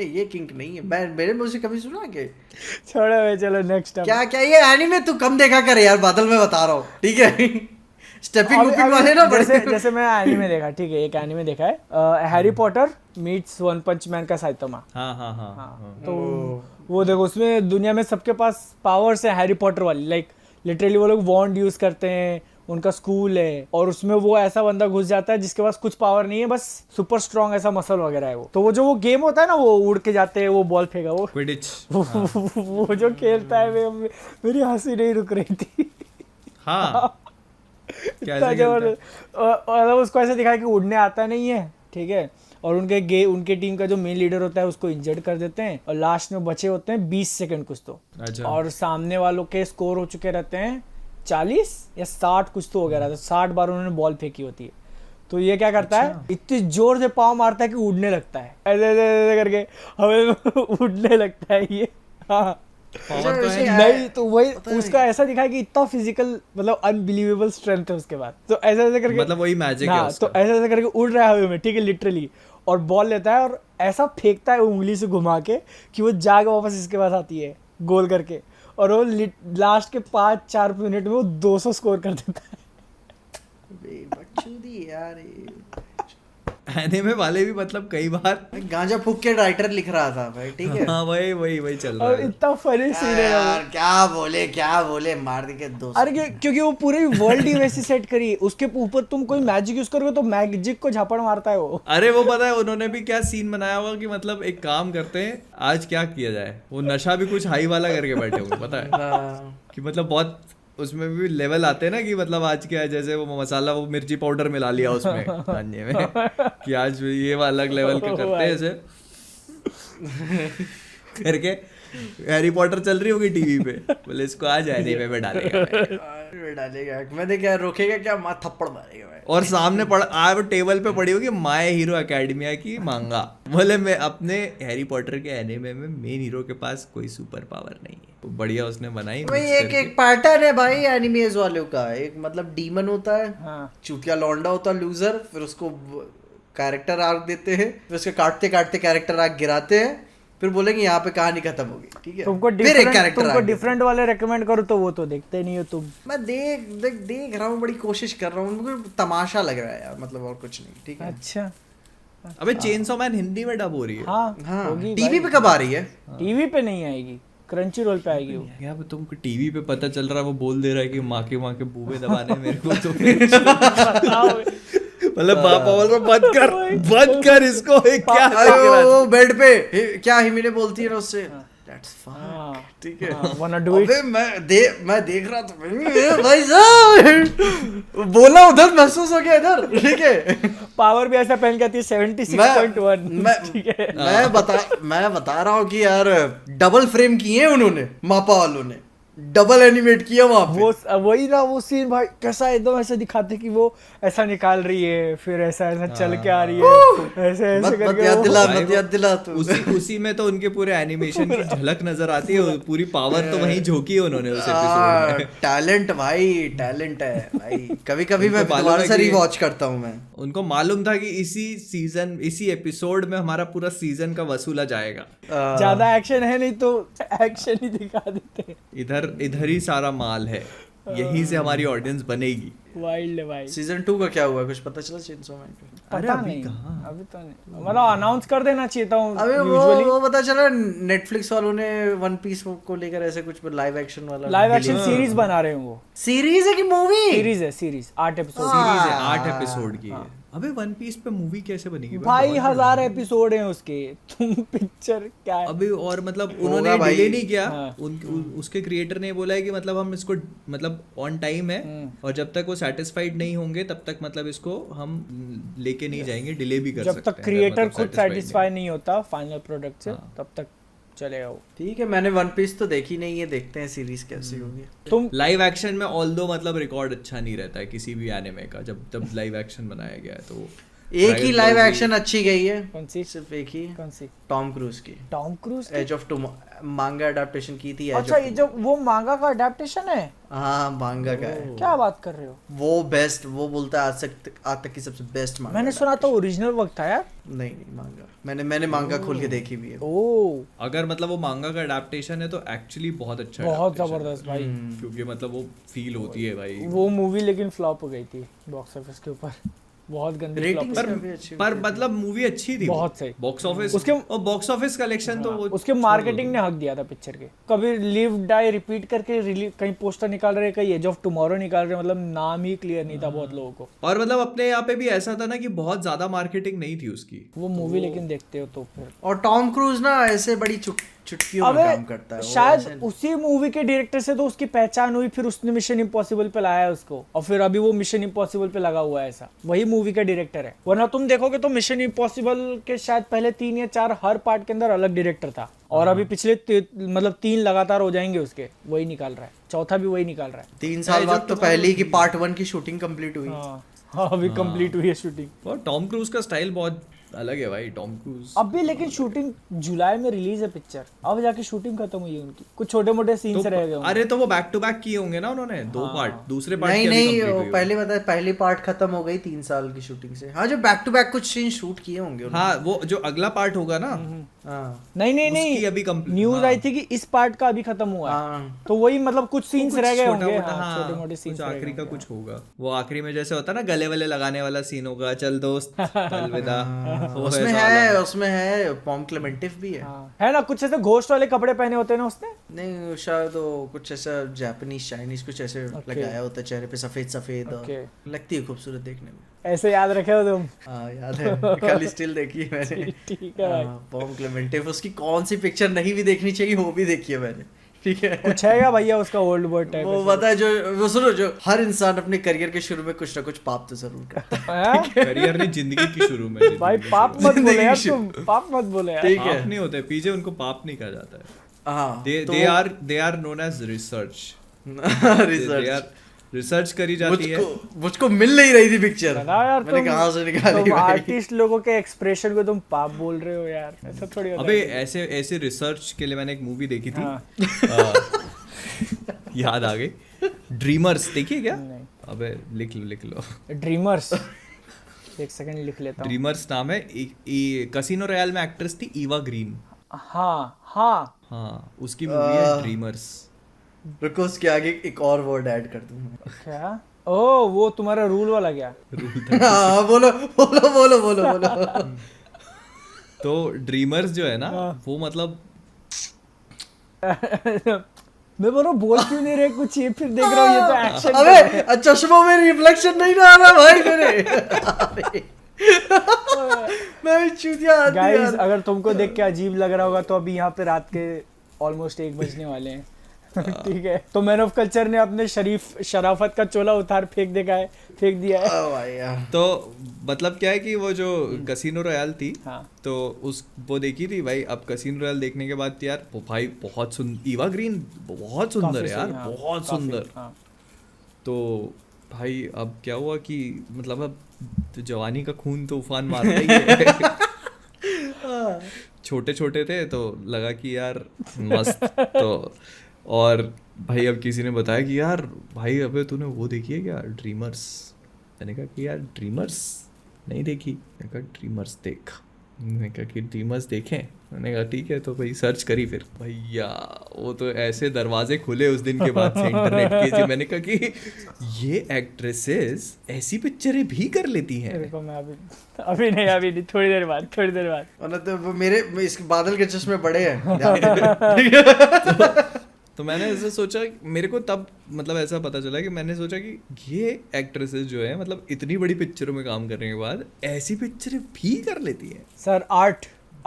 ये किंक नहीं है। मैं मेरे मुंह से कभी सुना के? छोड़ो भाई, चलो नेक्स्ट टाइम। क्या ये एनीमे तू कम देखा कर यार, बादल में बता रहा हूँ, ठीक है? स्टेपिंग ऊपिंग वाले ना बड़े। जैसे मैं एनीमे देखा, ठीक है, एक एनीमे देखा है, हैरी पॉटर मीट्स वन पंच मैन का साइतोमा। हाँ। तो वो देखो, उसमें दुनिया में सबके पास पावर्स है हैरी पॉटर वाली, लाइक लिटरली वो लोग वॉन्ड यूज करते हैं, उनका स्कूल है, और उसमें वो ऐसा बंदा घुस जाता है जिसके पास कुछ पावर नहीं है, बस सुपर स्ट्रॉन्ग ऐसा मसल वगैरह है वो। तो वो जो वो गेम होता है ना, वो उड़ के जाते हैं, वो बॉल फेंका, वो क्विडिच। वो जो खेलता है, मेरी हंसी नहीं रुक रही थी। हाँ इतना जबरदस्त। और उसको ऐसे दिखाया कि उड़ने आता नहीं है, ठीक है, और उनके टीम का जो मेन लीडर होता है उसको इंजर्ड कर देते हैं, और लास्ट में बचे होते हैं 20 सेकंड कुछ तो। अच्छा। और सामने वालों के स्कोर हो चुके रहते हैं 40 या 60 कुछ तो हो गया था, तो 60 बार उन्होंने बॉल फेंकी होती है। तो ये क्या करता है, इतनी जोर से पाँव मारता है कि उड़ने लगता है, ऐसे ऐसे ऐसे करके हमें उड़ने लगता है ये। हाँ नहीं, तो वही उसका ऐसा दिखा कि इतना फिजिकल, मतलब अनबिलीवेबल स्ट्रेंथ है उसके बाद। तो ऐसे ऐसे करके, मतलब वही मैजिक है हाँ, उसका। तो ऐसे ऐसे करके उड़ रहा है हवा में, ठीक है, लिटरली, और बॉल लेता है और ऐसा फेंकता है उंगली से घुमा के कि वो जाके वापस इसके पास आती है गोल करके, और वो लास्ट के 5-4 मिनट में वो 200 स्कोर कर देता है। बकचोदी यार ये। एनिमे वाले भी मतलब कई बार गांजा फूक के राइटर लिख रहा था भाई, ठीक है? हाँ वही चल रहा और है। इतना फनी सीन है ना यार वो। क्या बोले मार के 200। अरे क्योंकि वो पूरी वर्ल्ड ही वैसी सेट करी, उसके ऊपर तुम कोई मैजिक यूज करोगे तो मैजिक को झापड़ मारता है वो। अरे वो पता है उन्होंने भी क्या सीन बनाया होगा कि मतलब एक काम करते हैं, आज क्या किया जाए, वो नशा भी कुछ हाई वाला करके बैठे होंगे, पता है कि मतलब बहुत उसमें भी लेवल आते हैं ना, कि मतलब आज क्या है, जैसे वो मसाला, वो मिर्ची पाउडर मिला लिया उसमें खाने में, कि आज ये वाला अलग लेवल के करते हैं ऐसे करके। हैरी पॉटर चल रही होगी टीवी पे, बोले इसको आज एनीमे में डालेगा, मैंने क्या रोकेगा, क्या मार थप्पड़ मारेगा भाई। और सामने वो टेबल पे पड़ी होगी माय हीरो एकेडमिया की मांगा, बोले मैं अपने हैरी पॉटर के एनीमे में मेन हीरो के पास कोई सुपर पावर नहीं है, वो बढ़िया उसने बनाई भाई mix एक करके। पैटर्न है भाई एनिमेज वालों का, एक मतलब डीमन होता है, हाँ। चूतिया लौंडा होता है लूजर, फिर उसको कैरेक्टर आर्क देते हैं, फिर उसके काटते काटते कैरेक्टर आर्क गिराते हैं, फिर बोलेंगे यहाँ पे कहानी खत्म होगी, ठीक है? तुमको फिर एक कैरेक्टर तुमको डिफरेंट वाले रेकमेंड करो तो वो तो देखते नहीं हो तुम। मैं देख रहा हूँ, बड़ी कोशिश कर रहा हूँ, मुझे तमाशा लग रहा है यार, मतलब और कुछ नहीं, ठीक है? अच्छा, अबे चेनसॉ मैन हिंदी में डब हो रही है। हाँ हाँ होगी टीवी पे कब आ रही है? टीवी पे नहीं आएगी, क्रंची रोल पे आएगी वो। यार तुमको टीवी पे पता चल रहा है, वो बोल दे रहा है कि माँ के बूबे दबाने मेरे को, तो मतलब पापा बोल रहा बंद कर इसको, क्या वो बेड पे क्या हिमिने बोलती है ना उससे, दैट्स फाइन, ठीक है? wanna do it? अबे मैं देख रहा था भाई साहब, बोला उधर महसूस हो गया इधर, ठीक है? पावर भी ऐसा पहन के आती है 76.1, ठीक है। मैं बता रहा हूँ कि यार डबल फ्रेम किए हैं उन्होंने, मापा वालों ने डबल एनिमेट किया वहां पे। वो वही ना, वो सीन भाई कैसा एकदम ऐसे दिखाते कि वो ऐसा निकाल रही है, फिर ऐसा ऐसा चल के आ रही है, ऐसे ऐसे मत करके याद दिला तू। उसी में तो उनके पूरे एनिमेशन की झलक नजर आती है, पूरी पावर तो वहीं झोंकी है उन्होंने उस एपिसोड में। टैलेंट भाई, टैलेंट है भाई। कभी कभी मैं उनको मालूम दोबारा है से कि- रिवॉच करता हूँ मैं। उनको मालूम था कि इसी एपिसोड में हमारा पूरा सीजन का वसूला जाएगा, ज्यादा एक्शन है नहीं तो एक्शन ही दिखा देते हैं। इधर ही सारा माल है, यहीं से हमारी ऑडियंस बनेगी। वाइल्ड है भाई। सीजन 2 का क्या हुआ, कुछ पता चला चेनसॉ मैन का? पता अभी नहीं, कहाँ? अभी तो नहीं, मतलब अनाउंस कर देना चाहिए था अबे यूजुअली। वो पता चला नेटफ्लिक्स वालों ने वन पीस को लेकर ऐसे कुछ लाइव एक्शन वाला लाइव एक्शन सीरीज बना रहे हैं वो। सीरीज है कि मूवी? सीरीज है, सीरीज 8 एपिसोड। सीरीज है 8 एपिसोड की है। अबे वन पीस पे मूवी कैसे बनेगी भाई बहुत 1000 एपिसोड हैं उसके, तुम पिक्चर क्या है? अभी और मतलब होगा उन्होंने भाई। डिले नहीं किया हाँ। उसके क्रिएटर ने बोला है कि मतलब हम इसको मतलब ऑन टाइम है और जब तक वो सेटिस्फाइड नहीं होंगे तब तक मतलब इसको हम लेके नहीं जाएंगे, डिले भी कर जब सकते तक हैं क्रिएटर मतलब खुद satisfied सेटिस्फाई नहीं होता फाइनल प्रोडक्ट से, हाँ। तब तक चलेगा वो। ठीक है, मैंने वन पीस तो देखी नहीं है, देखते हैं सीरीज कैसी होगी। तुम लाइव एक्शन में ऑल्दो मतलब रिकॉर्ड अच्छा नहीं रहता है किसी भी एनिमे का, जब लाइव एक्शन बनाया गया है तो एक ही Dragon live Ball Z- action अच्छी गई है, कौन सी? सिर्फ एक ही, कौन सी? टॉम क्रूज की, Tom Cruise? Edge of Tomorrow manga adaptation की थी। Edge अच्छा, of ये जो वो मांगा का अडेप्टेशन है? Tomorrow। हाँ मांगा का है क्या बात कर रहे हो? वो बेस्ट, वो बोलता है आज तक की सबसे बेस्ट मांगा। मैंने सुना था ओरिजिनल वर्क था यार। नहीं मांगा, मैंने मांगा खोल के देखी भी है। ओ अगर मतलब वो मांगा का अडेप्टेशन है तो एक्चुअली बहुत अच्छा बहुत adaptation जबरदस्त भाई। है, क्योंकि मतलब वो फील होती है भाई। वो मूवी लेकिन फ्लॉप हो गई थी बॉक्स ऑफिस के ऊपर, बहुत गंदी Ratings फ्लॉप। काफी अच्छी पर होती मतलब मूवी अच्छी थी, बहुत सही। बॉक्स ऑफिस उसके- और बॉक्स ऑफिस कलेक्शन तो वो उसके मार्केटिंग ने हक दिया था पिक्चर के। कभी लिव डाई रिपीट करके कहीं पोस्टर निकाल रहे, कहीं एज ऑफ टुमारो निकाल रहे, मतलब नाम ही क्लियर नहीं था बहुत लोगों को। और मतलब अपने यहाँ पे भी ऐसा था ना कि बहुत ज्यादा मार्केटिंग नहीं थी उसकी। वो मूवी लेकिन देखते हो तो फिर और टॉम क्रूज ना ऐसे बड़ी चुटकियों में काम करता है अबे वो शायद ऐसे- उसी मूवी के डायरेक्टर से तो उसकी पहचान हुई, फिर उसने मिशन इम्पॉसिबल पे लाया उसको, और फिर अभी वो मिशन इम्पॉसिबल पे लगा हुआ है। ऐसा वही मूवी का डायरेक्टर है, वरना तुम देखोगे तो मिशन इम्पॉसिबल के शायद पहले 3 या 4 हर पार्ट के अंदर अलग डायरेक्टर था, और अभी पिछले मतलब 3 लगातार हो जाएंगे उसके, वही निकाल रहा है, चौथा भी वही निकाल रहा है। 3 साल बाद तो पहले ही की पार्ट 1 की शूटिंग कंप्लीट हुई। हाँ अभी कंप्लीट हुई है शूटिंग। और टॉम क्रूज का स्टाइल बहुत अलग है भाई, टॉम क्रूज। अभी लेकिन शूटिंग जुलाई में रिलीज है पिक्चर, अब जाके शूटिंग खत्म हुई है उनकी, कुछ छोटे मोटे सीन्स रह गए होंगे। अरे तो वो बैक टू बैक किए होंगे ना उन्होंने, 2 पार्ट, दूसरे पार्ट नहीं की अभी नहीं complete वो हुई पहले बताया, पहली पार्ट खत्म हो गई 3 साल की शूटिंग से। हाँ जो बैक टू बैक कुछ सीन शूट किए होंगे होगी। उन्होंने। हाँ वो जो अगला पार्ट होगा ना, हाँ नहीं उसकी अभी complete- न्यूज हाँ। आई थी कि इस पार्ट का अभी खत्म हुआ है, हाँ तो वही मतलब कुछ सीन्स कुछ रह गए छोटा होंगे। मोटा, हाँ, हाँ, छोटे मोटे कुछ सीन्स आखिरी का कुछ होगा। वो आखिरी में जैसे होता है ना गले वाले लगाने वाला सीन होगा, चल दोस्त अलविदा, वो उसमें ऐसा है, वाला। उसमें है पॉम क्लेमेंटिव भी है। है ना, कुछ ऐसे घोस्ट वाले कपड़े पहने होते हैं ना उसने। नहीं शायद वो कुछ ऐसा जापानीज चाइनीज कुछ ऐसे लगाया होता है चेहरे पे, सफेद सफेद Okay. लगती है खूबसूरत देखने में। ऐसे याद रखे हो तुम? हाँ याद है, कल स्टिल देखी है मैंने। ठीक है भाई। पॉम क्लेमेंटिव, उसकी कौन सी पिक्चर नहीं भी देखनी चाहिए वो भी देखी है मैंने। ठीक है कुछ है क्या भैया उसका ओल्ड बॉय टाइप? वो पता है जो वो सुनो, जो हर इंसान अपने करियर के शुरू में कुछ ना कुछ पाप तो जरूर करता है। करियर नहीं, जिंदगी की शुरू में। भाई जिंदगी पाप की मत बोले यार जिंदगी तुम, पाप मत बोले यार। ठीक शुरू। है। पाप नहीं होते पीछे, उनको पाप नहीं कहा जाता है। हाँ they are known as research. Research research करी जाती है। मुझको मिल नहीं रही थी पिक्चर, बताओ यार मैंने कहाँ से निकाली तुम भाई? आर्टिस्ट लोगों के एक्सप्रेशन को तुम पाप बोल रहे हो यार, ऐसा थोड़ी होता अबे है। ऐसे ऐसे रिसर्च के लिए मैंने एक मूवी देखी थी। हाँ। याद आ गई, ड्रीमर्स देखिए क्या? नहीं। अबे लिख लो। ड्रीमर्स, एक सेकंड लिख लेता हूँ। ड्रीमर्स नाम है। कसिनो रॉयल में एक्ट्रेस थी ईवा ग्रीन। हाँ हाँ हाँ उसकी मूवी है ड्रीमर्स। रुको उसके आगे एक और वर्ड ऐड कर दूं। क्या? ओ वो तुम्हारा रूल वाला क्या? हाँ बोलो बोलो बोलो बोलो बोलो। तो ड्रीमर्स जो है ना, हाँ। वो मतलब मैं बोल रहा हूँ बोल क्यों नहीं रहे कुछ, ये फिर देख रहा हूँ ये तो एक्शन। अबे चश्मों में रिफ्लेक्शन नहीं ना आ रहा भाई मेरे। मैं भी चूतिया आदमी गाइस यार। अगर तुमको देख के अजीब लग रहा होगा तो अभी यहाँ पे रात के ऑलमोस्ट 1 बजने वाले हैं। ठीक है, तो मैन ऑफ कल्चर ने अपने शराफत का चोला उतार फेंक दिया है। ओ भाई यार। तो मतलब क्या है कि वो जो कसिनो रॉयल थी, हाँ। तो वो देखी थी भाई। अब कसिनो रॉयल देखने के बाद यार वो भाई बहुत सुंदर, ईवा ग्रीन बहुत सुंदर है यार, हाँ, बहुत काफी, सुंदर। हाँ। तो भाई अब क्या हुआ कि मतलब अब तो जवानी का खून तो उफान मारता ही है। छोटे छोटे थे तो लगा कि यार मस्त। तो और भाई अब किसी ने बताया कि यार भाई अबे तूने वो देखी है क्या ड्रीमर्स? मैंने कहा कि यार ड्रीमर्स नहीं देखी। मैंने कहा ड्रीमर्स देख। मैंने कहा कि ड्रीमर्स देखें। मैंने कहा ठीक है, तो भाई सर्च करी फिर भैया, वो तो ऐसे दरवाजे खुले उस दिन के बाद से इंटरनेट के जी। मैंने कहा कि ये एक्ट्रेसेस ऐसी पिक्चरें भी कर लेती हैं। देखो मैं अभी नहीं, थोड़ी देर बाद वरना तो वो मेरे इस बादल के चश्मे बड़े हैं, ध्यान दे। तो मैंने ऐसे सोचा, मेरे को तब मतलब ऐसा पता चला कि मैंने सोचा कि ये एक्ट्रेसेस जो है मतलब इतनी बड़ी पिक्चरों में काम करने के बाद ऐसी पिक्चरें भी कर लेती हैं। सर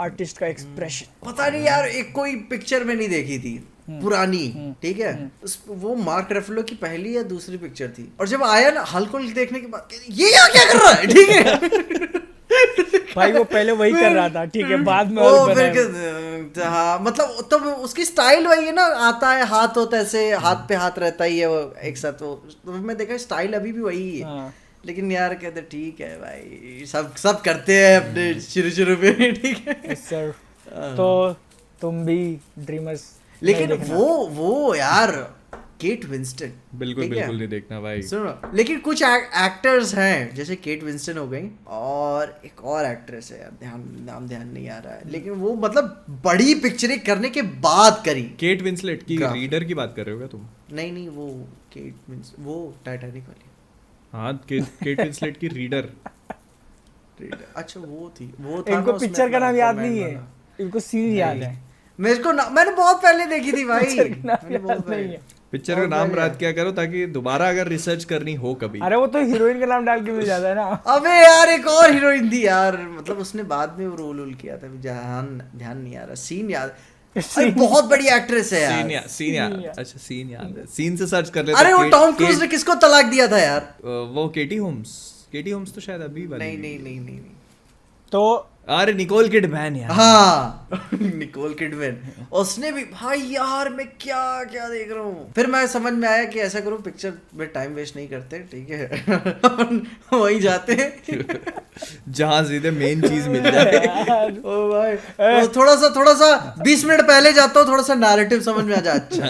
आर्टिस्ट का एक्सप्रेशन। पता नहीं यार, एक कोई पिक्चर में नहीं देखी थी पुरानी, ठीक है, वो मार्क रेफलो की पहली या दूसरी पिक्चर थी, और जब आया ना हल्क देखने के बाद ये यहाँ क्या कर रहा है, ठीक है। भाई वो पहले वही कर रहा था, ठीक है, बाद में ओ और फिर बनाया। हाँ, मतलब तब उसकी स्टाइल वही है ना, आता है हाथ होता है ऐसे, हाथ पे हाथ रहता ही है वो एक साथ, वो तो मैं देखा स्टाइल अभी भी वही है। हाँ। लेकिन यार कहते ठीक है भाई, सब करते हैं अपने शुरू में, ठीक है। Yes, sir। तो तुम भी ड्रीमर्स, लेकिन वो यार केट विंस्टन, बिल्कुल ठीक है? बिल्कुल नहीं देखना भाई। सुनो, लेकिन कुछ एक्टर्स हैं जैसे केट विंस्टन हो गई, और एक और एक्ट्रेस है यार, नाम ध्यान नहीं आ रहा है, लेकिन वो मतलब बड़ी पिक्चरें करने के बाद करी। केट विंसलेट की ग्राफ। रीडर की बात कर रहे हो क्या तुम? नहीं वो केट विंस्टन, वो टाइटैनिक वाली हाँ, केट विंसलेट की रीडर। अच्छा वो थी, वो था इनको ना उसमें पिक्चर का अपना नाम याद Aquaman नहीं है, वाला। इनको सीन याद है। मेरे को मैंने बहुत पहले देखी थी भाई, पिक्चर का नाम मैंने बहुत याद नहीं पहले। है। पिक्चर का बहुत नाम बढ़िया। याद क्या करो ताकि दोबारा अगर रिसर्च करनी हो कभी। अरे वो तो हीरोइन का नाम डाल के मिल जाता है ना। अबे यार एक और हीरोइन थी यार, मतलब उसने बाद में वो रोल किया था, ध्यान नहीं आ रहा, सीन याद। अरे बहुत बड़ी एक्ट्रेस है यार। सीन याद, अच्छा सीन याद है, सीन से सर्च कर लेते। अरे वो टॉम क्रूज ने किसको तलाक दिया था यार? वो केटी होम्स तो शायद अभी बनी। नहीं। तो अरे निकोल किडमैन यार। हाँ निकोल किडमैन, उसने भी भाई यार, मैं क्या क्या देख रहा हूँ। फिर मैं समझ में आया कि ऐसा करो, पिक्चर में टाइम वेस्ट नहीं करते, ठीक है। वहीं जाते हैं जहाँ सीधे मेन चीज मिल जाए। ओ भाई, तो थोड़ा सा 20 मिनट पहले जाता हूँ, थोड़ा सा नैरेटिव समझ में आ जाए, अच्छा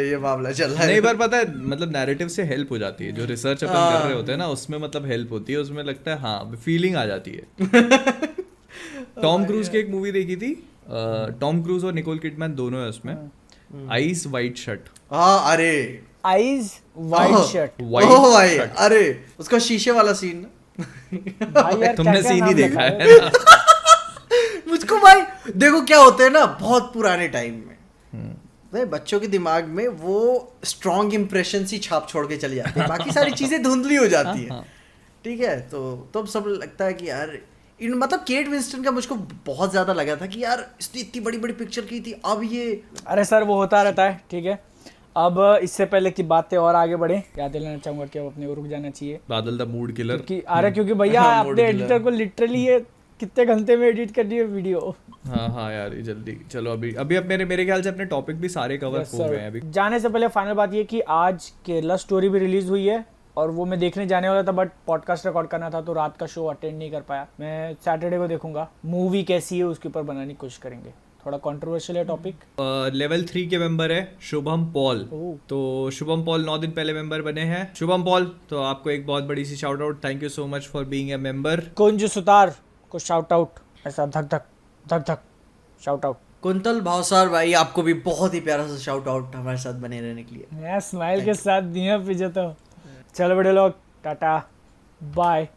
ये मामला चल रहा है। नहीं, पर पता है मतलब नैरेटिव से हेल्प हो जाती है, जो रिसर्च अपन कर रहे होते हैं ना उसमें मतलब हेल्प होती है, उसमें लगता है हाँ फीलिंग आ जाती है। टॉम क्रूज की एक मूवी देखी थी, टॉम क्रूज और निकोल किडमैन दोनों है उसमें, आइस वाइट शर्ट। हाँ अरे आईज वाइट शर्ट। ओ भाई, अरे उसका शीशे वाला सीन भाई यार तुमने क्या-क्या सीन नाम ही देखा रखा है ना? मुझको भाई देखो क्या होता है ना, बहुत पुराने टाइम में भाई बच्चों के दिमाग में वो स्ट्रॉन्ग इम्प्रेशन ही छाप छोड़ के चली जाती है, बाकी सारी चीजें धुंधली हो जाती है, ठीक है। तो तब सब लगता है कि यार मतलब केट विंस्टन का मुझको बहुत ज्यादा लगा था कि यार इसने इतनी बड़ी बड़ी पिक्चर की थी, अब ये अरे सर वो होता रहता है, ठीक है। अब इससे पहले की बातें और आगे बढ़े, याद दिलाना चाहूंगा कि अब अपने को रुक जाना चाहिए, बादल द मूड किलर। क्योंकि भैया अपने एडिटर को लिटरली ये कितने घंटे में एडिट कर दिए वीडियो। हाँ यार ये जल्दी चलो, अभी अब मेरे ख्याल से अपने टॉपिक भी सारे कवर हो गए हैं अभी। जाने से पहले फाइनल बात ये कि आज केरला स्टोरी भी रिलीज हुई है, और वो मैं देखने जाने वाला था, बट पॉडकास्ट रिकॉर्ड करना था तो रात का शो अटेंड नहीं कर पाया। मैं सैटरडे को देखूंगा, मूवी कैसी है उसके ऊपर बनाने की कोशिश करेंगे। थोड़ा कंट्रोवर्शियल है टॉपिक। लेवल 3 के मेंबर है शुभम पॉल। ओह। तो शुभम पॉल 9 दिन पहले मेंबर बने हैं। शुभम पॉल, तो आपको एक बहुत बड़ी सी shout out, thank you so much for being a member. Kunj Sutar को शाउट आउट, ऐसा धक धक शाउट आउट। कुंतल भावसार भाई, आपको भी बहुत ही प्यारा सा शाउट आउट हमारे साथ बने रहने के लिए। मैं स्माइल के साथ दिया पिजे तो। चलो बड़े लोग, टाटा बाय।